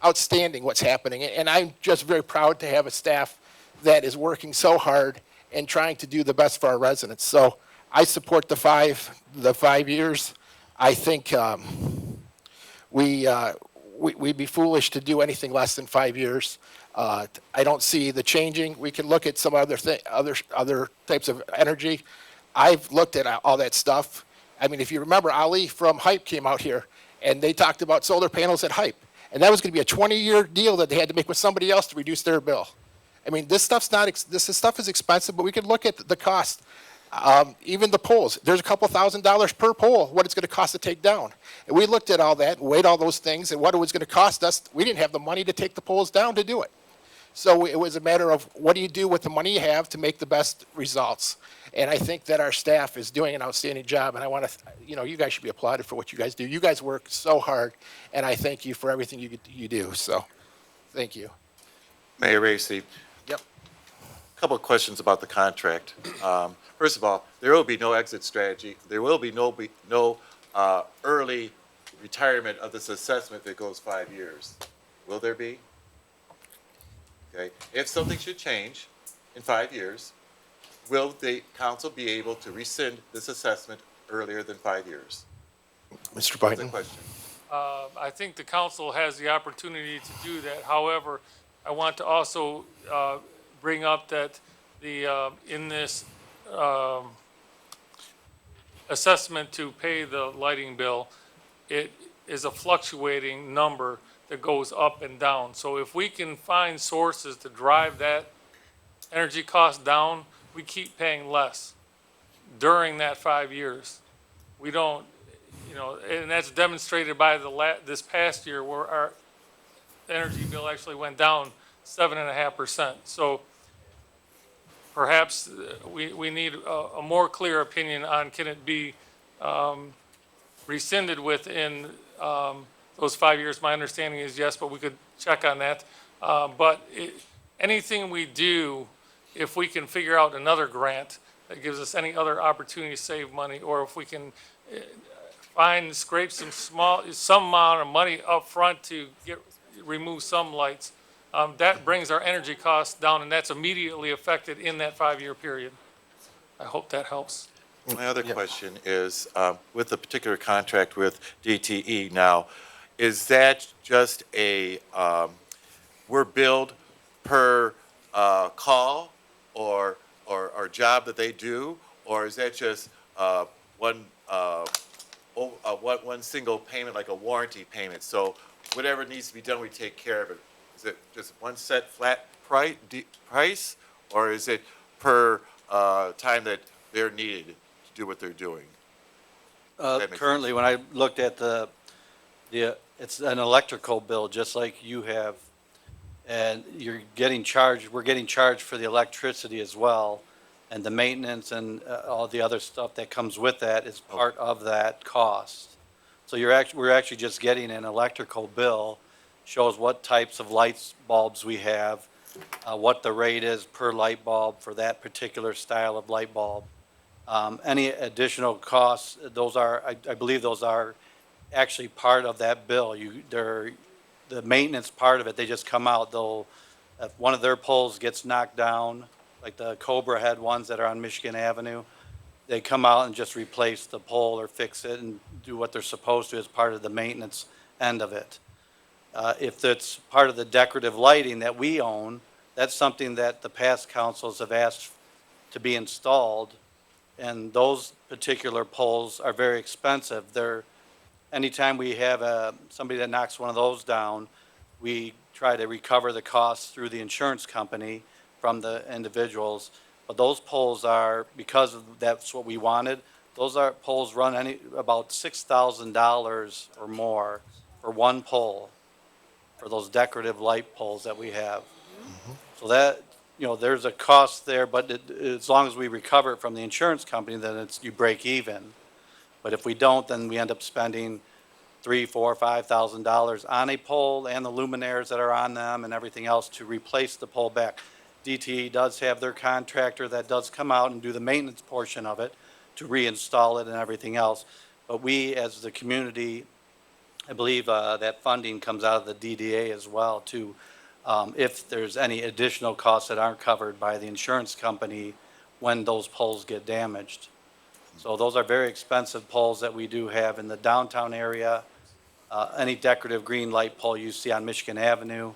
outstanding what's happening, and I'm just very proud to have a staff that is working so hard and trying to do the best for our residents. So I support the 5 years. I think we'd be foolish to do anything less than 5 years. I don't see the changing. We can look at some other types of energy. I've looked at all that stuff. I mean, if you remember, Ali from HYPE came out here, and they talked about solar panels at HYPE. And that was going to be a 20-year deal that they had to make with somebody else to reduce their bill. I mean, this stuff is expensive, but we could look at the cost. Even the poles, there's a couple $1,000s per pole, what it's going to cost to take down. And we looked at all that, weighed all those things, and what it was going to cost us. We didn't have the money to take the poles down to do it. So it was a matter of what do you do with the money you have to make the best results. And I think that our staff is doing an outstanding job, and I want to, you guys should be applauded for what you guys do. You guys work so hard, and I thank you for everything you do. So, thank you. Mayor Racy. Yep. A couple of questions about the contract. First of all, there will be no exit strategy. There will be no early retirement of this assessment that goes 5 years. Will there be? Okay. If something should change in 5 years, will the council be able to rescind this assessment earlier than 5 years? Mr. That's the Biden. question. I think the council has the opportunity to do that. However, I want to also bring up that in this assessment to pay the lighting bill, it is a fluctuating number that goes up and down. So if we can find sources to drive that energy cost down, we keep paying less during that 5 years. We don't, and that's demonstrated by this past year where our energy bill actually went down 7.5%. So perhaps we need a more clear opinion on can it be rescinded within those 5 years. My understanding is yes, but we could check on that. But anything we do, if we can figure out another grant that gives us any other opportunity to save money, or if we can scrape some amount of money up front to remove some lights, that brings our energy costs down, and that's immediately affected in that 5-year period. I hope that helps. My other question is, with the particular contract with DTE now, is that just we're billed per call or job that they do? Or is that just one single payment, like a warranty payment? So whatever needs to be done, we take care of it. Is it just one set flat price? Or is it per time that they're needed to do what they're doing? That makes Currently, when I looked at it's an electrical bill, just like you have, and we're getting charged for the electricity as well, and the maintenance and all the other stuff that comes with that is part of that cost. So we're actually just getting an electrical bill, shows what types of lights bulbs we have, what the rate is per light bulb for that particular style of light bulb. Any additional costs, I believe those are actually part of that bill. The maintenance part of it, they just come out, if one of their poles gets knocked down, like the Cobra Head ones that are on Michigan Avenue, they come out and just replace the pole or fix it and do what they're supposed to as part of the maintenance end of it. If it's part of the decorative lighting that we own, that's something that the past councils have asked to be installed, and those particular poles are very expensive. Anytime we have somebody that knocks one of those down, we try to recover the costs through the insurance company from the individuals. But those poles because that's what we wanted, poles run about $6,000 or more for one pole, for those decorative light poles that we have. So that, there's a cost there, but as long as we recover it from the insurance company, then you break even. But if we don't, then we end up spending $3,000, $4,000, $5,000 on a pole and the luminaires that are on them and everything else to replace the pole back. DTE does have their contractor that does come out and do the maintenance portion of it to reinstall it and everything else. But we, as the community, I believe that funding comes out of the DDA as well too, if there's any additional costs that aren't covered by the insurance company when those poles get damaged. So those are very expensive poles that we do have in the downtown area. Any decorative green light pole you see on Michigan Avenue,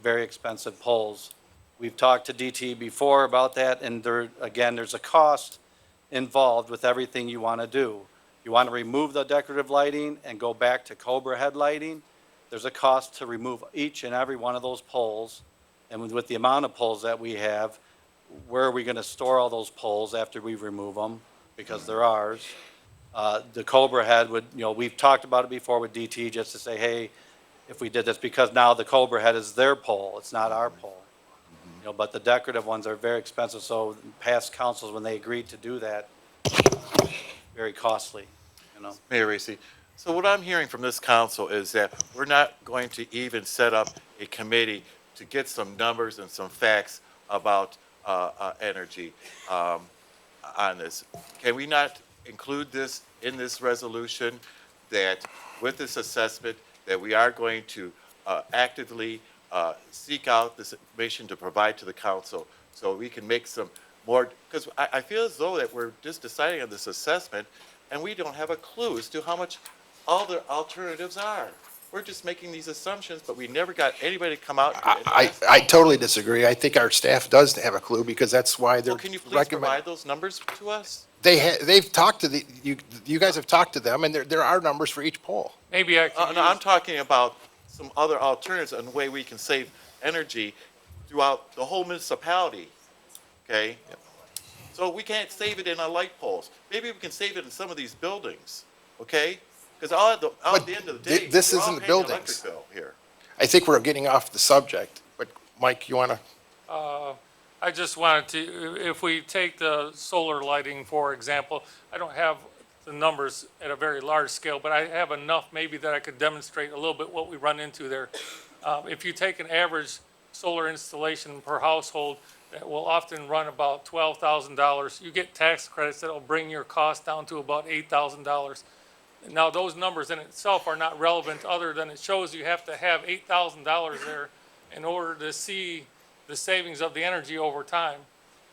very expensive poles. We've talked to DTE before about that, and there's a cost involved with everything you want to do. You want to remove the decorative lighting and go back to Cobra Head lighting, there's a cost to remove each and every one of those poles. And with the amount of poles that we have, where are we going to store all those poles after we remove them? Because they're ours. The Cobra Head we've talked about it before with DT just to say, hey, if we did this, because now the Cobra Head is their pole, it's not our pole. But the decorative ones are very expensive, so past councils, when they agreed to do that, very costly, Mayor Racy, so what I'm hearing from this council is that we're not going to even set up a committee to get some numbers and some facts about energy on this. Can we not include this in this resolution, that with this assessment, that we are going to actively seek out this information to provide to the council so we can make some more, because I feel as though that we're just deciding on this assessment and we don't have a clue as to how much all the alternatives are. We're just making these assumptions, but we never got anybody to come out. I totally disagree. I think our staff does have a clue because that's why they're Well, can you please provide those numbers to us? They've talked to you guys have talked to them, and there are numbers for each poll. Maybe I can No, I'm talking about some other alternatives and the way we can save energy throughout the whole municipality, okay? So we can't save it in our light poles. Maybe we can save it in some of these buildings, okay? Because at the end of the day, This we're all isn't the paying an buildings. electric bill here. I think we're getting off the subject, but Mike, you want to? I just wanted to, if we take the solar lighting, for example, I don't have the numbers at a very large scale, but I have enough maybe that I could demonstrate a little bit what we run into there. If you take an average solar installation per household, that will often run about $12,000. You get tax credits that will bring your cost down to about $8,000. Now, those numbers in itself are not relevant other than it shows you have to have $8,000 there in order to see the savings of the energy over time.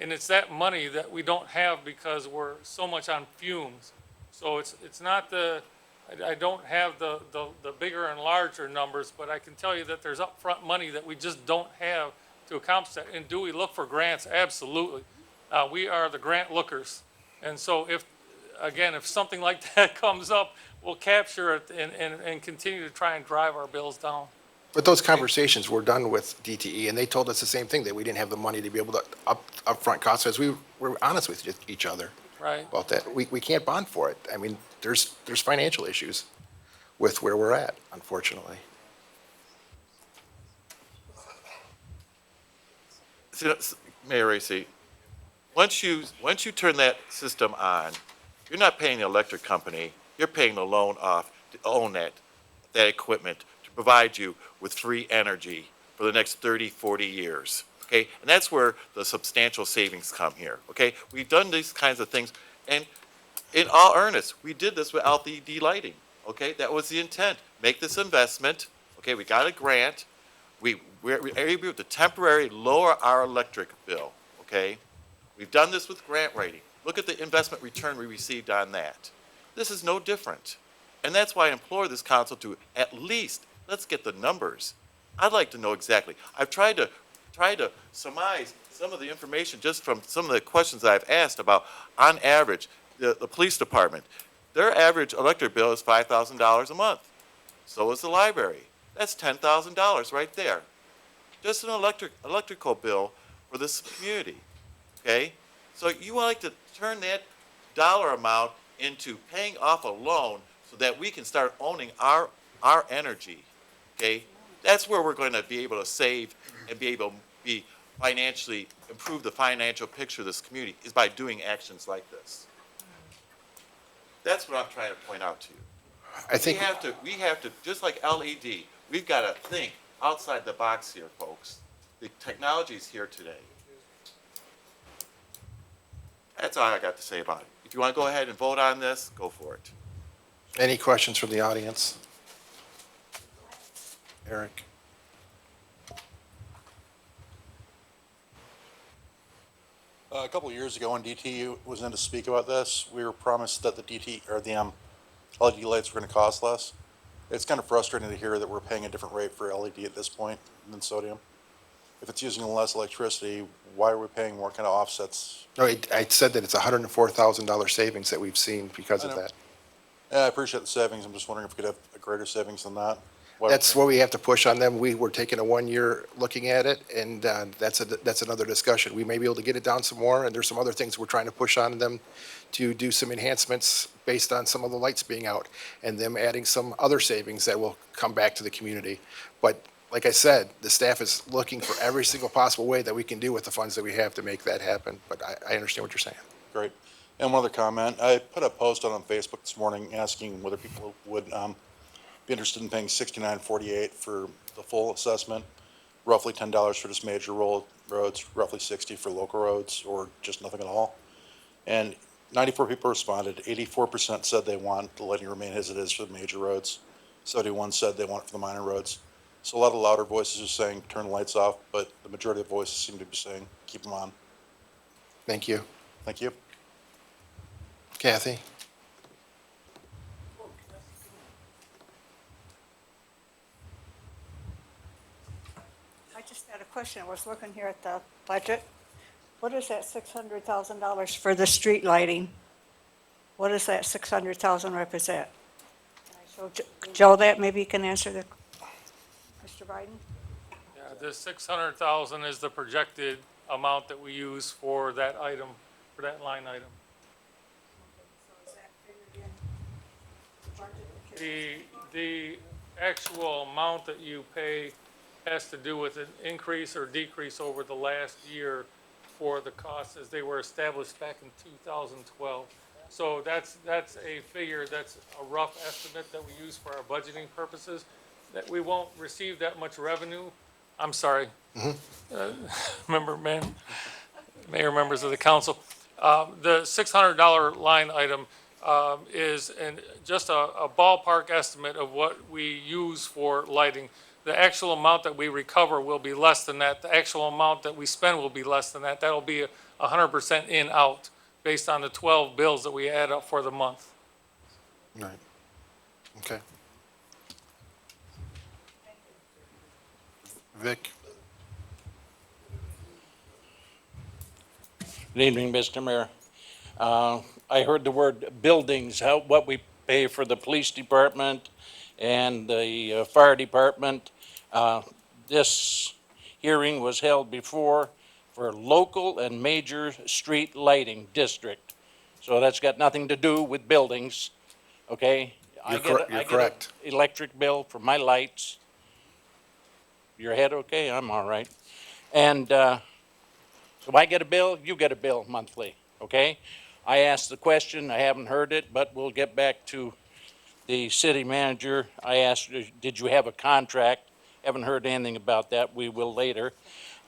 And it's that money that we don't have because we're so much on fumes. So it's not I don't have the bigger and larger numbers, but I can tell you that there's upfront money that we just don't have to accomplish that. And do we look for grants? Absolutely. We are the grant lookers. And so if something like that comes up, we'll capture it and continue to try and drive our bills down. But those conversations were done with DTE, and they told us the same thing, that we didn't have the money to be able to upfront costs, as we were honest with each other Right. about that. We can't bond for it. I mean, there's financial issues with where we're at, unfortunately. Mayor Racy, once you turn that system on, you're not paying the electric company, you're paying the loan off to own that equipment, to provide you with free energy for the next 30, 40 years, okay? And that's where the substantial savings come here, okay? We've done these kinds of things, and in all earnest, we did this with LED lighting, okay? That was the intent, make this investment, okay? We got a grant, we're able to temporarily lower our electric bill, okay? We've done this with grant writing. Look at the investment return we received on that. This is no different. And that's why I implore this council to at least, let's get the numbers. I'd like to know exactly. I've tried to surmise some of the information just from some of the questions I've asked about, on average, the police department. Their average electric bill is $5,000 a month. So is the library. That's $10,000 right there. Just an electrical bill for this community, okay? So you would like to turn that dollar amount into paying off a loan so that we can start owning our energy, okay? That's where we're going to be able to save and be able to be financially, improve the financial picture of this community, is by doing actions like this. That's what I'm trying to point out to you. I think, We have to, just like LED, we've got to think outside the box here, folks. The technology is here today. That's all I got to say about it. If you want to go ahead and vote on this, go for it. any questions from the audience? Eric? A couple of years ago, when DT was in to speak about this, we were promised that the DT, or the LED lights were going to cost less. It's kind of frustrating to hear that we're paying a different rate for LED at this point than sodium. If it's using less electricity, why are we paying more? Kind of offsets? No, I said that it's $104,000 savings that we've seen because of I know. that. Yeah, I appreciate the savings. I'm just wondering if we could have a greater savings than that. Why we're That's paying- what we have to push on them. We were taking a 1 year looking at it, and that's another discussion. We may be able to get it down some more, and there's some other things we're trying to push on them to do some enhancements based on some of the lights being out, and them adding some other savings that will come back to the community. But like I said, the staff is looking for every single possible way that we can do with the funds that we have to make that happen. But I understand what you're saying. Great. And one other comment, I put a post on Facebook this morning asking whether people would be interested in paying $69.48 for the full assessment, roughly $10 for just major roads, roughly $60 for local roads, or just nothing at all. And 94 people responded. 84% said they want the lighting to remain as it is for the major roads. 71 said they want it for the minor roads. So a lot of louder voices are saying turn the lights off, but the majority of voices seem to be saying keep them on. Thank you. Thank you. Kathy? I just had a question. I was looking here at the budget. What is that $600,000 for the street lighting? What does that 600,000 represent? Can I show Joe that? Maybe you can answer the, Mr. Biden? Yeah, the 600,000 is the projected amount that we use for that item, for that line item. So is that figured in the budget? The actual amount that you pay has to do with an increase or decrease over the last year for the costs as they were established back in 2012. So that's a figure, that's a rough estimate that we use for our budgeting purposes, that we won't receive that much revenue. I'm sorry. Mayor, members of the council. The $600 line item is just a ballpark estimate of what we use for lighting. the actual amount that we recover will be less than that. The actual amount that we spend will be less than that. That'll be 100% in, out, based on the 12 bills that we add up for the month. Right. Okay. Vic? Good evening, Mr. Mayor. I heard the word buildings, what we pay for the police department and the fire department. This hearing was held before for local and major street lighting district. So that's got nothing to do with buildings, okay? You're I correct. get an electric bill for my lights. Your head okay? I'm all right. And so I get a bill, you get a bill monthly, okay? I asked the question, I haven't heard it, but we'll get back to the city manager. I asked, did you have a contract? Haven't heard anything about that, we will later.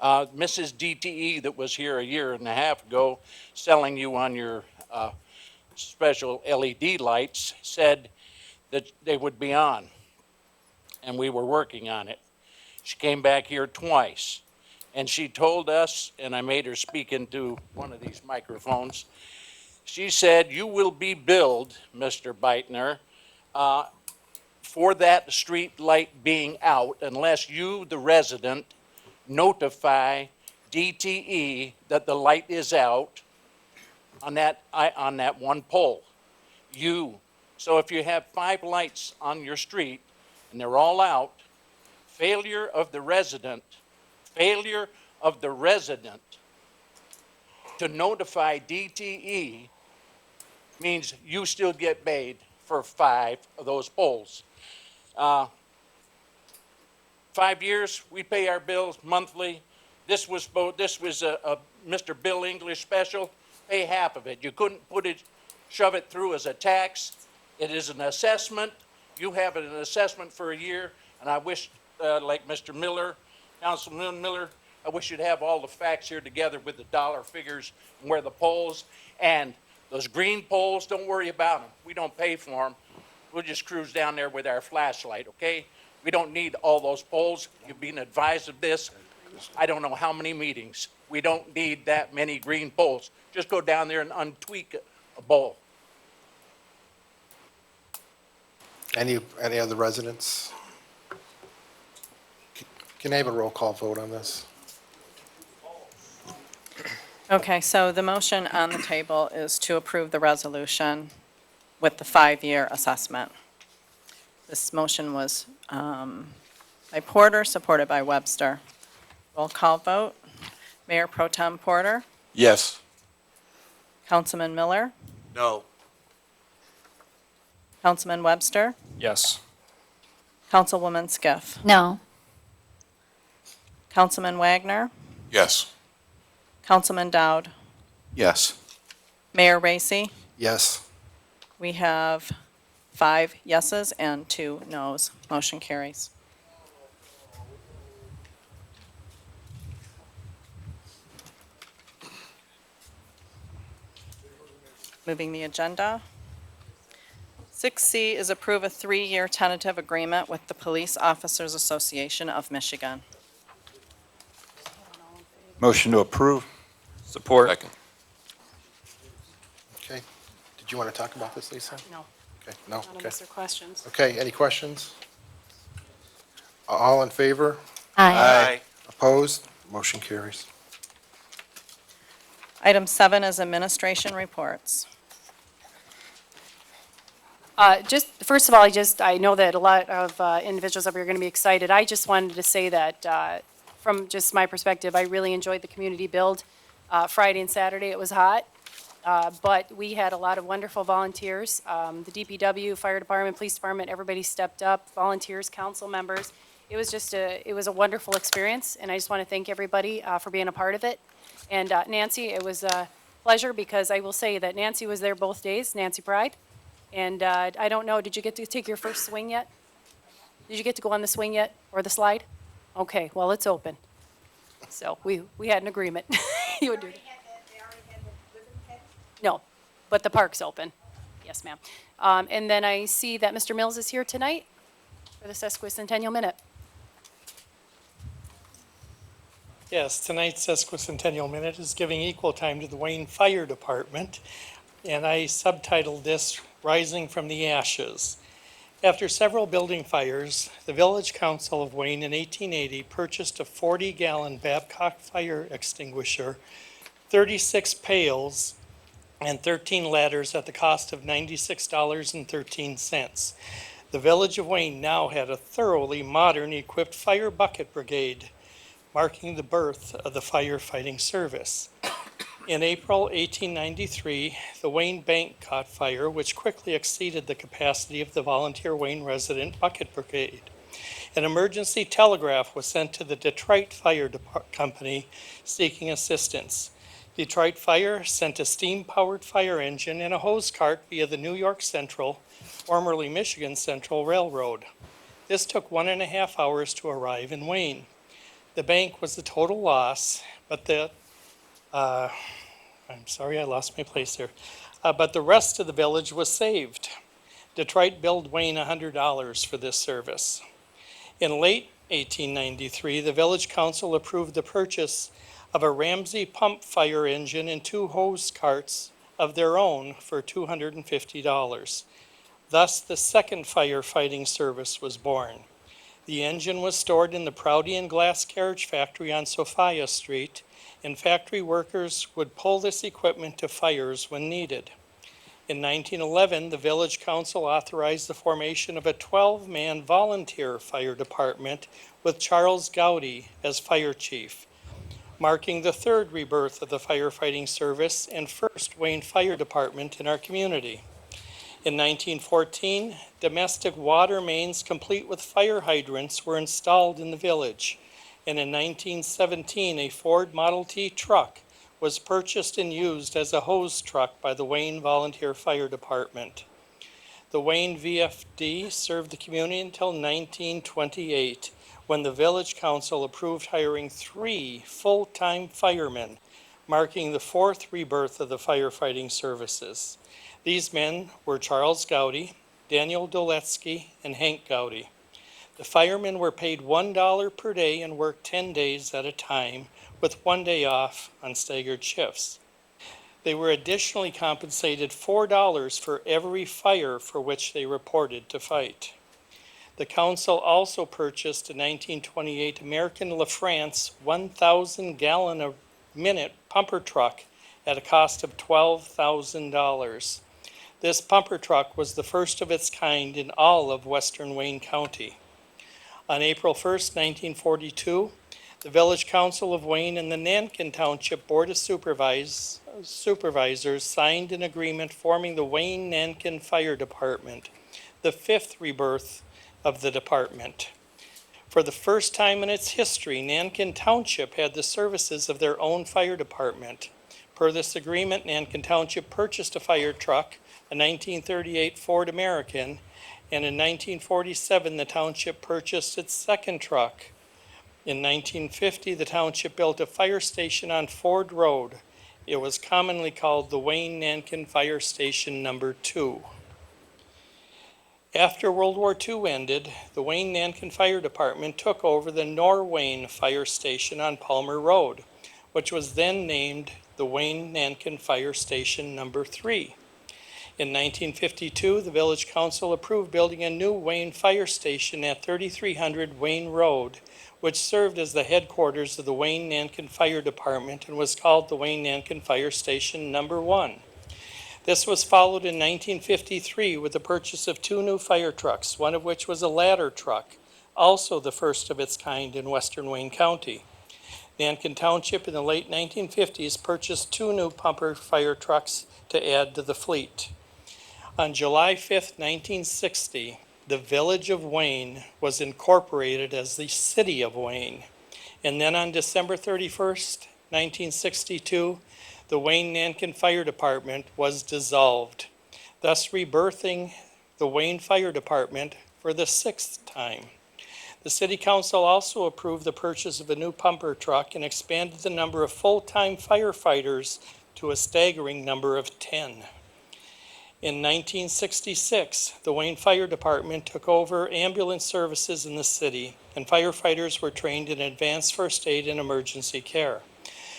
Mrs. DTE that was here a year and a half ago selling you on your special LED lights said that they would be on, and we were working on it. She came back here twice. And she told us, and I made her speak into one of these microphones, she said, you will be billed, Mr. Beitner, for that street light being out unless you, the resident, notify DTE that the light is out on that one pole. So if you have 5 lights on your street and they're all out, failure of the resident to notify DTE means you still get paid for 5 of those poles. 5 years, we pay our bills monthly. This was a Mr. Bill English special, pay half of it. You couldn't shove it through as a tax. It is an assessment. You have an assessment for a year, and I wish, like Mr. Miller, Councilman Miller, I wish you'd have all the facts here together with the dollar figures and where the poles, and those green poles, don't worry about them. We don't pay for them. We'll just cruise down there with our flashlight, okay? We don't need all those poles. You've been advised of this. I don't know how many meetings. We don't need that many green poles. Just go down there and untweak a pole. Any other residents? Can I have a roll call vote on this? Okay, so the motion on the table is to approve the resolution with the 5-year assessment. This motion was by Porter, supported by Webster. Roll call vote. Mayor Pro Tem Porter, Yes. Councilman Miller, No. Councilman Webster, Yes. Councilwoman Skiff, No. Councilman Wagner, Yes. Councilman Dowd, Yes. Mayor Racy. Yes. We have 5 yeses and 2 nos. Motion carries. Moving the agenda. 6C is approve a 3-year tentative agreement with the Police Officers Association of Michigan. Motion to approve? Support. Second. Okay. Did you want to talk about this, Lisa? No, Okay, no, not okay. unless there are questions. Okay, any questions? All in favor? Aye. Opposed? Motion carries. Item 7 is administration reports. Just, first of all, I know that a lot of individuals up here are going to be excited. I just wanted to say that, from just my perspective, I really enjoyed the community build. Friday and Saturday, it was hot, but we had a lot of wonderful volunteers. The DPW, Fire Department, Police Department, everybody stepped up, volunteers, council members. It was just it was a wonderful experience, and I just want to thank everybody for being a part of it. And Nancy, it was a pleasure, because I will say that Nancy was there both days, Nancy Pride. And I don't know, did you get to take your first swing yet? Did you get to go on the swing yet, or the slide? Okay, well, it's open. So we had an agreement. You would do that. No, but the park's open. Yes, ma'am. And then I see that Mr. Mills is here tonight for the Sesquicentennial Minute. Yes, tonight's sesquicentennial minute is giving equal time to the Wayne Fire Department, and I subtitled this Rising from the Ashes. After several building fires, the Village Council of Wayne in 1880 purchased a 40-gallon Babcock fire extinguisher, 36 pails, and 13 ladders at the cost of $96.13. The Village of Wayne now had a thoroughly modern equipped fire bucket brigade, marking the birth of the firefighting service. In April 1893, the Wayne Bank caught fire, which quickly exceeded the capacity of the volunteer Wayne resident bucket brigade. An emergency telegraph was sent to the Detroit Fire Company seeking assistance. Detroit Fire sent a steam-powered fire engine and a hose cart via the New York Central, formerly Michigan Central Railroad. This took 1.5 hours to arrive in Wayne. The bank was a total loss, but I'm sorry, I lost my place here. But the rest of the village was saved. Detroit billed Wayne $100 for this service. In late 1893, the Village Council approved the purchase of a Ramsey pump fire engine and 2 hose carts of their own for $250. Thus, the second firefighting service was born. The engine was stored in the Proudian Glass Carriage Factory on Sophia Street, and factory workers would pull this equipment to fires when needed. In 1911, the Village Council authorized the formation of a 12-man volunteer fire department with Charles Gowdy as fire chief, marking the 3rd rebirth of the firefighting service and first Wayne Fire Department in our community. In 1914, domestic water mains complete with fire hydrants were installed in the village. And in 1917, a Ford Model T truck was purchased and used as a hose truck by the Wayne Volunteer Fire Department. The Wayne VFD served the community until 1928, when the Village Council approved hiring 3 full-time firemen, marking the 4th rebirth of the firefighting services. These men were Charles Gowdy, Daniel Doletsky, and Hank Gowdy. The firemen were paid $1 per day and worked 10 days at a time, with 1 day off on staggered shifts. They were additionally compensated $4 for every fire for which they reported to fight. The council also purchased a 1928 American LaFrance 1,000-gallon-a-minute pumper truck at a cost of $12,000. This pumper truck was the first of its kind in all of western Wayne County. On April 1st, 1942, the Village Council of Wayne and the Nankin Township Board of Supervisors signed an agreement forming the Wayne Nankin Fire Department, the 5th rebirth of the department. For the first time in its history, Nankin Township had the services of their own fire department. Per this agreement, Nankin Township purchased a fire truck, a 1938 Ford American, and in 1947, the township purchased its second truck. In 1950, the township built a fire station on Ford Road. It was commonly called the Wayne Nankin Fire Station Number 2. After World War II ended, the Wayne Nankin Fire Department took over the Norwayne Fire Station on Palmer Road, which was then named the Wayne Nankin Fire Station Number 3. In 1952, the Village Council approved building a new Wayne Fire Station at 3300 Wayne Road, which served as the headquarters of the Wayne Nankin Fire Department and was called the Wayne Nankin Fire Station Number 1. This was followed in 1953 with the purchase of 2 new fire trucks, one of which was a ladder truck, also the first of its kind in western Wayne County. Nankin Township in the late 1950s purchased 2 new pumper fire trucks to add to the fleet. On July 5th, 1960, the Village of Wayne was incorporated as the City of Wayne. And then on December 31st, 1962, the Wayne Nankin Fire Department was dissolved, thus rebirthing the Wayne Fire Department for the 6th time. The City Council also approved the purchase of a new pumper truck and expanded the number of full-time firefighters to a staggering number of 10. In 1966, the Wayne Fire Department took over ambulance services in the city, and firefighters were trained in advanced first aid and emergency care.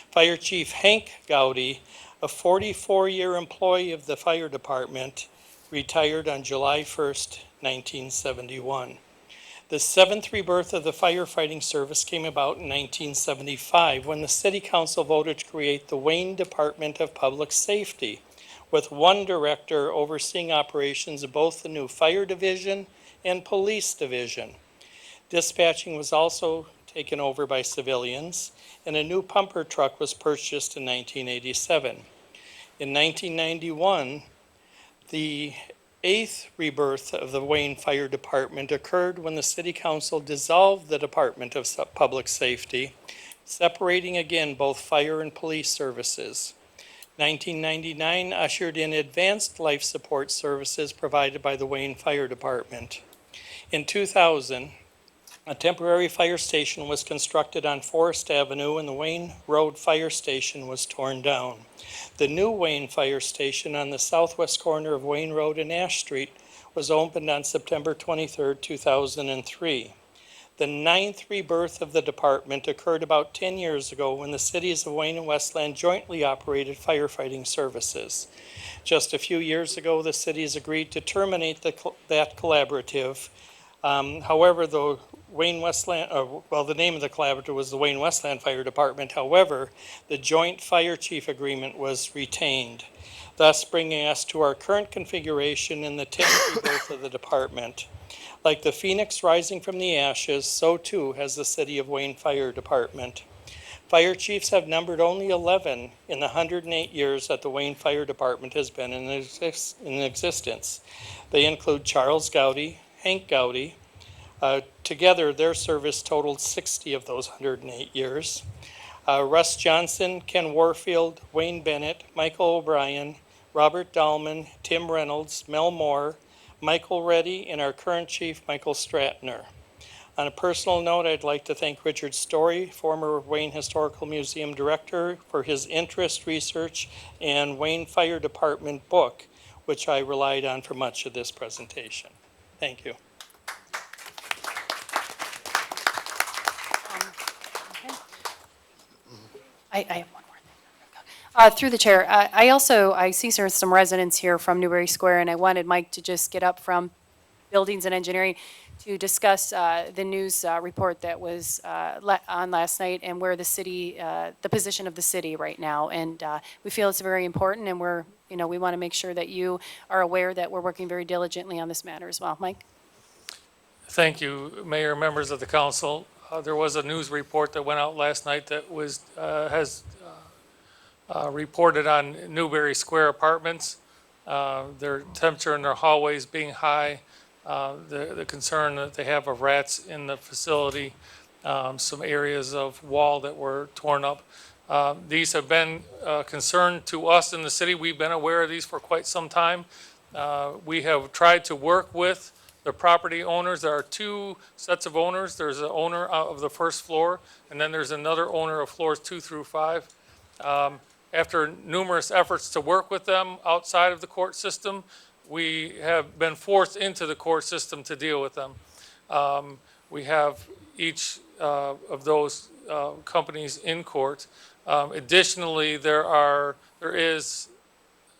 Fire Chief Hank Gowdy, a 44-year employee of the fire department, retired on July 1st, 1971. The seventh rebirth of the firefighting service came about in 1975 when the City Council voted to create the Wayne Department of Public Safety, with one director overseeing operations of both the new fire division and police division. Dispatching was also taken over by civilians, and a new pumper truck was purchased in 1987. In 1991, the eighth rebirth of the Wayne Fire Department occurred when the City Council dissolved the Department of Public Safety, separating again both fire and police services. 1999 ushered in advanced life support services provided by the Wayne Fire Department. In 2000, a temporary fire station was constructed on Forest Avenue and the Wayne Road Fire Station was torn down. The new Wayne Fire Station on the southwest corner of Wayne Road and Ash Street was opened on September 23, 2003. The ninth rebirth of the department occurred about 10 years ago when the cities of Wayne and Westland jointly operated firefighting services. Just a few years ago, the cities agreed to terminate that collaborative. However, the Wayne Westland, the name of the collaborative was the Wayne Westland Fire Department. However, the joint fire chief agreement was retained, thus bringing us to our current configuration in the 10th rebirth of the department. Like the phoenix rising from the ashes, so too has the City of Wayne Fire Department. Fire chiefs have numbered only 11 in the 108 years that the Wayne Fire Department has been in existence. They include Charles Gowdy, Hank Gowdy. Together, their service totaled 60 of those 108 years. Russ Johnson, Ken Warfield, Wayne Bennett, Michael O'Brien, Robert Dahlman, Tim Reynolds, Mel Moore, Michael Reddy, and our current chief, Michael Stratner. On a personal note, I'd like to thank Richard Story, former Wayne Historical Museum Director, for his interest, research, and Wayne Fire Department book, which I relied on for much of this presentation. Thank you. I have one more thing. Through the chair, I see there's some residents here from Newberry Square, and I wanted Mike to just get up from Buildings and Engineering to discuss the news report that was on last night and where the city, the position of the city right now. And we feel it's very important, and we want to make sure that you are aware that we're working very diligently on this matter as well. Mike? Thank you, Mayor, members of the council. There was a news report that went out last night that has reported on Newberry Square apartments, their temperature in their hallways being high, the concern that they have of rats in the facility, some areas of wall that were torn up. These have been a concern to us in the city. We've been aware of these for quite some time. We have tried to work with the property owners. There are two sets of owners. There's an owner of the first floor, and then there's another owner of floors 2 through 5. After numerous efforts to work with them outside of the court system, we have been forced into the court system to deal with them. We have each of those companies in court. Additionally, there is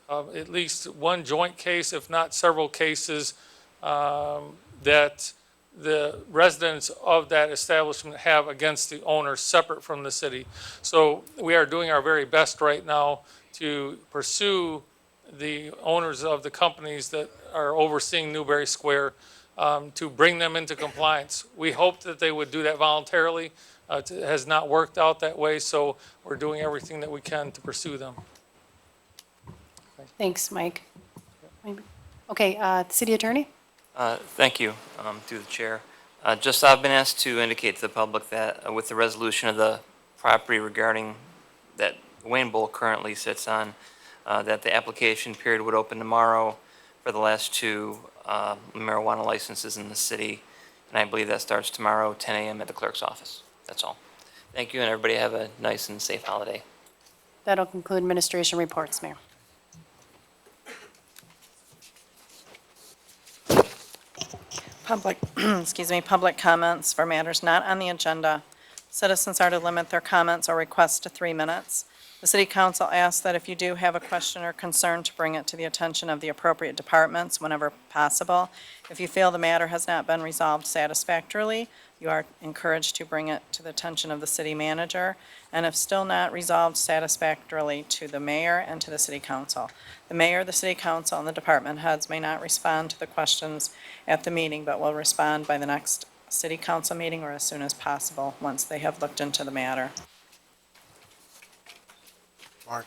at least one joint case, if not several cases, that the residents of that establishment have against the owner separate from the city. So we are doing our very best right now to pursue the owners of the companies that are overseeing Newberry Square to bring them into compliance. We hoped that they would do that voluntarily. It has not worked out that way, so we're doing everything that we can to pursue them. Thanks, Mike. Okay, City Attorney? Thank you, through the chair. I've been asked to indicate to the public that with the resolution of the property regarding that Wayne Bowl currently sits on, that the application period would open tomorrow for the last 2 marijuana licenses in the city. And I believe that starts tomorrow, 10 a.m. at the clerk's office. That's all. Thank you, and everybody have a nice and safe holiday. That'll conclude administration reports, Mayor. Public, excuse me, public comments for matters not on the agenda. Citizens are to limit their comments or requests to 3 minutes. The City Council asks that if you do have a question or concern, to bring it to the attention of the appropriate departments whenever possible. If you feel the matter has not been resolved satisfactorily, you are encouraged to bring it to the attention of the city manager, and if still not resolved satisfactorily, to the mayor and to the City Council. The mayor, the City Council, and the department heads may not respond to the questions at the meeting, but will respond by the next City Council meeting or as soon as possible, once they have looked into the matter. Mark?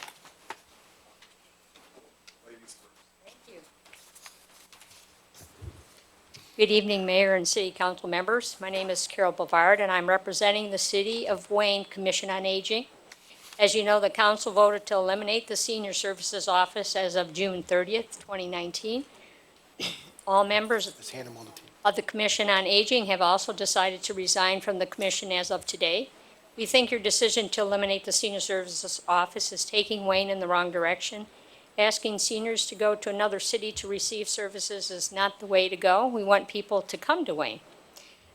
Good evening, Mayor and City Council members. My name is Carol Bavard, and I'm representing the City of Wayne Commission on Aging. As you know, the council voted to eliminate the Senior Services Office as of June 30th, 2019. All members of the Commission on Aging have also decided to resign from the commission as of today. We think your decision to eliminate the Senior Services Office is taking Wayne in the wrong direction. Asking seniors to go to another city to receive services is not the way to go. We want people to come to Wayne.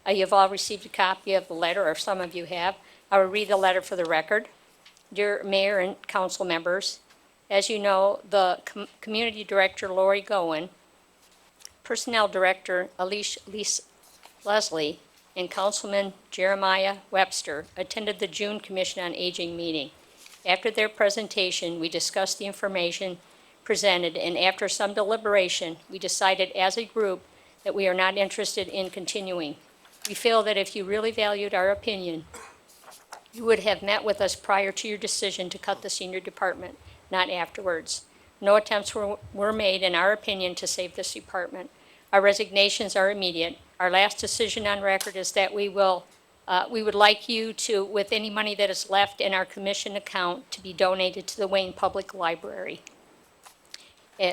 You've all received a copy of the letter, or some of you have. I will read the letter for the record. Dear Mayor and Council members, as you know, the Community Director, Lori Gowen, Personnel Director, Elise Leslie, and Councilman Jeremiah Webster attended the June Commission on Aging meeting. After their presentation, we discussed the information presented, and after some deliberation, we decided as a group that we are not interested in continuing. We feel that if you really valued our opinion, you would have met with us prior to your decision to cut the senior department, not afterwards. No attempts were made, in our opinion, to save this department. Our resignations are immediate. Our last decision on record is that we would like you to, with any money that is left in our commission account, to be donated to the Wayne Public Library.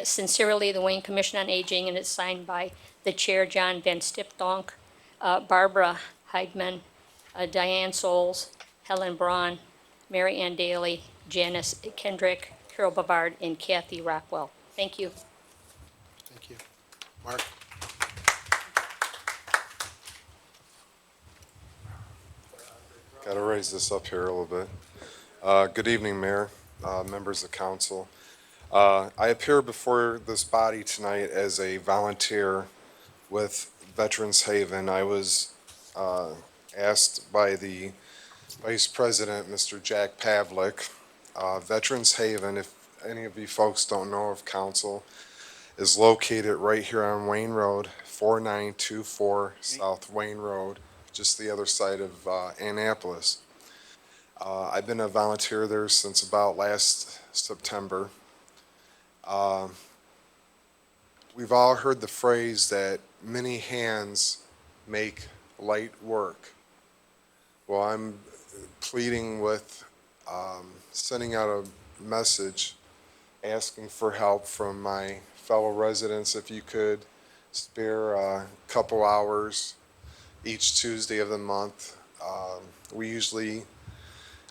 Sincerely, the Wayne Commission on Aging, and it's signed by the Chair, John Van Stipdonk, Barbara Heidman, Diane Souls, Helen Braun, Mary Ann Daly, Janice Kendrick, Carol Bavard, and Kathy Rockwell. Thank you. Thank you. Mark? Got to raise this up here a little bit. Good evening, Mayor, members of council. I appear before this body tonight as a volunteer with Veterans Haven. I was asked by the Vice President, Mr. Jack Pavlik. Veterans Haven, if any of you folks don't know of council, is located right here on Wayne Road, 4924 South Wayne Road, just the other side of Annapolis. I've been a volunteer there since about last September. We've all heard the phrase that many hands make light work. Well, I'm pleading with sending out a message asking for help from my fellow residents. If you could spare a couple hours each Tuesday of the month. We usually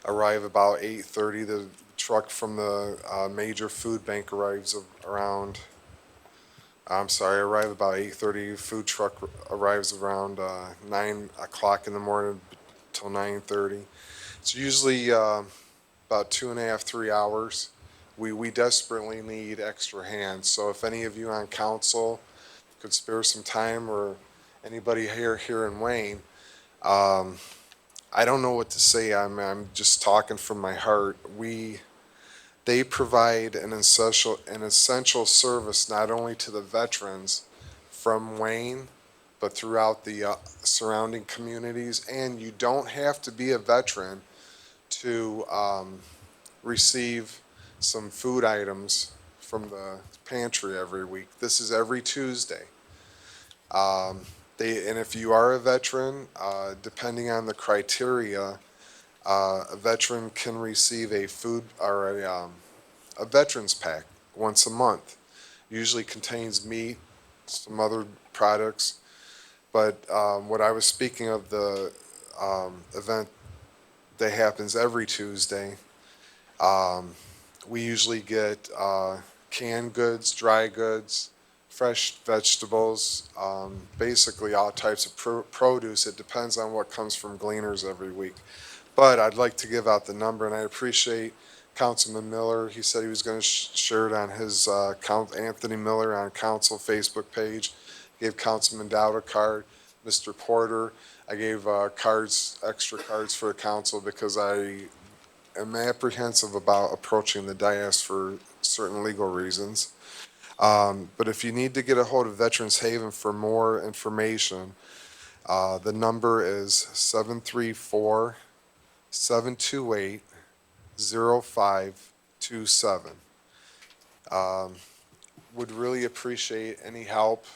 arrive about 8:30. The truck from the major food bank arrives around, arrive about 8:30. Food truck arrives around 9 o'clock in the morning till 9:30. It's usually about 2.5, 3 hours. We desperately need extra hands. So if any of you on council could spare some time, or anybody here in Wayne, I don't know what to say. I'm just talking from my heart. They provide an essential service not only to the veterans from Wayne, but throughout the surrounding communities. And you don't have to be a veteran to receive some food items from the pantry every week. This is every Tuesday. And if you are a veteran, depending on the criteria, a veteran can receive a food or a veterans pack once a month. Usually contains meat, some other products. But what I was speaking of, the event that happens every Tuesday, we usually get canned goods, dry goods, fresh vegetables, basically all types of produce. It depends on what comes from Gleaners every week. But I'd like to give out the number, and I appreciate Councilman Miller. He said he was going to share it on his Anthony Miller on council Facebook page. Gave Councilman Dowd a card. Mr. Porter, I gave extra cards for the council because I am apprehensive about approaching the dais for certain legal reasons. But if you need to get a hold of Veterans Haven for more information, the number is 734-728-0527. Would really appreciate any help.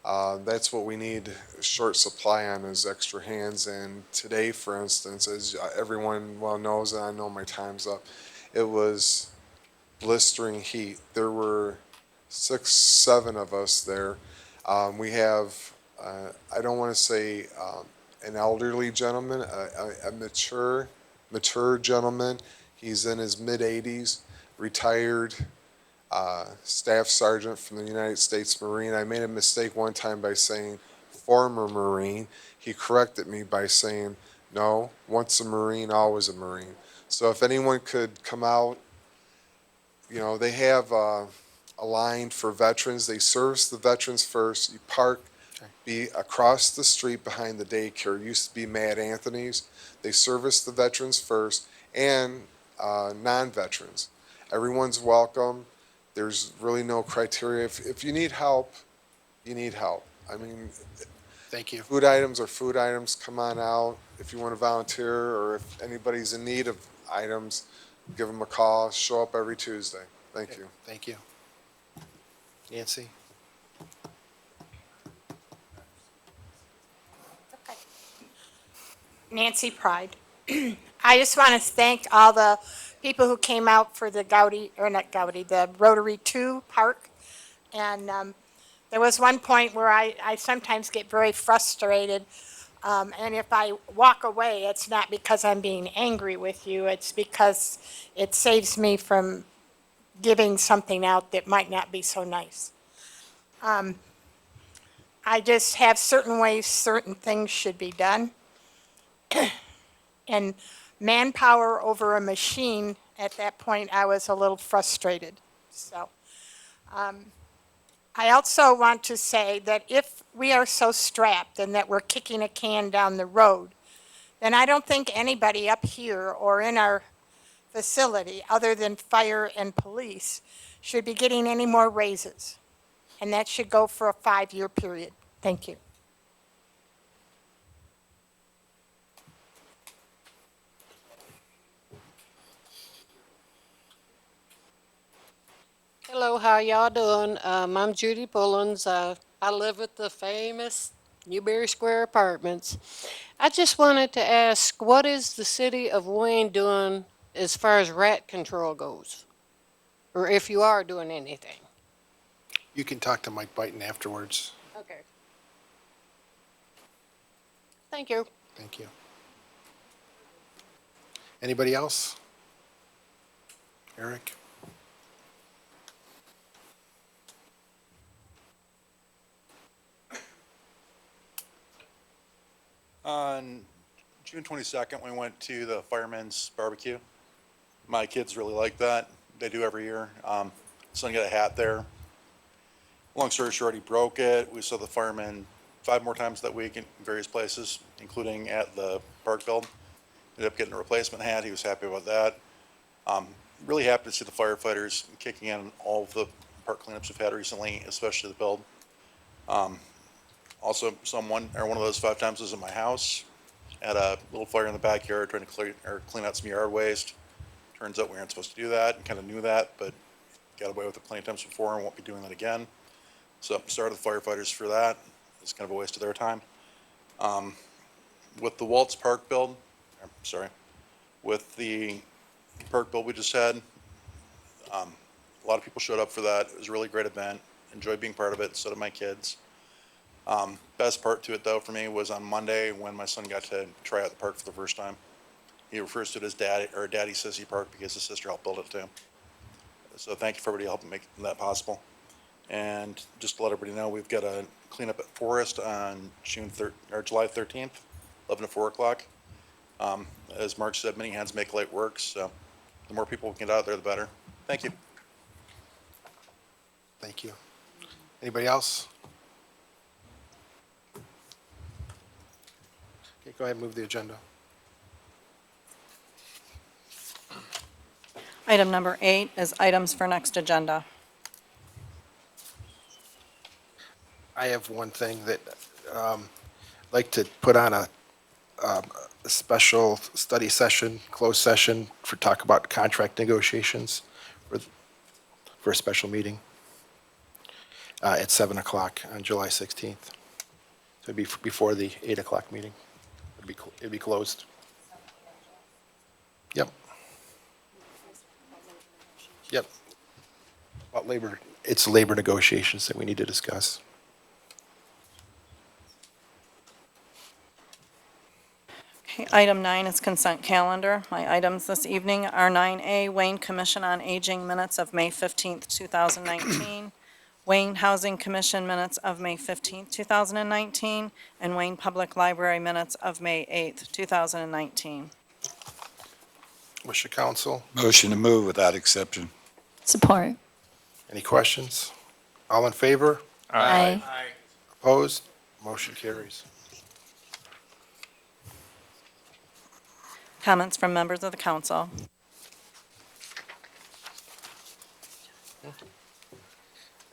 That's what we need a short supply on is extra hands. And today, for instance, as everyone well knows, and I know my time's up, it was blistering heat. There were 6, 7 of us there. We have, I don't want to say an elderly gentleman, a mature gentleman. He's in his mid-80s, retired staff sergeant from the United States Marine. I made a mistake one time by saying former Marine. He corrected me by saying, no, once a Marine, always a Marine. So if anyone could come out, you know, they have a line for veterans. They service the veterans first. You park, be across the street behind the daycare. It used to be Mad Anthony's. They service the veterans first and non-veterans. Everyone's welcome. There's really no criteria. If you need help, you need help. I mean, Thank you. food items are food items. Come on out. If you want to volunteer or if anybody's in need of items, give them a call. Show up every Tuesday. Thank you. Thank you. Nancy? Nancy Pride. I just want to thank all the people who came out for the Gowdy, or not Gowdy, the Rotary 2 Park. And there was one point where I sometimes get very frustrated. And if I walk away, it's not because I'm being angry with you. It's because it saves me from giving something out that might not be so nice. I just have certain ways certain things should be done. And manpower over a machine, at that point, I was a little frustrated. So I also want to say that if we are so strapped and that we're kicking a can down the road, then I don't think anybody up here or in our facility, other than fire and police, should be getting any more raises. And that should go for a 5-year period. Thank you. Hello, how y'all doing? I'm Judy Pullins. I live at the famous Newberry Square Apartments. I just wanted to ask, what is the city of Wayne doing as far as rat control goes? Or if you are doing anything? You can talk to Mike Byton afterwards. Okay. Thank you. Thank you. Anybody else? Eric? On June 22nd, we went to the Fireman's Barbecue. My kids really like that. They do every year. Son got a hat there. Long story short, he broke it. We saw the firemen 5 more times that week in various places, including at the park build. Ended up getting a replacement hat. He was happy about that. Really happy to see the firefighters kicking in all of the park cleanups we've had recently, especially the build. Also, one of those 5 times was in my house. Had a little fire in the backyard trying to clean out some yard waste. Turns out we weren't supposed to do that and kind of knew that, but got away with it plenty of times before and won't be doing that again. So started the firefighters for that. It's kind of a waste of their time. With the Waltz Park build, with the park build we just had, a lot of people showed up for that. It was a really great event. Enjoyed being part of it, so did my kids. Best part to it though for me was on Monday when my son got to try out the park for the first time. He refers to it as Daddy Sissy Park because his sister helped build it too. So thank you for everybody helping make that possible. And just to let everybody know, we've got a cleanup at Forest on July 13th, 11 to 4 o'clock. As Mark said, many hands make light work, so the more people we can get out there, the better. Thank you. Thank you. Anybody else? Okay, go ahead and move the agenda. Item number 8 is items for next agenda. I have one thing that I'd like to put on a special study session, closed session, for talk about contract negotiations for a special meeting at 7 o'clock on July 16th. So it'd be before the 8 o'clock meeting. It'd be closed. Yep. Yep. About labor, it's labor negotiations that we need to discuss. Okay, item 9 is consent calendar. My items this evening are 9A, Wayne Commission on Aging minutes of May 15th, 2019, Wayne Housing Commission minutes of May 15th, 2019, and Wayne Public Library minutes of May 8th, 2019. Wish of council. Motion to move without exception. Support. Any questions? All in favor? Aye. Opposed? Motion carries. Comments from members of the council.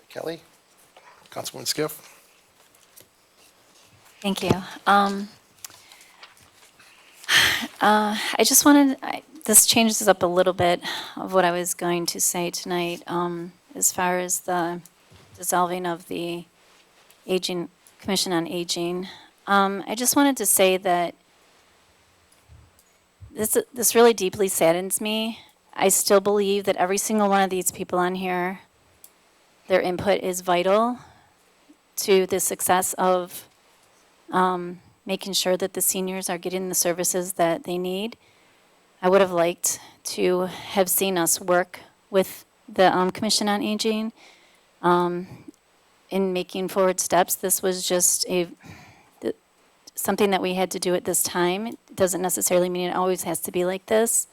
Kelly? Councilwoman Skiff? Thank you. I just wanted, this changes up a little bit of what I was going to say tonight, as far as the dissolving of the Aging, Commission on Aging. I just wanted to say that this really deeply saddens me. I still believe that every single one of these people on here, their input is vital to the success of making sure that the seniors are getting the services that they need. I would have liked to have seen us work with the Commission on Aging in making forward steps. This was just something that we had to do at this time. It doesn't necessarily mean it always has to be like this.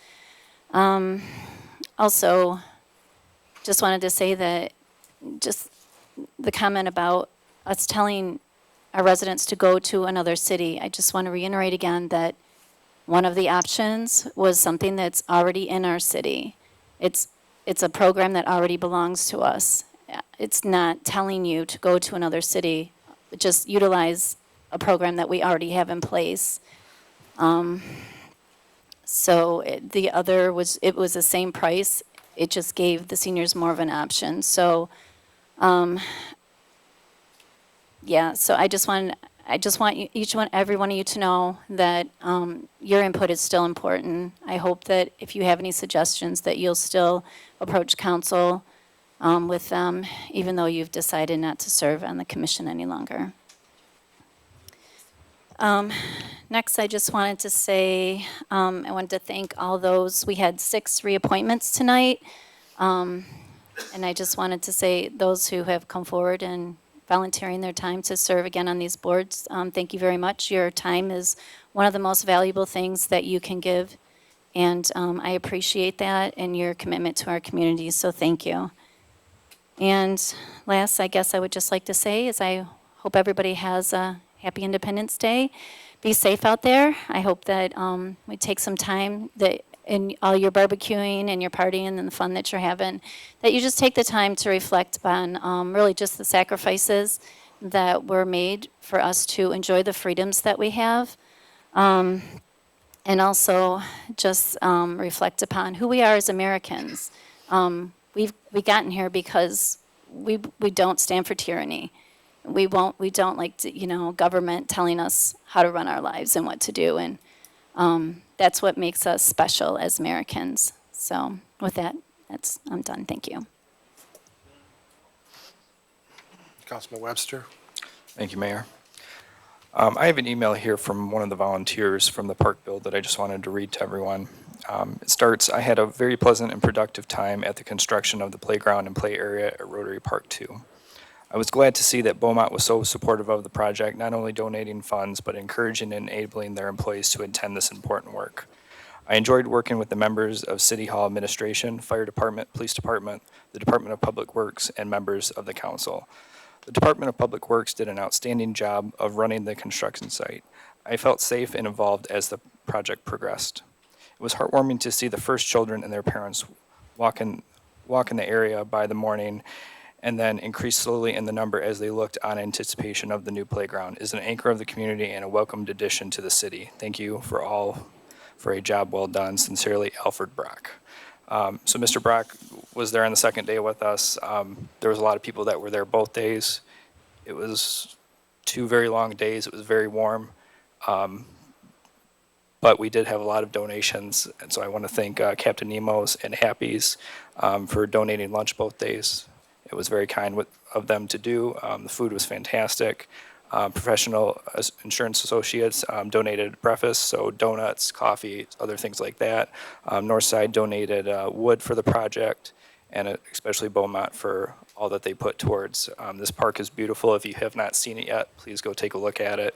Also, just wanted to say that just the comment about us telling our residents to go to another city, I just want to reiterate again that one of the options was something that's already in our city. It's a program that already belongs to us. It's not telling you to go to another city, just utilize a program that we already have in place. So the other was, it was the same price. It just gave the seniors more of an option. So, yeah, so I just want every one of you to know that your input is still important. I hope that if you have any suggestions, that you'll still approach council with them, even though you've decided not to serve on the commission any longer. Next, I just wanted to say, I wanted to thank all those. We had 6 reappointments tonight. And I just wanted to say those who have come forward and volunteering their time to serve again on these boards, thank you very much. Your time is one of the most valuable things that you can give. And I appreciate that and your commitment to our communities, so thank you. And last, I guess I would just like to say is I hope everybody has a happy Independence Day. Be safe out there. I hope that we take some time that in all your barbecuing and your partying and the fun that you're having, that you just take the time to reflect on really just the sacrifices that were made for us to enjoy the freedoms that we have. And also just reflect upon who we are as Americans. We've gotten here because we don't stand for tyranny. We don't like to, government telling us how to run our lives and what to do. And that's what makes us special as Americans. So with that, I'm done. Thank you. Councilman Webster? Thank you, Mayor. I have an email here from one of the volunteers from the park build that I just wanted to read to everyone. It starts, I had a very pleasant and productive time at the construction of the playground and play area at Rotary Park 2. I was glad to see that Beaumont was so supportive of the project, not only donating funds, but encouraging and enabling their employees to attend this important work. I enjoyed working with the members of City Hall administration, Fire Department, Police Department, the Department of Public Works, and members of the council. The Department of Public Works did an outstanding job of running the construction site. I felt safe and involved as the project progressed. It was heartwarming to see the first children and their parents walk in the area by the morning, and then increase slowly in the number as they looked on anticipation of the new playground. It is an anchor of the community and a welcomed addition to the city. Thank you for a job well done. Sincerely, Alfred Brock. So Mr. Brock was there on the second day with us. There was a lot of people that were there both days. It was 2 very long days. It was very warm. But we did have a lot of donations, and so I want to thank Captain Nemo's and Happy's for donating lunch both days. It was very kind of them to do. The food was fantastic. Professional insurance associates donated breakfast, so donuts, coffee, other things like that. Northside donated wood for the project, and especially Beaumont for all that they put towards. This park is beautiful. If you have not seen it yet, please go take a look at it.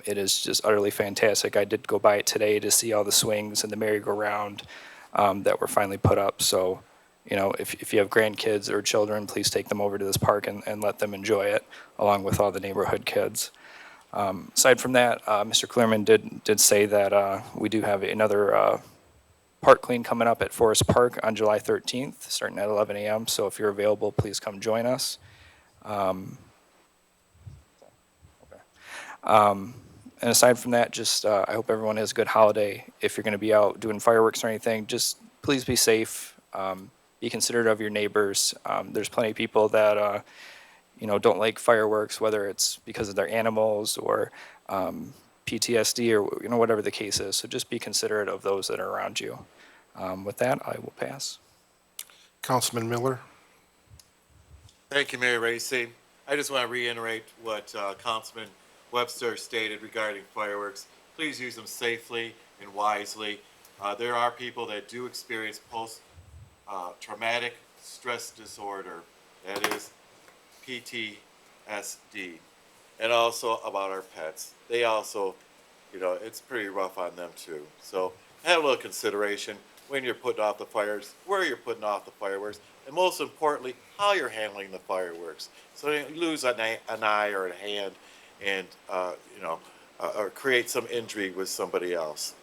It is just utterly fantastic. I did go by it today to see all the swings and the merry-go-round that were finally put up. So, you know, if you have grandkids or children, please take them over to this park and let them enjoy it, along with all the neighborhood kids. Aside from that, Mr. Clearman did say that we do have another park clean coming up at Forest Park on July 13th, starting at 11 a.m. So if you're available, please come join us. And aside from that, just I hope everyone has a good holiday. If you're going to be out doing fireworks or anything, just please be safe. Be considerate of your neighbors. There's plenty of people that don't like fireworks, whether it's because of their animals or PTSD or whatever the case is. So just be considerate of those that are around you. With that, I will pass. Councilman Miller. Thank you, Mayor Racy. I just want to reiterate what Councilman Webster stated regarding fireworks. Please use them safely and wisely. There are people that do experience post-traumatic stress disorder, that is PTSD, and also about our pets. They also, it's pretty rough on them too. So have a little consideration when you're putting off the fires, where you're putting off the fireworks, and most importantly, how you're handling the fireworks. So you lose an eye or a hand and, or create some injury with somebody else.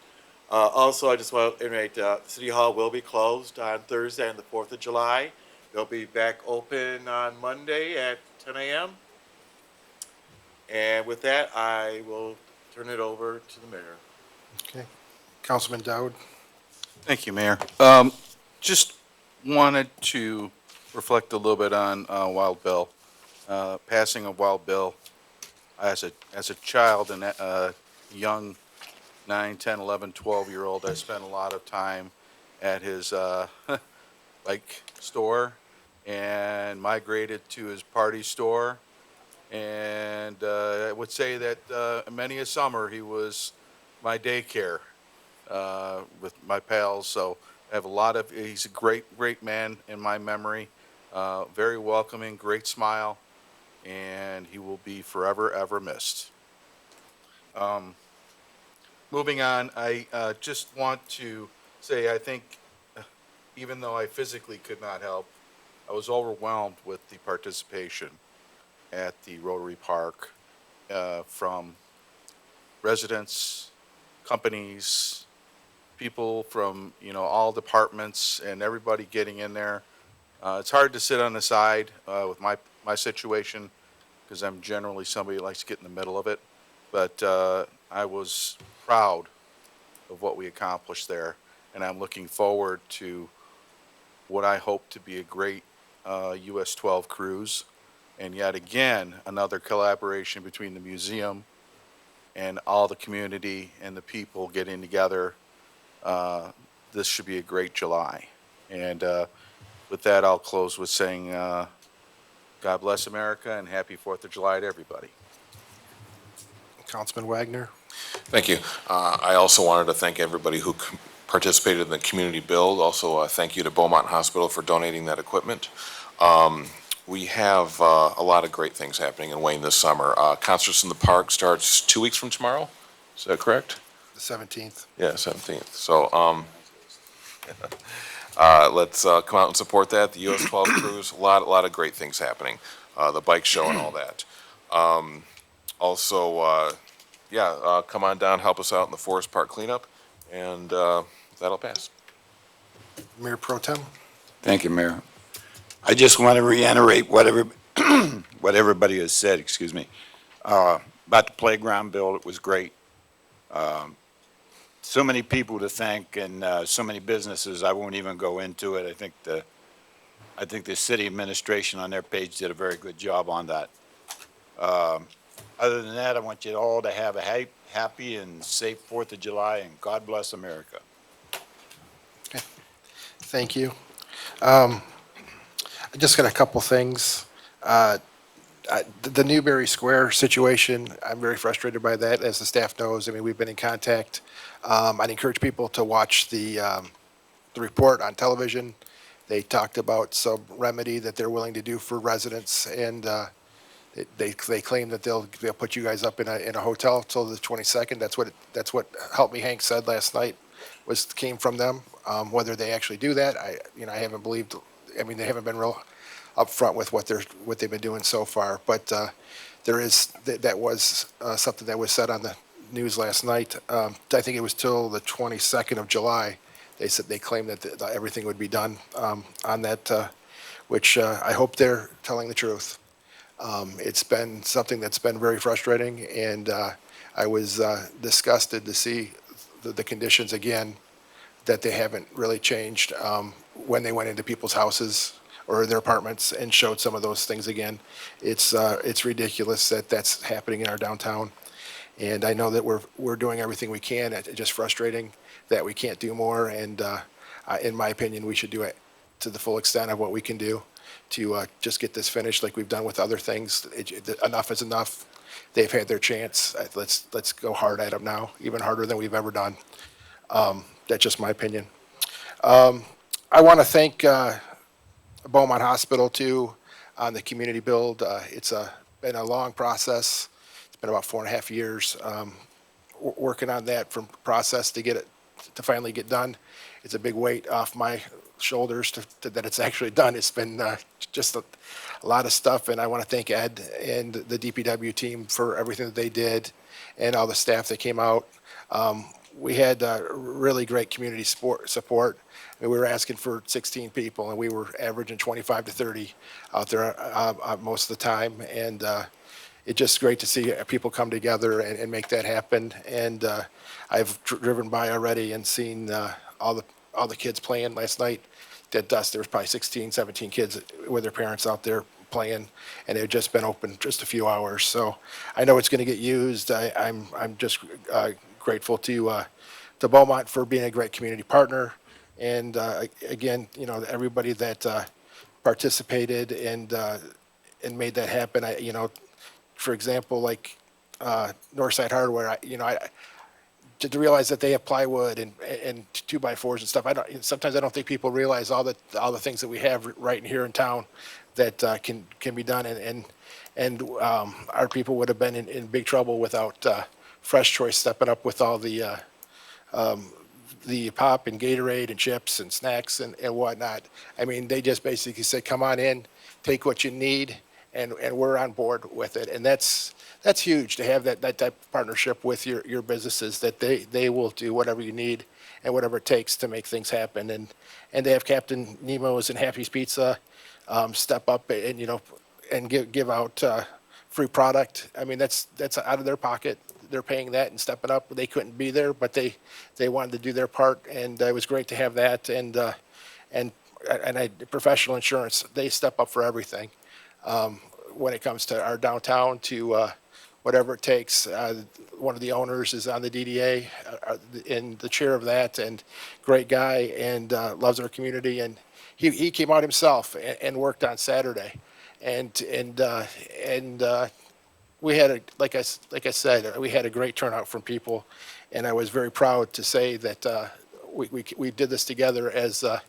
Also, I just want to reiterate, City Hall will be closed on Thursday and the 4th of July. They'll be back open on Monday at 10 a.m. And with that, I will turn it over to the mayor. Okay. Councilman Dowd. Thank you, Mayor. Just wanted to reflect a little bit on Wild Bill. Passing of Wild Bill. As a child and a young 9, 10, 11, 12-year-old, I spent a lot of time at his bike store and migrated to his party store. And I would say that many a summer he was my daycare with my pals. So I have he's a great man in my memory. Very welcoming, great smile. And he will be forever, ever missed. Moving on, I just want to say I think, even though I physically could not help, I was overwhelmed with the participation at the Rotary Park from residents, companies, people from all departments, and everybody getting in there. It's hard to sit on the side with my situation, because I'm generally somebody who likes to get in the middle of it. But I was proud of what we accomplished there, and I'm looking forward to what I hope to be a great US 12 cruise. And yet again, another collaboration between the museum and all the community and the people getting together. This should be a great July. And with that, I'll close with saying, God bless America and happy 4th of July to everybody. Councilman Wagner. Thank you. I also wanted to thank everybody who participated in the community build. Also, thank you to Beaumont Hospital for donating that equipment. we have a lot of great things happening in Wayne this summer. Concerts in the Park starts 2 weeks from tomorrow. Is that correct? The 17th. Yeah, 17th. So, let's come out and support that. The US 12 cruise, a lot of great things happening. The bike show and all that. Also, come on down, help us out in the Forest Park cleanup, and that'll pass. Mayor Pro Tem? Thank you, Mayor. I just want to reiterate what everybody has said, excuse me, about the playground bill. It was great. So many people to thank and so many businesses, I won't even go into it. I think the city administration on their page did a very good job on that. Other than that, I want you all to have a happy and safe 4th of July, and God bless America. Thank you. I just got a couple things. The Newberry Square situation, I'm very frustrated by that, as the staff knows. I mean, we've been in contact. I'd encourage people to watch the report on television. They talked about some remedy that they're willing to do for residents, and they claim that they'll put you guys up in a hotel till the 22nd. That's what Help Me Hank said last night. Came from them. Whether they actually do that, I haven't believed. I mean, they haven't been real upfront with what they've been doing so far. But that was something that was said on the news last night. I think it was till the 22nd of July. They said they claimed that everything would be done on that, which I hope they're telling the truth. It's been something that's been very frustrating, and I was disgusted to see the conditions again, that they haven't really changed when they went into people's houses or their apartments and showed some of those things again. It's ridiculous that that's happening in our downtown. And I know that we're doing everything we can. It's just frustrating that we can't do more. And in my opinion, we should do it to the full extent of what we can do to just get this finished like we've done with other things. Enough is enough. They've had their chance. Let's go hard at them now, even harder than we've ever done. That's just my opinion. I want to thank Beaumont Hospital too on the community build. It's been a long process. It's been about 4.5 years working on that from process to get it to finally get done. It's a big weight off my shoulders that it's actually done. It's been just a lot of stuff, and I want to thank Ed and the DPW team for everything that they did and all the staff that came out. We had really great community support. I mean, we were asking for 16 people, and we were averaging 25 to 30 out there most of the time. And it's just great to see people come together and make that happen. And I've driven by already and seen all the kids playing last night. At dusk, there was probably 16, 17 kids with their parents out there playing, and it had just been open just a few hours. So I know it's going to get used. I'm just grateful to Beaumont for being a great community partner. And again, everybody that participated and made that happen. For example, like Northside Hardware, to realize that they have plywood and 2x4s and stuff. Sometimes I don't think people realize all the things that we have right here in town that can be done, and our people would have been in big trouble without Fresh Choice stepping up with all the pop and Gatorade and chips and snacks and whatnot. I mean, they just basically said, come on in, take what you need, and we're on board with it. And that's huge to have that type of partnership with your businesses, that they will do whatever you need and whatever it takes to make things happen. And they have Captain Nemo's and Happy's Pizza step up and give out free product. I mean, that's out of their pocket. They're paying that and stepping up. They couldn't be there, but they wanted to do their part, and it was great to have that. And professional insurance, they step up for everything when it comes to our downtown, to whatever it takes. One of the owners is on the DDA and the chair of that, and great guy, and loves our community. And he came out himself and worked on Saturday, and we had like I said, we had a great turnout from people, and I was very proud to say that we did this together as a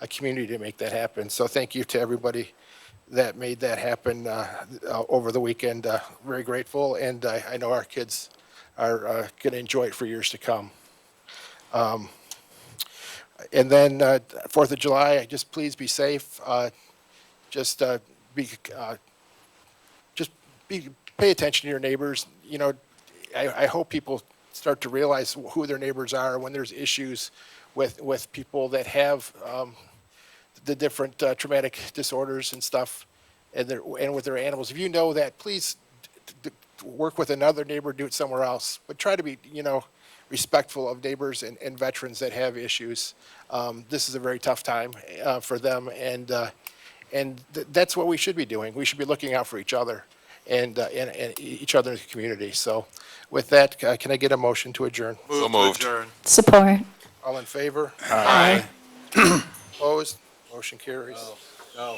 community to make that happen. So thank you to everybody that made that happen over the weekend. Very grateful, and I know our kids are going to enjoy it for years to come. And then 4th of July, just please be safe. Just pay attention to your neighbors. You know, I hope people start to realize who their neighbors are when there's issues with people that have the different traumatic disorders and stuff, and with their animals. If you know that, please work with another neighbor, do it somewhere else. But try to be, respectful of neighbors and veterans that have issues. This is a very tough time for them, and that's what we should be doing. We should be looking out for each other and each other in the community. So with that, can I get a motion to adjourn? So moved. Support. All in favor? Aye. Opposed? Motion carries. No.